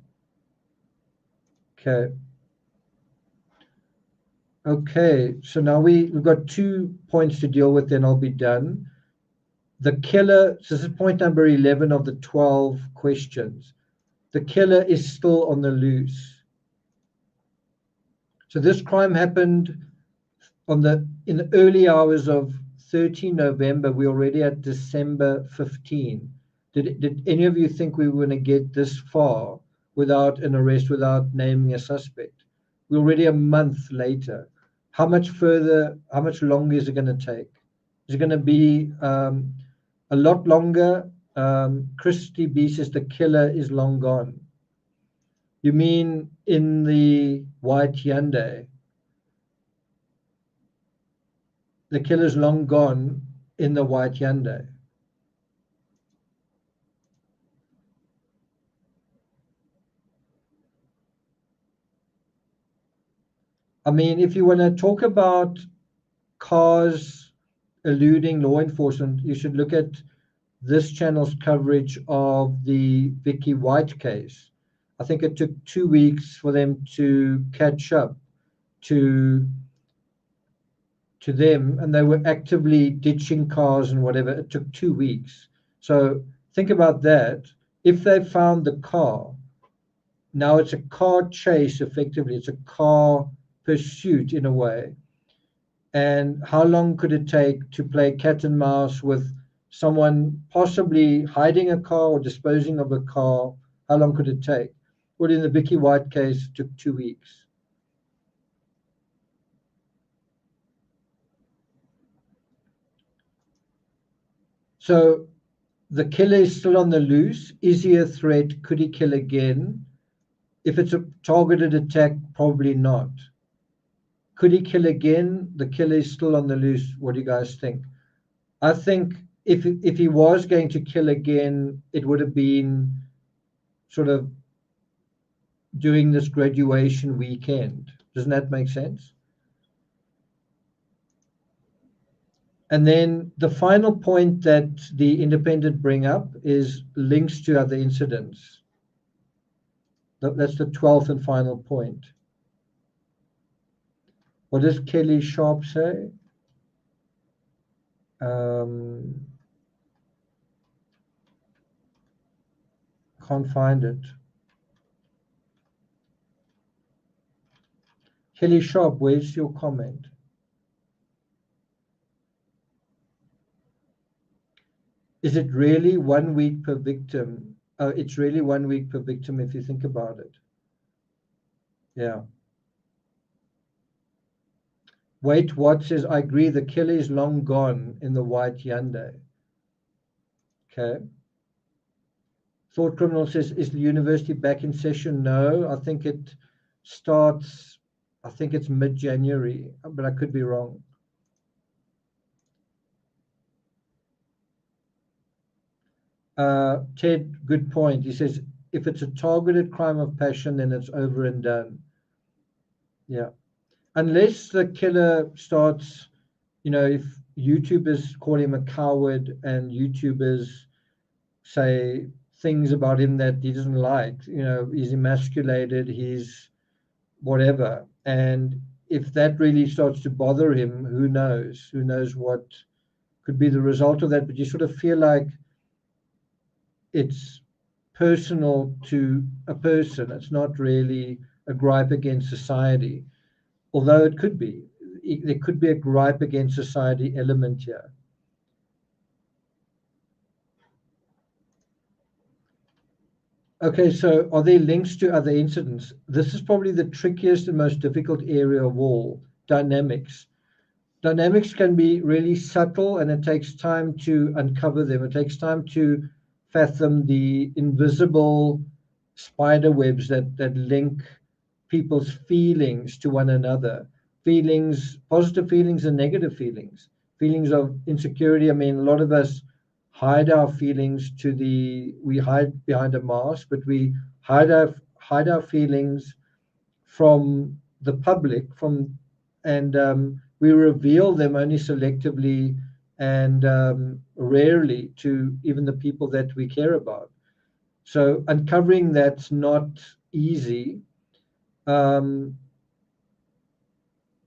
Okay, so now we've got 2 points to deal with, then I'll be done. The killer, so this is point number 11 of the 12 questions. The killer is still on the loose. So this crime happened in the early hours of 13 November. We're already at December 15. Did any of you think we were going to get this far without an arrest, without naming a suspect? We're already a month later. How much further, how much longer is it going to take? Is it going to be a lot longer? Christy B says the killer is long gone. You mean in the white Hyundai? The killer's long gone in the white Hyundai. I mean, if you want to talk about cars eluding law enforcement, you should look at this channel's coverage of the Vicky White case. I think it took 2 weeks for them to catch up to them, and they were actively ditching cars and whatever. It took 2 weeks. So think about that. If they found the car, now it's a car chase effectively. It's a car pursuit in a way. And how long could it take to play cat and mouse with someone possibly hiding a car or disposing of a car? How long could it take? Well, in the Vicky White case, it took 2 weeks. So the killer is still on the loose. Is he a threat? Could he kill again? If it's a targeted attack, probably not. Could he kill again? The killer is still on the loose. What do you guys think? I think if he was going to kill again, it would have been sort of during this graduation weekend. Doesn't that make sense? And then the final point that the Independent bring up is links to other incidents. That's the 12th and final point. What does Kelly Sharp say? Can't find it. Kelly Sharp, where's your comment? Is it really 1 week per victim? Oh, it's really 1 week per victim if you think about it. Yeah. Wait, what says, I agree, the killer is long gone in the white Hyundai. Okay. Thought Criminal says, is the university back in session? No, I think it starts, I think it's mid-January, but I could be wrong. Ted, good point. He says, if it's a targeted crime of passion, then it's over and done. Yeah. Unless the killer starts, if YouTubers call him a coward and YouTubers say things about him that he doesn't like, he's emasculated, he's whatever. And if that really starts to bother him, who knows? Who knows what could be the result of that? But you sort of feel like it's personal to a person. It's not really a gripe against society, although it could be. There could be a gripe against society element here. Okay, so are there links to other incidents? This is probably the trickiest and most difficult area of all, dynamics. Dynamics can be really subtle, and it takes time to uncover them. It takes time to fathom the invisible spider webs that link people's feelings to one another. Feelings, positive feelings and negative feelings. Feelings of insecurity. I mean, a lot of us hide our feelings we hide behind a mask, but we hide our feelings from the public, and we reveal them only selectively and rarely to even the people that we care about. So uncovering that's not easy.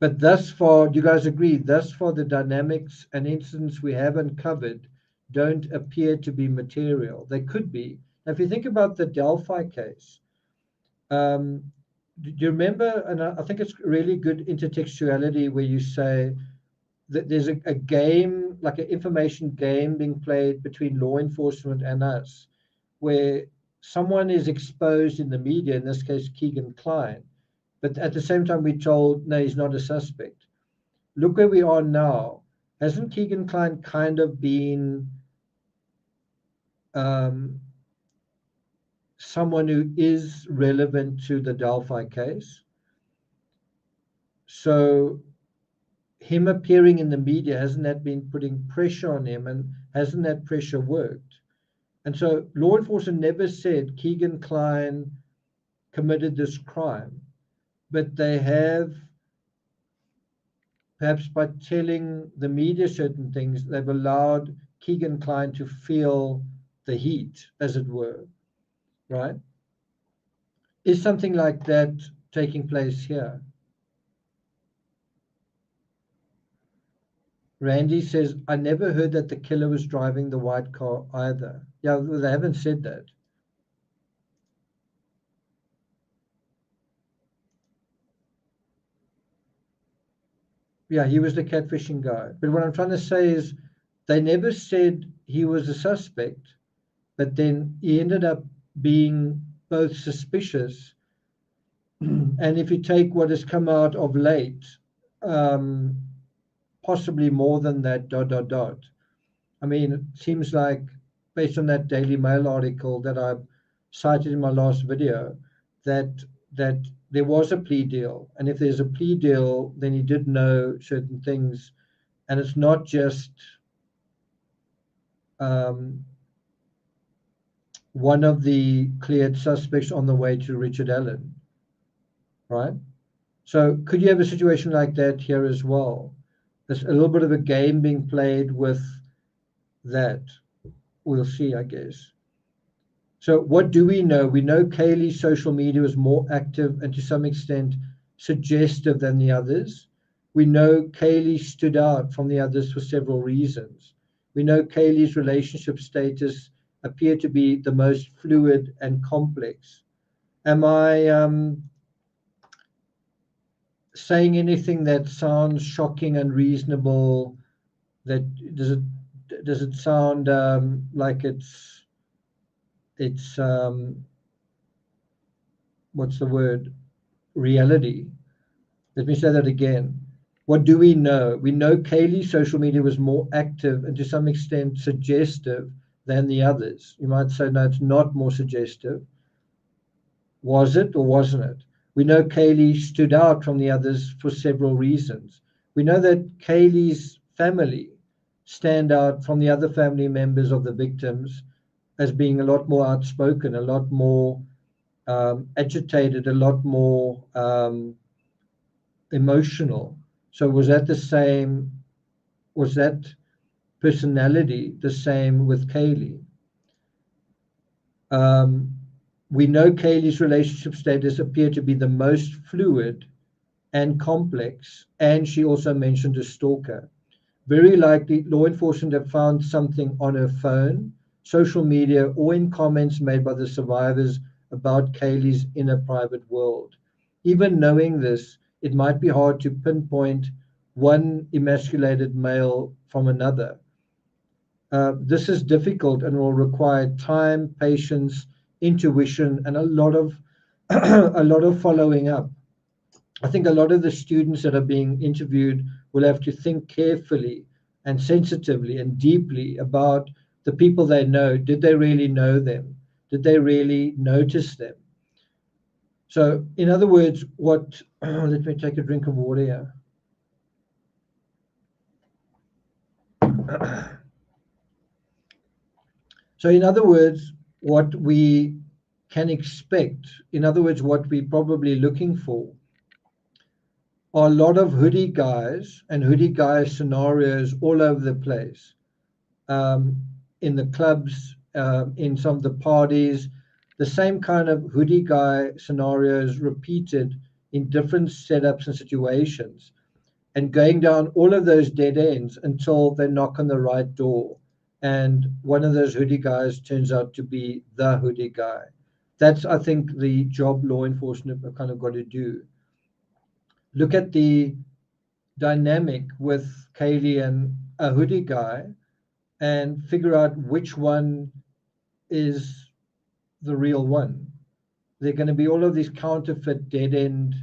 But thus far, do you guys agree? Thus far, the dynamics and incidents we have uncovered don't appear to be material. They could be. Now, if you think about the Delphi case, do you remember? And I think it's really good intertextuality where you say that there's a game, like an information game being played between law enforcement and us, where someone is exposed in the media, in this case, Keegan Kline, but at the same time, we're told, no, he's not a suspect. Look where we are now. Hasn't Keegan Kline kind of been someone who is relevant to the Delphi case? So him appearing in the media, hasn't that been putting pressure on him, and hasn't that pressure worked? And so law enforcement never said Keegan Kline committed this crime, but they have, perhaps by telling the media certain things, they've allowed Keegan Kline to feel the heat, as it were, right? Is something like that taking place here? Randy says, I never heard that the killer was driving the white car either. Yeah, they haven't said that. Yeah, he was the catfishing guy. But what I'm trying to say is they never said he was a suspect, but then he ended up being both suspicious. And if you take what has come out of late, possibly more than that, ... I mean, it seems like, based on that Daily Mail article that I cited in my last video, that there was a plea deal. And if there's a plea deal, then he did know certain things. And it's not just one of the cleared suspects on the way to Richard Allen, right? So could you have a situation like that here as well? There's a little bit of a game being played with that. We'll see, I guess. So what do we know? We know Kaylee's social media was more active and to some extent suggestive than the others. We know Kaylee stood out from the others for several reasons. We know Kaylee's relationship status appeared to be the most fluid and complex. Am I saying anything that sounds shocking, unreasonable? That does it sound like it's what's the word? Reality. Let me say that again. What do we know? We know Kaylee's social media was more active and to some extent suggestive than the others. You might say, no, it's not more suggestive. Was it or wasn't it? We know Kaylee stood out from the others for several reasons. We know that Kaylee's family stand out from the other family members of the victims as being a lot more outspoken, a lot more agitated, a lot more emotional. So was that the same? Was that personality the same with Kaylee? We know Kaylee's relationship status appeared to be the most fluid and complex, and she also mentioned a stalker. Very likely, law enforcement have found something on her phone, social media, or in comments made by the survivors about Kaylee's inner private world. Even knowing this, it might be hard to pinpoint one emasculated male from another. This is difficult and will require time, patience, intuition, and a lot of a lot of following up. I think a lot of the students that are being interviewed will have to think carefully and sensitively and deeply about the people they know. Did they really know them? Did they really notice them? So, in other words, what let me take a drink of water here. So, in other words, what we can expect, in other words, what we're probably looking for, are a lot of hoodie guys and hoodie guy scenarios all over the place, in the clubs, in some of the parties, the same kind of hoodie guy scenarios repeated in different setups and situations, and going down all of those dead ends until they knock on the right door. And one of those hoodie guys turns out to be the hoodie guy. That's, I think, the job law enforcement have kind of got to do. Look at the dynamic with Kaylee and a hoodie guy and figure out which one is the real one. There are going to be all of these counterfeit dead end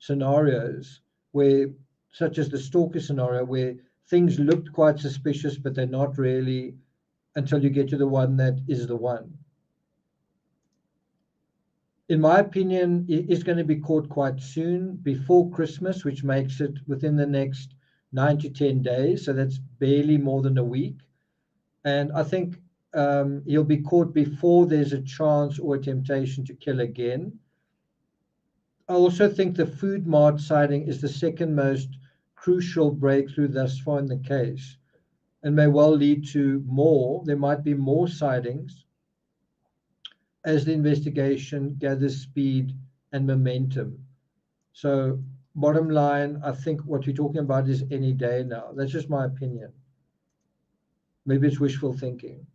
scenarios where, such as the stalker scenario, where things looked quite suspicious, but they're not really until you get to the one that is the one. In my opinion, it is going to be caught quite soon, before Christmas, which makes it within the next 9 to 10 days. So that's barely more than a week. And I think he'll be caught before there's a chance or a temptation to kill again. I also think the Food Mart sighting is the second most crucial breakthrough thus far in the case, and may well lead to more. There might be more sightings as the investigation gathers speed and momentum. So bottom line, I think what you're talking about is any day now. That's just my opinion. Maybe it's wishful thinking.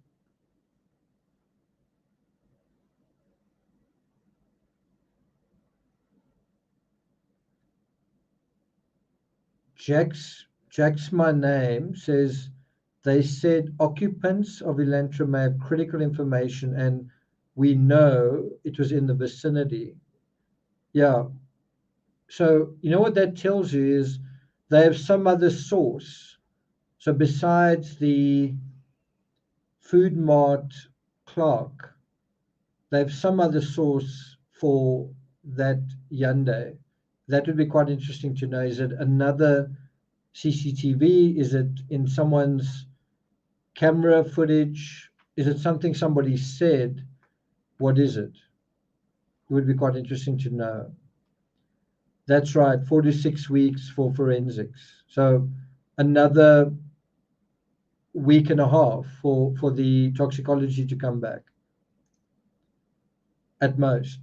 Jack's my name says, they said occupants of Elantra may have critical information, and we know it was in the vicinity. Yeah. So you know what that tells you is they have some other source. So besides the Food Mart clerk, they have some other source for that Hyundai. That would be quite interesting to know. Is it another CCTV? Is it in someone's camera footage? Is it something somebody said? What is it? It would be quite interesting to know. That's right, 4 to 6 weeks for forensics. So another week and a half for the toxicology to come back, at most.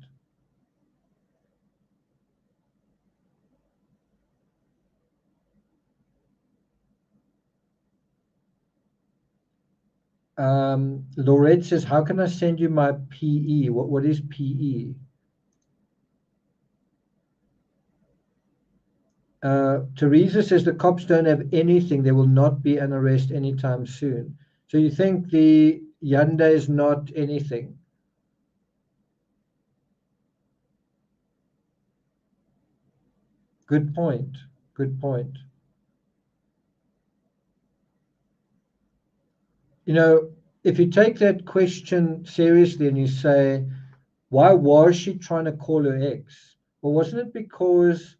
Laurette says, how can I send you my PE? What is PE? Teresa says the cops don't have anything. There will not be an arrest anytime soon. So you think the Hyundai is not anything? Good point. Good point. You know, if you take that question seriously and you say, why was she trying to call her ex? or wasn't it because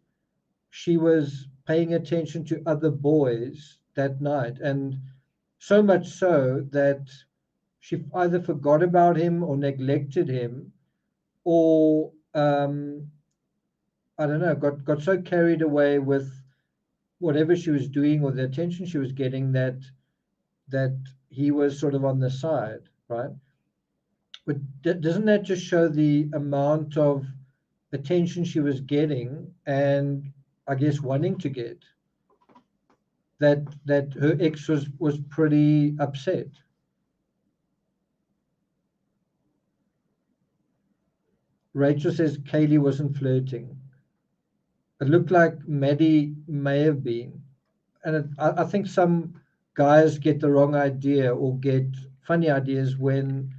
she was paying attention to other boys that night, and so much so that she either forgot about him or neglected him, or I don't know, got so carried away with whatever she was doing or the attention she was getting that he was sort of on the side, right? But doesn't that just show the amount of attention she was getting, and I guess wanting to get, that her ex was pretty upset? Rachel says Kaylee wasn't flirting. It looked like Maddie may have been. And I think some guys get the wrong idea or get funny ideas when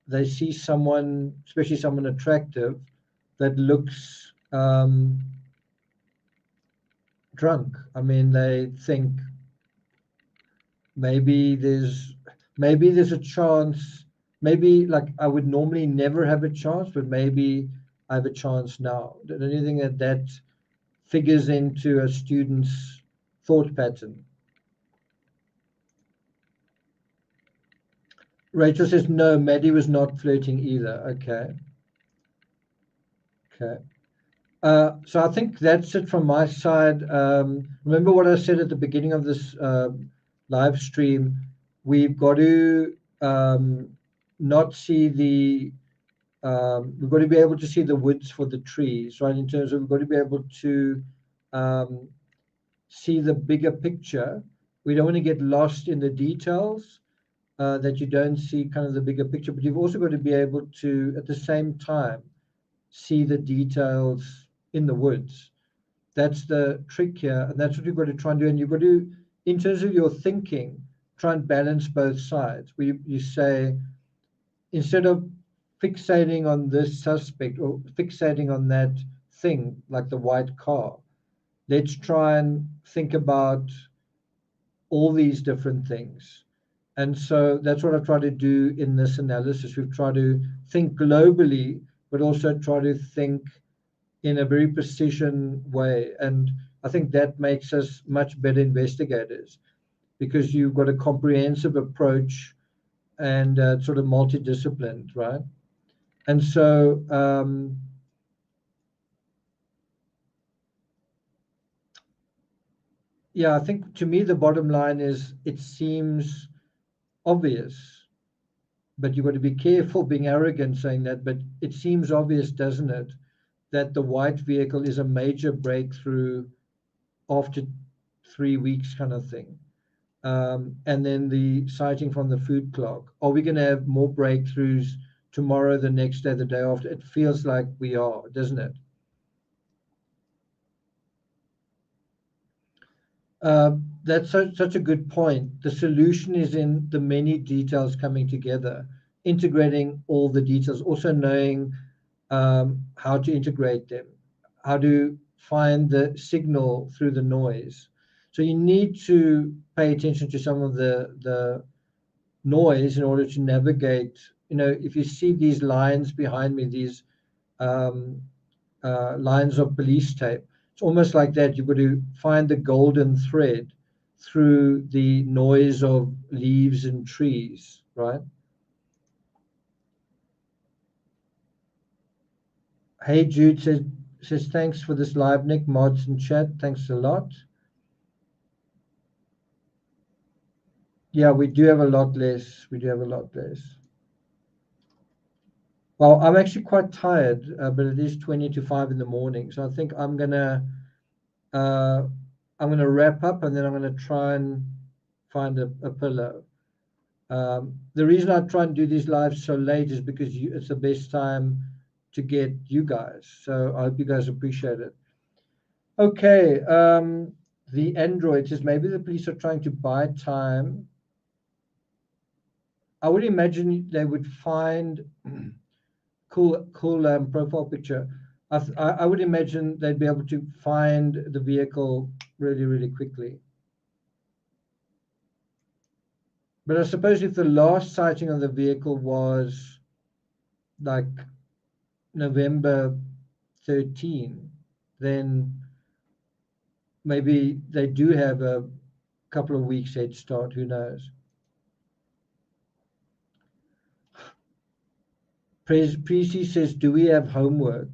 they see someone, especially someone attractive, that looks drunk. I mean, they think maybe there's a chance. Maybe, like, I would normally never have a chance, but maybe I have a chance now. Anything that figures into a student's thought pattern. Rachel says, no, Maddie was not flirting either. Okay. So I think that's it from my side. Remember what I said at the beginning of this live stream. We've got to not see the we've got to be able to see the woods for the trees, right? In terms of, we've got to be able to see the bigger picture. We don't want to get lost in the details, that you don't see kind of the bigger picture, but you've also got to be able to, at the same time, see the details in the woods. That's the trick here, and that's what you've got to try and do. And you've got to, in terms of your thinking, try and balance both sides. Where you say, instead of fixating on this suspect or fixating on that thing, like the white car, let's try and think about all these different things. And so that's what I try to do in this analysis. We've tried to think globally, but also try to think in a very precision way. And I think that makes us much better investigators, because you've got a comprehensive approach and sort of multidisciplined, right? And so yeah, I think to me the bottom line is, it seems obvious, but you've got to be careful being arrogant saying that, but it seems obvious, doesn't it, that the white vehicle is a major breakthrough after 3 weeks kind of thing. And then the sighting from the food clock. Are we going to have more breakthroughs tomorrow, the next day, the day after? It feels like we are, doesn't it? That's such a good point. The solution is in the many details coming together, integrating all the details, also knowing how to integrate them, how to find the signal through the noise. So you need to pay attention to some of the noise in order to navigate. You know, if you see these lines behind me, these lines of police tape, it's almost like that. You've got to find the golden thread through the noise of leaves and trees, right? Hey, Jude says thanks for this live, Nick. Mods and chat, thanks a lot. Yeah, we do have a lot less. We do have a lot less. Well, I'm actually quite tired, but it is 20 to 5 in the morning, so I think I'm gonna wrap up, and then I'm gonna try and find a pillow. The reason I try and do these lives so late is because it's the best time to get you guys. So I hope you guys appreciate it. Okay, the Android says maybe the police are trying to buy time. I would imagine they would find cool profile picture. I would imagine they'd be able to find the vehicle really, really quickly. But I suppose if the last sighting of the vehicle was like November 13, then maybe they do have a couple of weeks head start, who knows. Prezi says, do we have homework?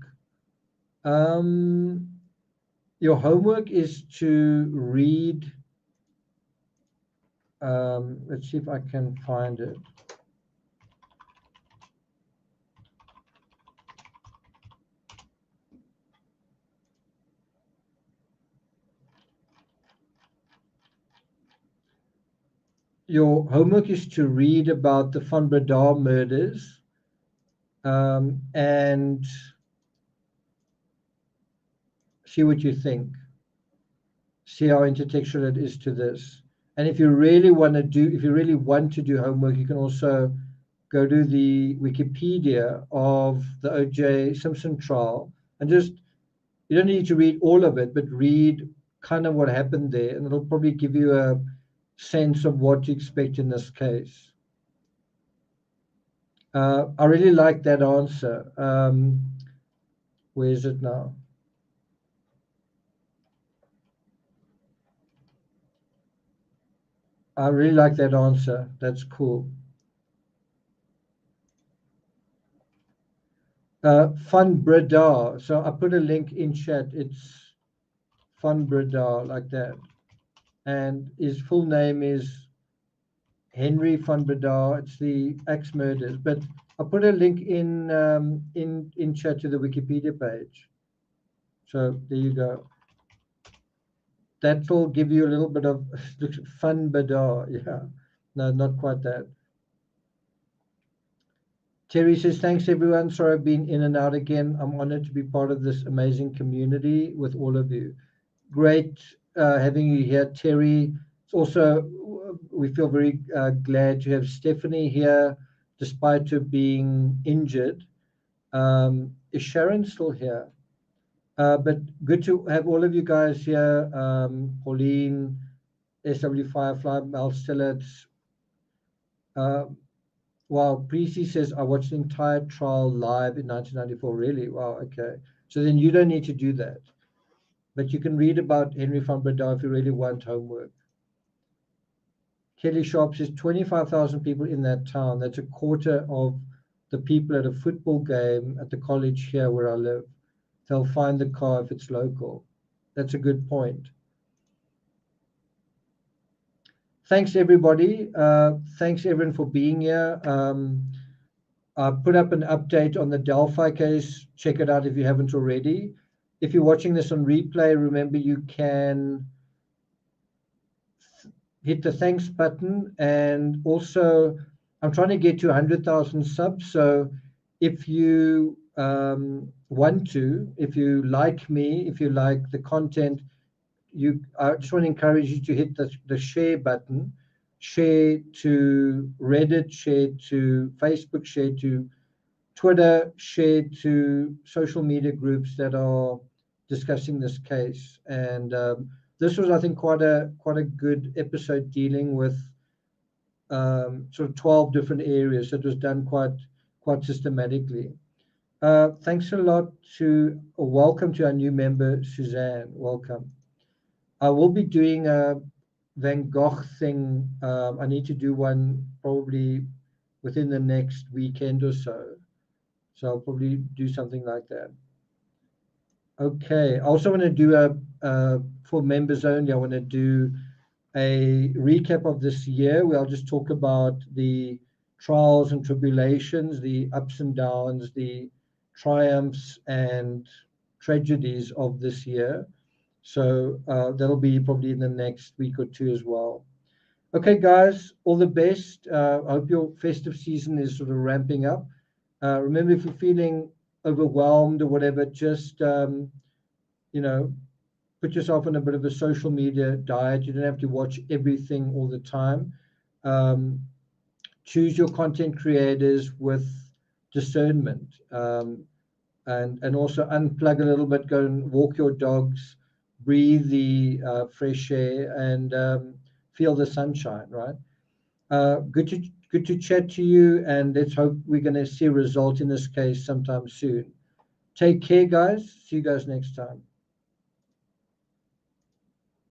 Your homework is to read, let's see if I can find it. Your homework is to read about the Van Breda murders and see what you think. See how intertextual it is to this. And if you really want to do homework, you can also go to the Wikipedia of the O.J. Simpson trial and just, you don't need to read all of it, but read kind of what happened there, and it'll probably give you a sense of what to expect in this case. I really like that answer. Where is it now? I really like that answer. That's cool. Van Breda. So I put a link in chat. It's Van Breda, like that. And his full name is Henry Van Breda. It's the axe murders. But I put a link in chat to the Wikipedia page. So there you go. That will give you a little bit of Van Breda. Yeah, no, not quite that. Terry says, thanks everyone. Sorry I've been in and out again. I'm honored to be part of this amazing community with all of you. Great having you here, Terry. It's also, we feel very glad to have Stephanie here, despite her being injured. Is Sharon still here? But good to have all of you guys here. Pauline, SW Firefly, Mel Stillett. Wow, Prezi says, I watched the entire trial live in 1994. Really? Wow, okay. So then you don't need to do that. But you can read about Henry Van Breda if you really want homework. Kelly Sharp says 25,000 people in that town. That's a quarter of the people at a football game at the college here where I live. They'll find the car if it's local. That's a good point. Thanks, everybody. Thanks, everyone, for being here. I put up an update on the Delphi case. Check it out if you haven't already. If you're watching this on replay, remember you can hit the thanks button. And also, I'm trying to get to 100,000 subs. So if you want to, if you like me, if you like the content, I just want to encourage you to hit the share button, share to Reddit, share to Facebook, share to Twitter, share to social media groups that are discussing this case. And this was, I think, quite a good episode dealing with sort of 12 different areas. It was done quite systematically. Thanks a lot welcome to our new member, Suzanne. Welcome. I will be doing a Van Gogh thing. I need to do one probably within the next weekend or so. So I'll probably do something like that. Okay. I also want to do for members only, I want to do a recap of this year where I'll just talk about the trials and tribulations, the ups and downs, the triumphs and tragedies of this year. So that'll be probably in the next week or two as well. Okay, guys, all the best. I hope your festive season is sort of ramping up. Remember, if you're feeling overwhelmed or whatever, just, put yourself on a bit of a social media diet. You don't have to watch everything all the time. Choose your content creators with discernment. And also unplug a little bit, go and walk your dogs, breathe the fresh air, and feel the sunshine, right? Good to chat to you, and let's hope we're going to see a result in this case sometime soon. Take care, guys. See you guys next time.